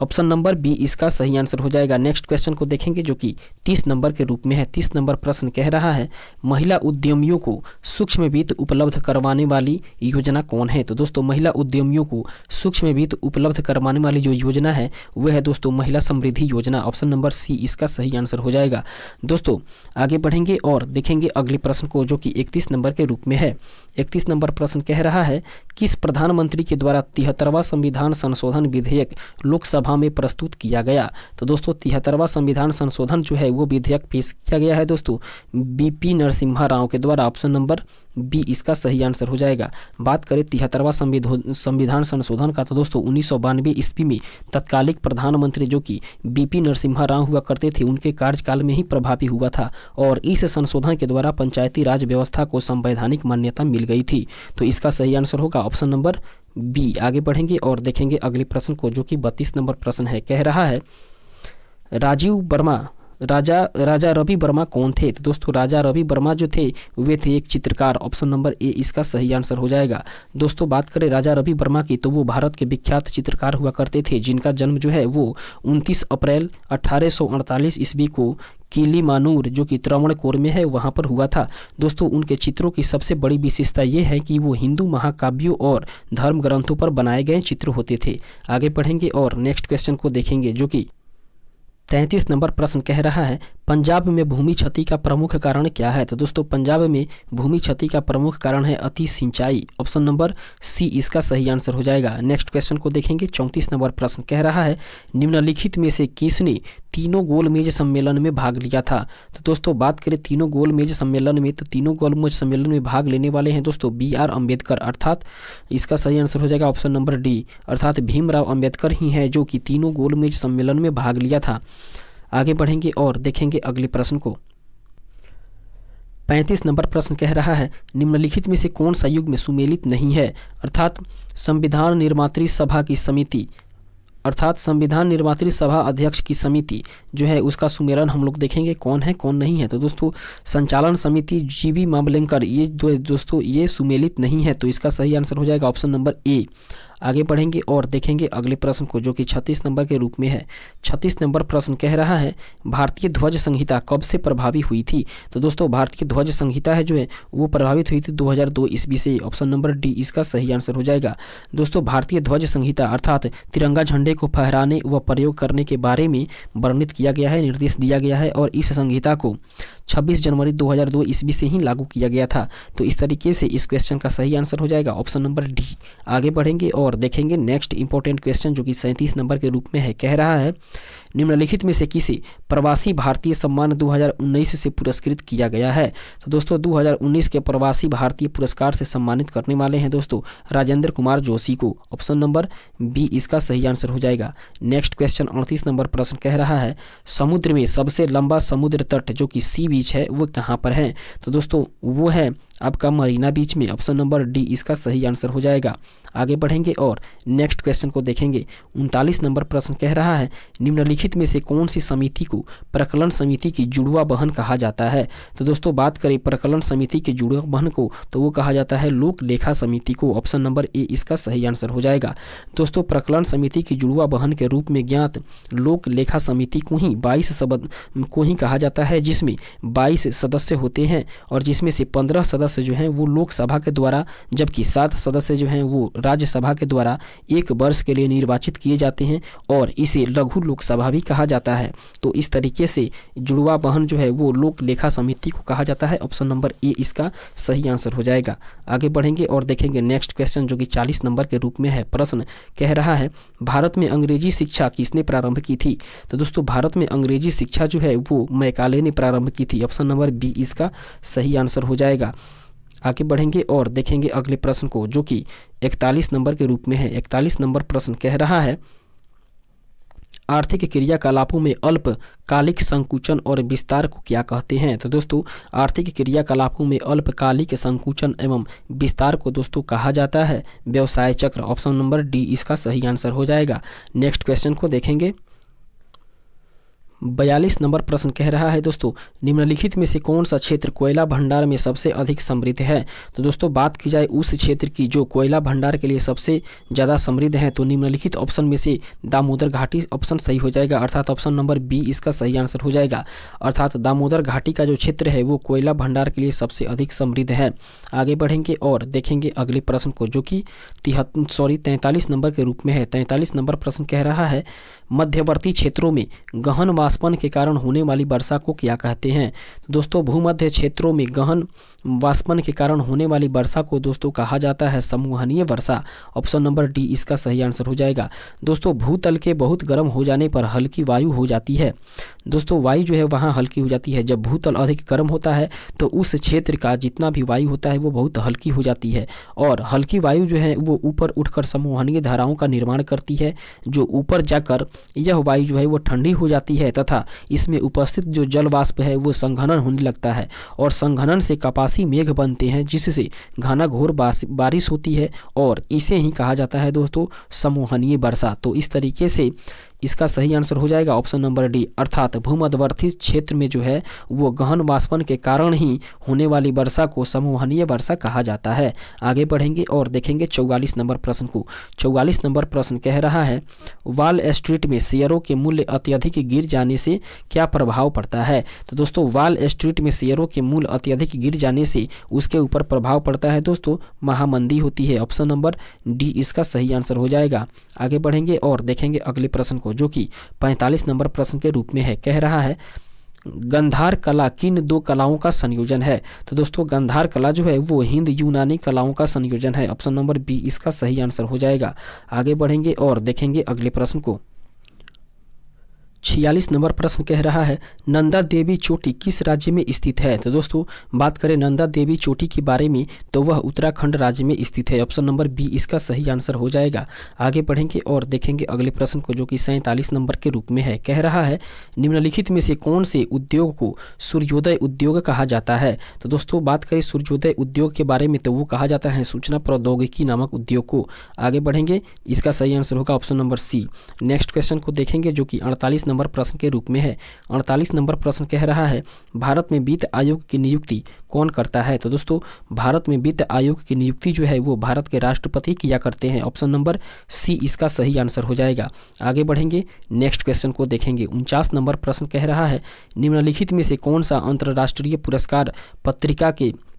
Option number B इसका सही आंसर हो जाएगा। नेक्स्ट क्वेश्चन को देखेंगे जो कि 30 नंबर के रूप में है। 30 नंबर प्रश्न कह रहा है महिला उद्यमियों को सूक्ष्म वित्त उपलब्ध करवाने वाली योजना कौन है। तो दोस्तों महिला उद्यमियों को सूक्ष्म वित्त उपलब्ध करवाने वाली जो योजना है वह है दोस्तों महिला समृद्धि योजना। ऑप्शन नंबर सी इसका सही आंसर हो जाएगा। दोस्तों आगे बढ़ेंगे और देखेंगे अगले प्रश्न को जो कि 31 नंबर के रूप में है। 31 नंबर प्रश्न कह रहा है किस प्रधानमंत्री के द्वारा 73वां संविधान संशोधन विधेयक लोकसभा में प्रस्तुत किया गया। तो दोस्तों 73वां संविधान संशोधन जो है वो विधेयक पेश किया गया है दोस्तों बीपी नरसिम्हा राव के द्वारा। ऑप्शन नंबर बी इसका सही आंसर हो जाएगा। बात करें 73वां संविधान संशोधन का तो दोस्तों 1992 ईस्वी में तत्कालिक प्रधानमंत्री जो कि बीपी नरसिम्हा राव हुआ करते थे उनके कार्यकाल में ही प्रभावी हुआ था और इस संशोधन के द्वारा पंचायती राज व्यवस्था को संवैधानिक मान्यता मिल गई थी। तो इसका सही आंसर होगा ऑप्शन नंबर बी। आगे बढ़ेंगे और देखेंगे अगले प्रश्न को जो कि 32 नंबर प्रश्न है। कह रहा है राजा रवि वर्मा कौन थे। तो दोस्तों राजा रवि वर्मा जो थे वे थे एक चित्रकार। ऑप्शन नंबर ए इसका सही आंसर हो जाएगा। दोस्तों बात करें राजा रवि वर्मा की तो वो भारत के विख्यात चित्रकार हुआ करते थे जिनका जन्म जो है वो 29 अप्रैल 1848 ईस्वी को किलीमानूर जो कि त्रावणकोर में है वहाँ पर हुआ था। दोस्तों उनके चित्रों की सबसे बड़ी विशेषता ये है कि वो हिंदू महाकाव्यों और धर्म ग्रंथों पर बनाए गए चित्र होते थे। आगे बढ़ेंगे और नेक्स्ट क्वेश्चन को देखेंगे जो कि 33 नंबर प्रश्न कह रहा है पंजाब में भूमि क्षति का प्रमुख कारण क्या है। तो दोस्तों पंजाब में भूमि क्षति का प्रमुख कारण है अति सिंचाई। ऑप्शन नंबर सी इसका सही आंसर हो जाएगा। नेक्स्ट क्वेश्चन को देखेंगे 34 नंबर प्रश्न कह रहा है निम्नलिखित में से किसने तीनों गोलमेज सम्मेलन में भाग लिया था। तो दोस्तों बात करें तीनों गोलमेज सम्मेलन में तो तीनों गोलमेज सम्मेलन में भाग लेने वाले हैं दोस्तों BR अम्बेडकर, अर्थात इसका सही आंसर हो जाएगा ऑप्शन नंबर डी, अर्थात भीमराव अम्बेडकर ही हैं जो कि तीनों गोलमेज सम्मेलन में भाग लिया था। आगे बढ़ेंगे और देखेंगे अगले प्रश्न को। 35 नंबर प्रश्न कह रहा है निम्नलिखित में से कौन सा युग्म सुमेलित नहीं है, अर्थात संविधान निर्मात्री सभा की समिति, अर्थात संविधान निर्मात्री सभा अध्यक्ष की समिति जो है उसका सुमेलन हम लोग देखेंगे कौन है कौन नहीं है। तो दोस्तों संचालन समिति GV मामलेंकर ये दोस्तों ये सुमेलित नहीं है। तो इसका सही आंसर हो जाएगा ऑप्शन नंबर ए। आगे बढ़ेंगे और देखेंगे अगले प्रश्न को जो कि 36 नंबर के रूप में है। 36 नंबर प्रश्न कह रहा है भारतीय ध्वज संहिता कब से प्रभावी हुई थी। तो दोस्तों भारतीय ध्वज संहिता है जो है वो प्रभावित हुई थी 2002 ईस्वी से। ऑप्शन नंबर डी इसका सही आंसर हो जाएगा। दोस्तों भारतीय ध्वज संहिता अर्थात तिरंगा झंडे को फहराने व प्रयोग करने के बारे में वर्णित किया गया है, निर्देश दिया गया है और इस संहिता को 26 जनवरी 2002 ईस्वी से ही लागू किया गया था। तो इस तरीके से इस क्वेश्चन का सही आंसर हो जाएगा ऑप्शन नंबर डी। आगे बढ़ेंगे और देखेंगे नेक्स्ट इंपॉर्टेंट क्वेश्चन जो कि 37 नंबर के रूप में है। कह रहा है निम्नलिखित में से किसे प्रवासी भारतीय सम्मान 2019 से पुरस्कृत किया गया है। तो दोस्तों 2019 के प्रवासी भारतीय पुरस्कार से सम्मानित करने वाले हैं दोस्तों राजेंद्र कुमार जोशी को। ऑप्शन नंबर बी इसका सही आंसर हो जाएगा। नेक्स्ट क्वेश्चन 38 नंबर प्रश्न कह रहा है समुद्र में सबसे लंबा समुद्र तट जो कि सी बीच है वो कहाँ पर है। तो दोस्तों वो है आपका मरीना बीच में। ऑप्शन नंबर डी इसका सही आंसर हो जाएगा। आगे बढ़ेंगे और नेक्स्ट क्वेश्चन को देखेंगे। 39 नंबर प्रश्न कह रहा है निम्नलिखित में से कौन सी समिति को प्रकलन समिति की जुड़वा बहन कहा जाता है। तो दोस्तों बात करें प्रकलन समिति के जुड़वा बहन को तो वो कहा जाता है लोक लेखा समिति को। ऑप्शन नंबर ए इसका सही आंसर हो जाएगा। दोस्तों प्रकलन समिति की जुड़वा बहन के रूप में ज्ञात लोक लेखा समिति को ही 22 शब्द को ही कहा जाता है जिसमें 22 सदस्य होते हैं और जिसमें से 15 सदस्य जो हैं वो लोकसभा के द्वारा जबकि 7 सदस्य जो हैं वो राज्यसभा के द्वारा 1 वर्ष के लिए निर्वाचित किए जाते हैं और इसे लघु लोकसभा भी कहा जाता है। तो इस तरीके से जुड़वा बहन जो है वो लोक लेखा समिति को कहा जाता है। ऑप्शन नंबर ए इसका सही आंसर हो जाएगा। आगे बढ़ेंगे और देखेंगे नेक्स्ट क्वेश्चन जो कि 40 नंबर के रूप में है। प्रश्न कह रहा है भारत में अंग्रेजी शिक्षा किसने प्रारंभ की थी। तो दोस्तों भारत में अंग्रेजी शिक्षा जो है वो मैकाले ने प्रारंभ की थी। ऑप्शन नंबर बी इसका सही आंसर हो जाएगा। आगे बढ़ेंगे और देखेंगे अगले प्रश्न को, जो कि 41 नंबर के रूप में है। 41 नंबर प्रश्न कह रहा है, आर्थिक क्रियाकलापों में अल्पकालिक संकुचन और विस्तार को क्या कहते हैं? तो दोस्तों आर्थिक क्रियाकलापों में अल्पकालिक संकुचन एवं विस्तार को दोस्तों कहा जाता है व्यवसाय चक्र। ऑप्शन नंबर डी इसका सही आंसर हो जाएगा। नेक्स्ट क्वेश्चन को देखेंगे। 42 नंबर प्रश्न कह रहा है दोस्तों, निम्नलिखित में से कौन सा क्षेत्र कोयला भंडार में सबसे अधिक समृद्ध है? तो दोस्तों बात की जाए उस क्षेत्र की जो कोयला भंडार के लिए सबसे ज़्यादा समृद्ध है, तो निम्नलिखित ऑप्शन में से दामोदर घाटी ऑप्शन सही हो जाएगा, अर्थात ऑप्शन नंबर बी इसका सही आंसर हो जाएगा। अर्थात दामोदर घाटी का जो क्षेत्र है वो कोयला भंडार के लिए सबसे अधिक समृद्ध है। आगे बढ़ेंगे और देखेंगे अगले प्रश्न को, जो कि 43 नंबर के रूप में है। 43 नंबर प्रश्न कह रहा है, मध्यवर्ती क्षेत्रों में गहन वाष्पन के कारण होने वाली वर्षा को क्या कहते हैं? तो दोस्तों भूमध्य क्षेत्रों में गहन वाष्पन के कारण होने वाली वर्षा को दोस्तों कहा जाता है संवहनीय वर्षा। ऑप्शन नंबर डी इसका सही आंसर हो जाएगा। दोस्तों भूतल के बहुत गर्म हो जाने पर हल्की वायु हो जाती है। दोस्तों वायु जो है वहाँ हल्की हो जाती है। जब भूतल अधिक गर्म होता है तो उस क्षेत्र का जितना भी वायु होता है वो बहुत हल्की हो जाती है, और हल्की वायु जो है वो ऊपर उठकर संवहनीय धाराओं का निर्माण करती है, जो ऊपर जाकर यह वायु जो है वो ठंडी हो जाती है तथा इसमें उपस्थित जो जल वाष्प है वो संघनन होने लगता है, और संघनन से कपासी मेघ बनते हैं, जिससे घनाघोर बारिश होती है, और इसे ही कहा जाता है दोस्तों संवहनीय वर्षा। तो इस तरीके से इसका सही आंसर हो जाएगा ऑप्शन नंबर डी, अर्थात भूमध्यवर्ती क्षेत्र में जो है वो गहन वाष्पन के कारण ही होने वाली वर्षा को संवहनीय वर्षा कहा जाता है। आगे बढ़ेंगे और देखेंगे 44 नंबर प्रश्न को। 44 नंबर प्रश्न कह रहा है, वॉल स्ट्रीट में शेयरों के मूल्य अत्यधिक गिर जाने से क्या प्रभाव पड़ता है? तो दोस्तों वॉल स्ट्रीट में शेयरों के मूल्य अत्यधिक गिर जाने से उसके ऊपर प्रभाव पड़ता है दोस्तों महामंदी होती है। ऑप्शन नंबर डी इसका सही आंसर हो जाएगा। आगे बढ़ेंगे और देखेंगे अगले प्रश्न को, जो कि 45 नंबर प्रश्न के रूप में है। कह रहा है, गंधार कला किन दो कलाओं का संयोजन है? तो दोस्तों गंधार कला जो है वो हिंद यूनानी कलाओं का संयोजन है। ऑप्शन नंबर बी इसका सही आंसर हो जाएगा। आगे बढ़ेंगे और देखेंगे अगले प्रश्न को। 46 नंबर प्रश्न कह रहा है, नंदा देवी चोटी किस राज्य में स्थित है? तो दोस्तों बात करें नंदा देवी चोटी के बारे में तो वह उत्तराखंड राज्य में स्थित है। ऑप्शन नंबर बी इसका सही आंसर हो जाएगा। आगे बढ़ेंगे और देखेंगे अगले प्रश्न को, जो कि 47 नंबर के रूप में है। कह रहा है, निम्नलिखित में से कौन से उद्योग को सूर्योदय उद्योग कहा जाता है? तो दोस्तों बात करें सूर्योदय उद्योग के बारे में तो वो कहा जाता है सूचना प्रौद्योगिकी नामक उद्योग को। आगे बढ़ेंगे, इसका सही आंसर होगा option number C. Next question को देखेंगे, जो कि 48 नंबर प्रश्न के रूप में है। 48 नंबर प्रश्न कह रहा है, भारत में वित्त आयोग की नियुक्ति कौन करता है? तो दोस्तों भारत में वित्त आयोग की नियुक्ति जो है वो भारत के राष्ट्रपति किया करते हैं। ऑप्शन नंबर सी इसका सही आंसर हो जाएगा। आगे बढ़ेंगे, नेक्स्ट क्वेश्चन को देखेंगे। 49 नंबर प्रश्न कह रहा है, निम्नलिखित में से कौन सा अंतर्राष्ट्रीय पुरस्कार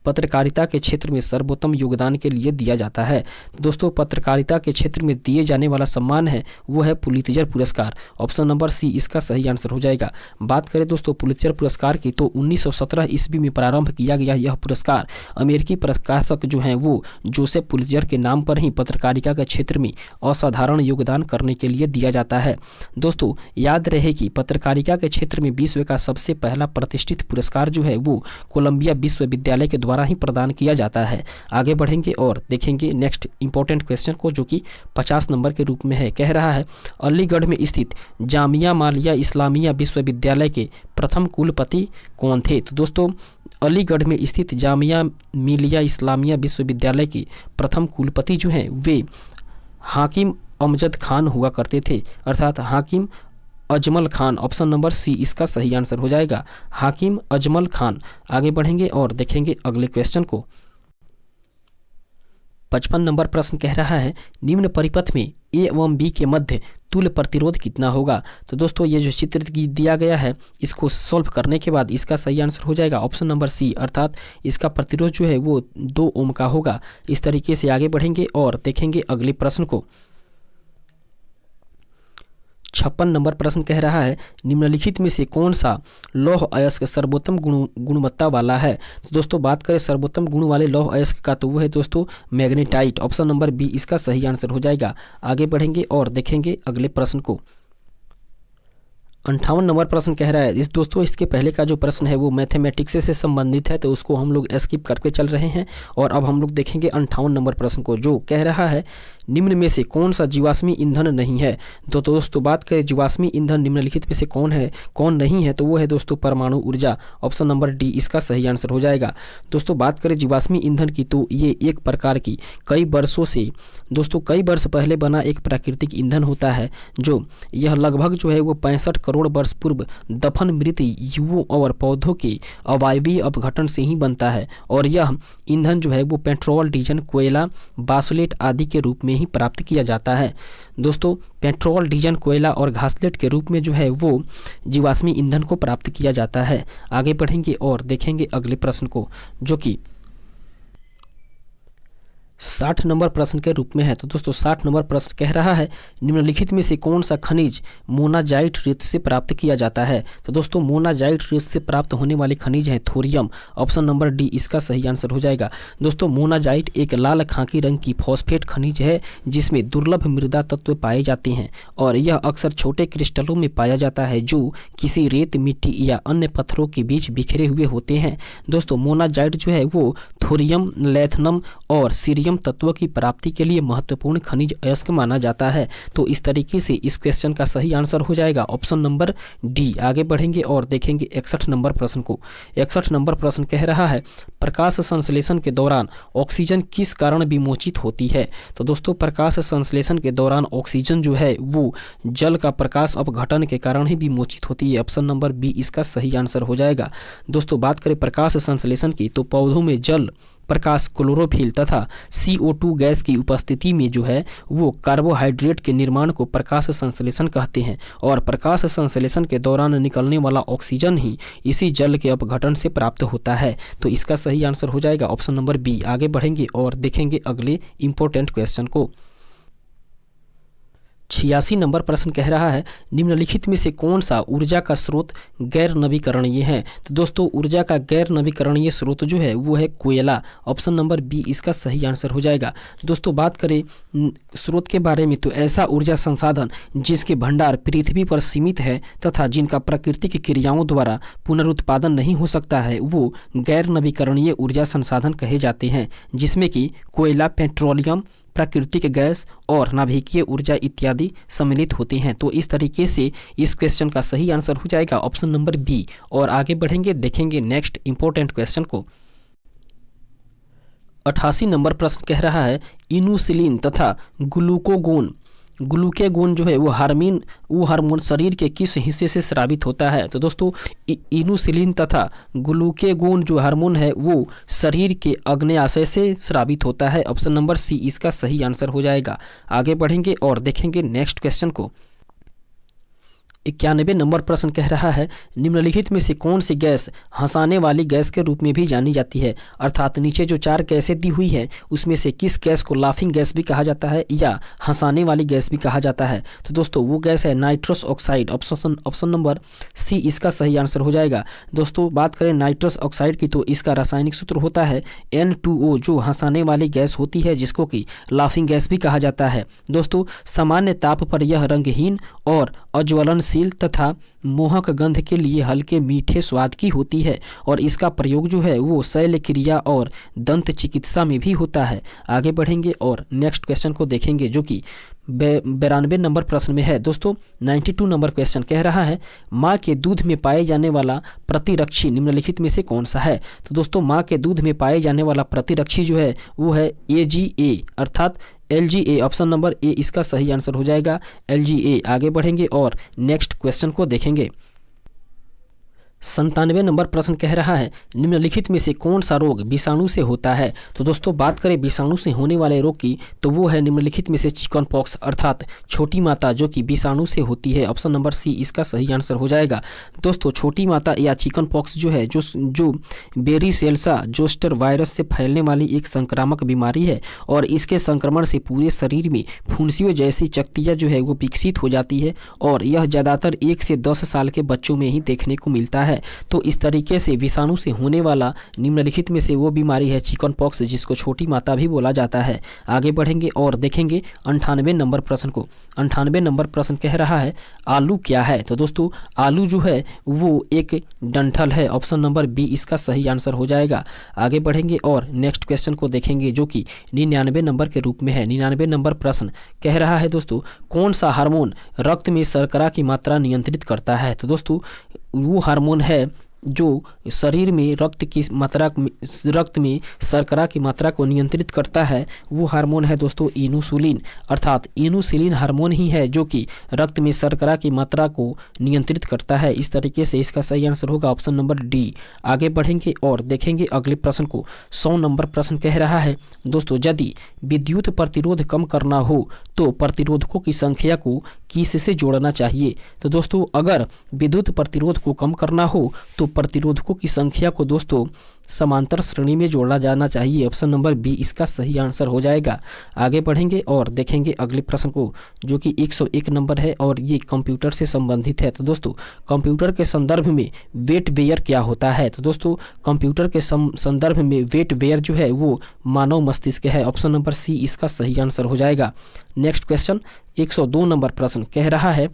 पत्रकारिता के क्षेत्र में सर्वोत्तम योगदान के लिए दिया जाता है? दोस्तों पत्रकारिता के क्षेत्र में दिए जाने वाला सम्मान है वो है पुलित्जर पुरस्कार। ऑप्शन नंबर सी इसका सही आंसर हो जाएगा। बात करें दोस्तों पुलित्जर पुरस्कार की तो 1917 ईस्वी में प्रारंभ किया गया यह पुरस्कार अमेरिकी प्रकाशक जो हैं वो जोसेफ पुलित्जर के नाम पर ही पत्रकारिता के क्षेत्र में असाधारण योगदान करने के लिए दिया जाता है। दोस्तों याद रहे कि पत्रकारिता के क्षेत्र में विश्व का सबसे पहला प्रतिष्ठित पुरस्कार जो है वो कोलंबिया विश्वविद्यालय के द्वारा ही प्रदान किया जाता है। आगे बढ़ेंगे और देखेंगे नेक्स्ट इंपॉर्टेंट क्वेश्चन को, जो कि 50 नंबर के रूप में है। कह रहा है, अलीगढ़ में स्थित जामिया मिलिया इस्लामिया विश्वविद्यालय के प्रथम कुलपति कौन थे? तो दोस्तों अलीगढ़ में स्थित जामिया मिलिया इस्लामिया विश्वविद्यालय के प्रथम कुलपति जो हैं वे हाकिम अमजद खान हुआ करते थे, अर्थात Hakim Ajmal Khan. Option number C इसका सही आंसर हो जाएगा, हाकिम अजमल खान। आगे बढ़ेंगे और देखेंगे अगले क्वेश्चन को। 55 नंबर प्रश्न कह रहा है, निम्न परिपथ में ए एवं बी के मध्य तुल्य प्रतिरोध कितना होगा? तो दोस्तों ये जो चित्र दिया गया है इसको सॉल्व करने के बाद इसका सही आंसर हो जाएगा ऑप्शन नंबर सी, अर्थात इसका प्रतिरोध जो है वो 2 ओम का होगा। इस तरीके से आगे बढ़ेंगे और देखेंगे अगले प्रश्न को। 56 नंबर प्रश्न कह रहा है, निम्नलिखित में से कौन सा लौह अयस्क सर्वोत्तम गुणवत्ता वाला है? तो दोस्तों बात करें सर्वोत्तम गुण वाले लौह अयस्क का तो वो है दोस्तों मैग्नेटाइट। ऑप्शन नंबर बी इसका सही आंसर हो जाएगा। आगे बढ़ेंगे और देखेंगे अगले प्रश्न को। 58 नंबर प्रश्न कह रहा है, इस दोस्तों इसके पहले का जो प्रश्न है वो मैथमेटिक्स से संबंधित है, तो उसको हम लोग स्किप करके चल रहे हैं और अब हम लोग देखेंगे 58 नंबर प्रश्न को, जो कह रहा है निम्न में से कौन सा जीवाश्मी ईंधन नहीं है। तो दोस्तों बात करें जीवाश्मी ईंधन निम्नलिखित में से कौन है, कौन नहीं है, तो वो है दोस्तों परमाणु ऊर्जा। ऑप्शन नंबर डी इसका सही आंसर हो जाएगा। दोस्तों बात करें जीवाश्मी ईंधन की, तो ये एक प्रकार की कई वर्षों से दोस्तों कई वर्ष पहले बना एक प्राकृतिक ईंधन होता है, जो यह लगभग जो है वो 65 करोड़ वर्ष पूर्व दफन मृत जीवों और पौधों के अवायवीय अपघटन से ही बनता है और यह ईंधन जो है वो पेट्रोल, डीजल, कोयला, बासुलेट आदि के रूप में ही प्राप्त किया जाता है। दोस्तों पेट्रोल, डीजल, कोयला और घासलेट के रूप में जो है वो जीवाश्मी ईंधन को प्राप्त किया जाता है। आगे बढ़ेंगे और देखेंगे अगले प्रश्न को, जो कि 60 नंबर प्रश्न के रूप में है। तो दोस्तों 60 नंबर प्रश्न कह रहा है निम्नलिखित में से कौन सा खनिज मोनाजाइट रेत से प्राप्त किया जाता है। तो दोस्तों मोनाजाइट रेत से प्राप्त होने वाले खनिज है थोरियम। ऑप्शन नंबर डी इसका सही आंसर हो जाएगा। दोस्तों मोनाजाइट एक लाल खाकी रंग की फॉस्फेट खनिज है जिसमें दुर्लभ मृदा तत्व पाए जाते हैं और यह अक्सर छोटे क्रिस्टलों में पाया जाता है जो किसी रेत, मिट्टी या अन्य पत्थरों के बीच बिखरे हुए होते हैं। दोस्तों मोनाजाइट जो है वो थोरियम, लैथनम और सीरियम तत्व की प्राप्ति के लिए महत्वपूर्ण खनिज अयस्क माना जाता है। तो इस तरीके से इस क्वेश्चन का सही आंसर हो जाएगा ऑप्शन नंबर डी। आगे बढ़ेंगे और देखेंगे 61 नंबर प्रश्न को। 61 नंबर प्रश्न कह रहा है प्रकाश संश्लेषण के दौरान ऑक्सीजन किस कारण विमोचित होती है। तो दोस्तों प्रकाश संश्लेषण के दौरान ऑक्सीजन जो है वो जल का प्रकाश अपघटन के कारण ही विमोचित होती है। ऑप्शन नंबर बी इसका सही आंसर हो जाएगा। दोस्तों बात करें प्रकाश संश्लेषण की, तो पौधों में जल प्रकाश क्लोरोफिल तथा CO2 गैस की उपस्थिति में जो है वो कार्बोहाइड्रेट के निर्माण को प्रकाश संश्लेषण कहते हैं और प्रकाश संश्लेषण के दौरान निकलने वाला ऑक्सीजन ही इसी जल के अपघटन से प्राप्त होता है। तो इसका सही आंसर हो जाएगा ऑप्शन नंबर बी। आगे बढ़ेंगे और देखेंगे अगले इंपॉर्टेंट क्वेश्चन को। 86 नंबर प्रश्न कह रहा है निम्नलिखित में से कौन सा ऊर्जा का स्रोत गैर नवीकरणीय है। तो दोस्तों ऊर्जा का गैर नवीकरणीय स्रोत जो है वो है कोयला। ऑप्शन नंबर बी इसका सही आंसर हो जाएगा। दोस्तों बात करें स्रोत के बारे में, तो ऐसा ऊर्जा संसाधन जिसके भंडार पृथ्वी पर सीमित है तथा जिनका प्राकृतिक क्रियाओं द्वारा पुनरुत्पादन नहीं हो सकता है वो गैर नवीकरणीय ऊर्जा संसाधन कहे जाते हैं, जिसमें कि कोयला, पेट्रोलियम, प्राकृतिक गैस और नाभिकीय ऊर्जा इत्यादि सम्मिलित होते हैं। तो इस तरीके से इस क्वेश्चन का सही आंसर हो जाएगा ऑप्शन नंबर बी। और आगे बढ़ेंगे, देखेंगे नेक्स्ट इंपॉर्टेंट क्वेश्चन को। 88 नंबर प्रश्न कह रहा है इनुसिलिन तथा ग्लूकेगोन जो है वो हार्मोन शरीर के किस हिस्से से स्रावित होता है। तो दोस्तों इनुसिलिन तथा ग्लूकेगोन जो हार्मोन है वो शरीर के अग्न्याशय से स्रावित होता है। ऑप्शन नंबर सी इसका सही आंसर हो जाएगा। आगे बढ़ेंगे और देखेंगे नेक्स्ट क्वेश्चन को। 91 नंबर प्रश्न कह रहा है निम्नलिखित में से कौन सी गैस हंसाने वाली गैस के रूप में भी जानी जाती है। अर्थात नीचे जो 4 गैसें दी हुई है उसमें से किस गैस को लाफिंग गैस भी कहा जाता है या हंसाने वाली गैस भी कहा जाता है। तो दोस्तों वो गैस है nitrous oxide. Option number C इसका सही आंसर हो जाएगा। दोस्तों बात करें नाइट्रस ऑक्साइड की, तो इसका रासायनिक सूत्र होता है N2O जो हंसाने वाली गैस होती है जिसको कि लाफिंग गैस भी कहा जाता है। दोस्तों सामान्य ताप पर यह रंगहीन और अज्वलनशील तथा मोहक गंध के लिए हल्के मीठे स्वाद की होती है और इसका प्रयोग जो है वो शल्य क्रिया और दंत चिकित्सा में भी होता है। आगे बढ़ेंगे और नेक्स्ट क्वेश्चन को देखेंगे जो कि 92 नंबर प्रश्न में है। दोस्तों 92 नंबर क्वेश्चन कह रहा है माँ के दूध में पाए जाने वाला प्रतिरक्षी निम्नलिखित में से कौन सा है। तो दोस्तों माँ के दूध में पाए जाने वाला प्रतिरक्षी जो है वो है AGA अर्थात LGA। ऑप्शन नंबर ए इसका सही आंसर हो जाएगा LGA। आगे बढ़ेंगे और नेक्स्ट क्वेश्चन को देखेंगे। 97 नंबर प्रश्न कह रहा है निम्नलिखित में से कौन सा रोग विषाणु से होता है। तो दोस्तों बात करें विषाणु से होने वाले रोग की, तो वो है निम्नलिखित में से चिकन पॉक्स अर्थात छोटी माता जो कि विषाणु से होती है। ऑप्शन नंबर सी इसका सही आंसर हो जाएगा। दोस्तों छोटी माता या चिकन पॉक्स जो है जो बेरीसेल्सा जोस्टर वायरस से फैलने वाली एक संक्रामक बीमारी है और इसके संक्रमण से पूरे शरीर में फुंसियों जैसी चकतियाँ जो है वो विकसित हो जाती है और यह ज़्यादातर 1 से 10 साल के बच्चों में ही देखने को मिलता है। है। तो इस तरीके से विषाणु से होने वाला निम्नलिखित में से वो बीमारी है चिकन पॉक्स, जिसको छोटी माता भी बोला जाता है। आगे बढ़ेंगे और देखेंगे 98 नंबर प्रश्न को। 98 नंबर प्रश्न कह रहा है आलू क्या है। तो दोस्तों आलू जो है वो एक डंठल है। ऑप्शन नंबर बी इसका सही आंसर हो जाएगा। आगे बढ़ेंगे और नेक्स्ट क्वेश्चन को देखेंगे जो कि 99 नंबर के रूप में है। 99 नंबर प्रश्न कह रहा है दोस्तों कौन सा हार्मोन रक्त में शर्करा की मात्रा नियंत्रित करता है। तो दोस्तों वो हार्मोन है जो शरीर में रक्त में शर्करा की मात्रा को नियंत्रित करता है, वो हार्मोन है दोस्तों इंसुलिन। अर्थात इंसुलिन हार्मोन ही है जो कि रक्त में शर्करा की मात्रा को नियंत्रित करता है। इस तरीके से इसका सही आंसर होगा ऑप्शन नंबर डी। आगे बढ़ेंगे और देखेंगे अगले प्रश्न को। 100 नंबर प्रश्न कह रहा है दोस्तों यदि विद्युत प्रतिरोध कम करना हो तो प्रतिरोधकों की संख्या को किससे जोड़ना चाहिए। तो दोस्तों अगर विद्युत प्रतिरोध को कम करना हो तो प्रतिरोधकों की संख्या को दोस्तों समांतर श्रेणी में जोड़ा जाना चाहिए। ऑप्शन नंबर बी इसका सही आंसर हो जाएगा। आगे बढ़ेंगे और देखेंगे अगले प्रश्न को जो कि 101 नंबर है और ये कंप्यूटर से संबंधित है। तो दोस्तों कंप्यूटर के संदर्भ में वेट बेयर क्या होता है। तो दोस्तों कंप्यूटर के संदर्भ में वेट बेयर जो है वो मानव मस्तिष्क है। ऑप्शन नंबर सी इसका सही आंसर हो जाएगा। नेक्स्ट क्वेश्चन 102 नंबर प्रश्न कह रहा है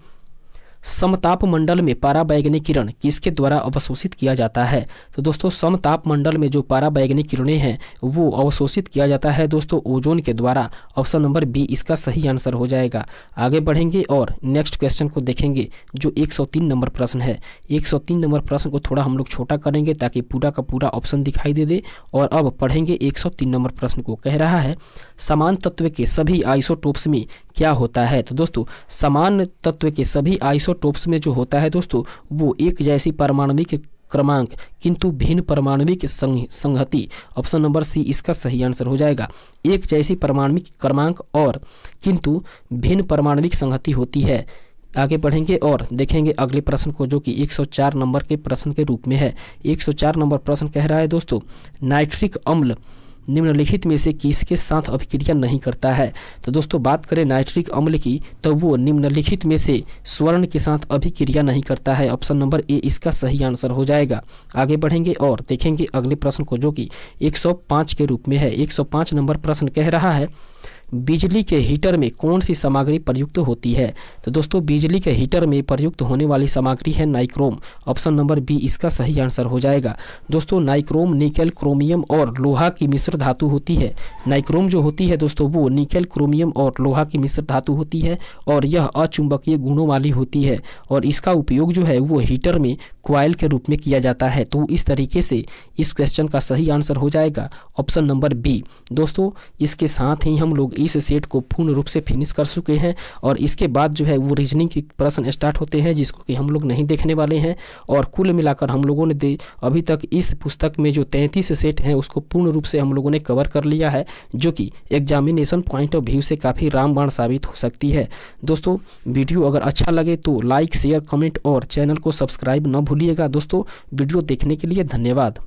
समताप मंडल में पराबैंगनी किरण किसके द्वारा अवशोषित किया जाता है। तो दोस्तों समताप मंडल में जो पराबैंगनी किरणें हैं वो अवशोषित किया जाता है दोस्तों ओजोन के द्वारा। ऑप्शन नंबर बी इसका सही आंसर हो जाएगा। आगे बढ़ेंगे और नेक्स्ट क्वेश्चन को देखेंगे जो 103 नंबर प्रश्न है। 103 नंबर प्रश्न को थोड़ा हम लोग छोटा करेंगे ताकि पूरा का पूरा ऑप्शन दिखाई दे। और अब पढ़ेंगे 103 नंबर प्रश्न को। कह रहा है समान तत्व के सभी आइसोटोप्स में क्या होता है। तो दोस्तों समान तत्व के सभी आइसोटोप्स में जो होता है दोस्तों वो एक जैसी परमाणविक क्रमांक किंतु भिन्न परमाणविक संहति। ऑप्शन नंबर सी इसका सही आंसर हो जाएगा। एक जैसी परमाणविक क्रमांक और किंतु भिन्न परमाणविक संहति होती है। आगे बढ़ेंगे और देखेंगे अगले प्रश्न को जो कि 104 नंबर के प्रश्न के रूप में है। 104 नंबर प्रश्न कह रहा है दोस्तों नाइट्रिक अम्ल निम्नलिखित में से किसके साथ अभिक्रिया नहीं करता है। तो दोस्तों बात करें नाइट्रिक अम्ल की तो वो निम्नलिखित में से स्वर्ण के साथ अभिक्रिया नहीं करता है। ऑप्शन नंबर ए इसका सही आंसर हो जाएगा। आगे बढ़ेंगे और देखेंगे अगले प्रश्न को जो कि 105 के रूप में है। 105 नंबर प्रश्न कह रहा है बिजली के हीटर में कौन सी सामग्री प्रयुक्त होती है। तो दोस्तों बिजली के हीटर में प्रयुक्त होने वाली सामग्री है नाइक्रोम। ऑप्शन नंबर बी इसका सही आंसर हो जाएगा। दोस्तों नाइक्रोम निकेल क्रोमियम और लोहा की मिश्र धातु होती है। नाइक्रोम जो होती है दोस्तों वो निकेल क्रोमियम और लोहा की मिश्र धातु होती है और यह अचुंबकीय गुणों वाली होती है और इसका उपयोग जो है वो हीटर में कॉइल के रूप में किया जाता है। तो इस तरीके से इस क्वेश्चन का सही आंसर हो जाएगा ऑप्शन नंबर बी। दोस्तों इसके साथ ही हम लोग इस सेट को पूर्ण रूप से फिनिश कर चुके हैं और इसके बाद जो है वो रीजनिंग के प्रश्न स्टार्ट होते हैं जिसको कि हम लोग नहीं देखने वाले हैं। और कुल मिलाकर हम लोगों ने अभी तक इस पुस्तक में जो 33 सेट हैं उसको पूर्ण रूप से हम लोगों ने कवर कर लिया है जो कि एग्जामिनेशन पॉइंट ऑफ व्यू से काफ़ी रामबाण साबित हो सकती है। दोस्तों वीडियो अगर अच्छा लगे तो लाइक शेयर कमेंट और चैनल को सब्सक्राइब न भूलिएगा। दोस्तों वीडियो देखने के लिए धन्यवाद।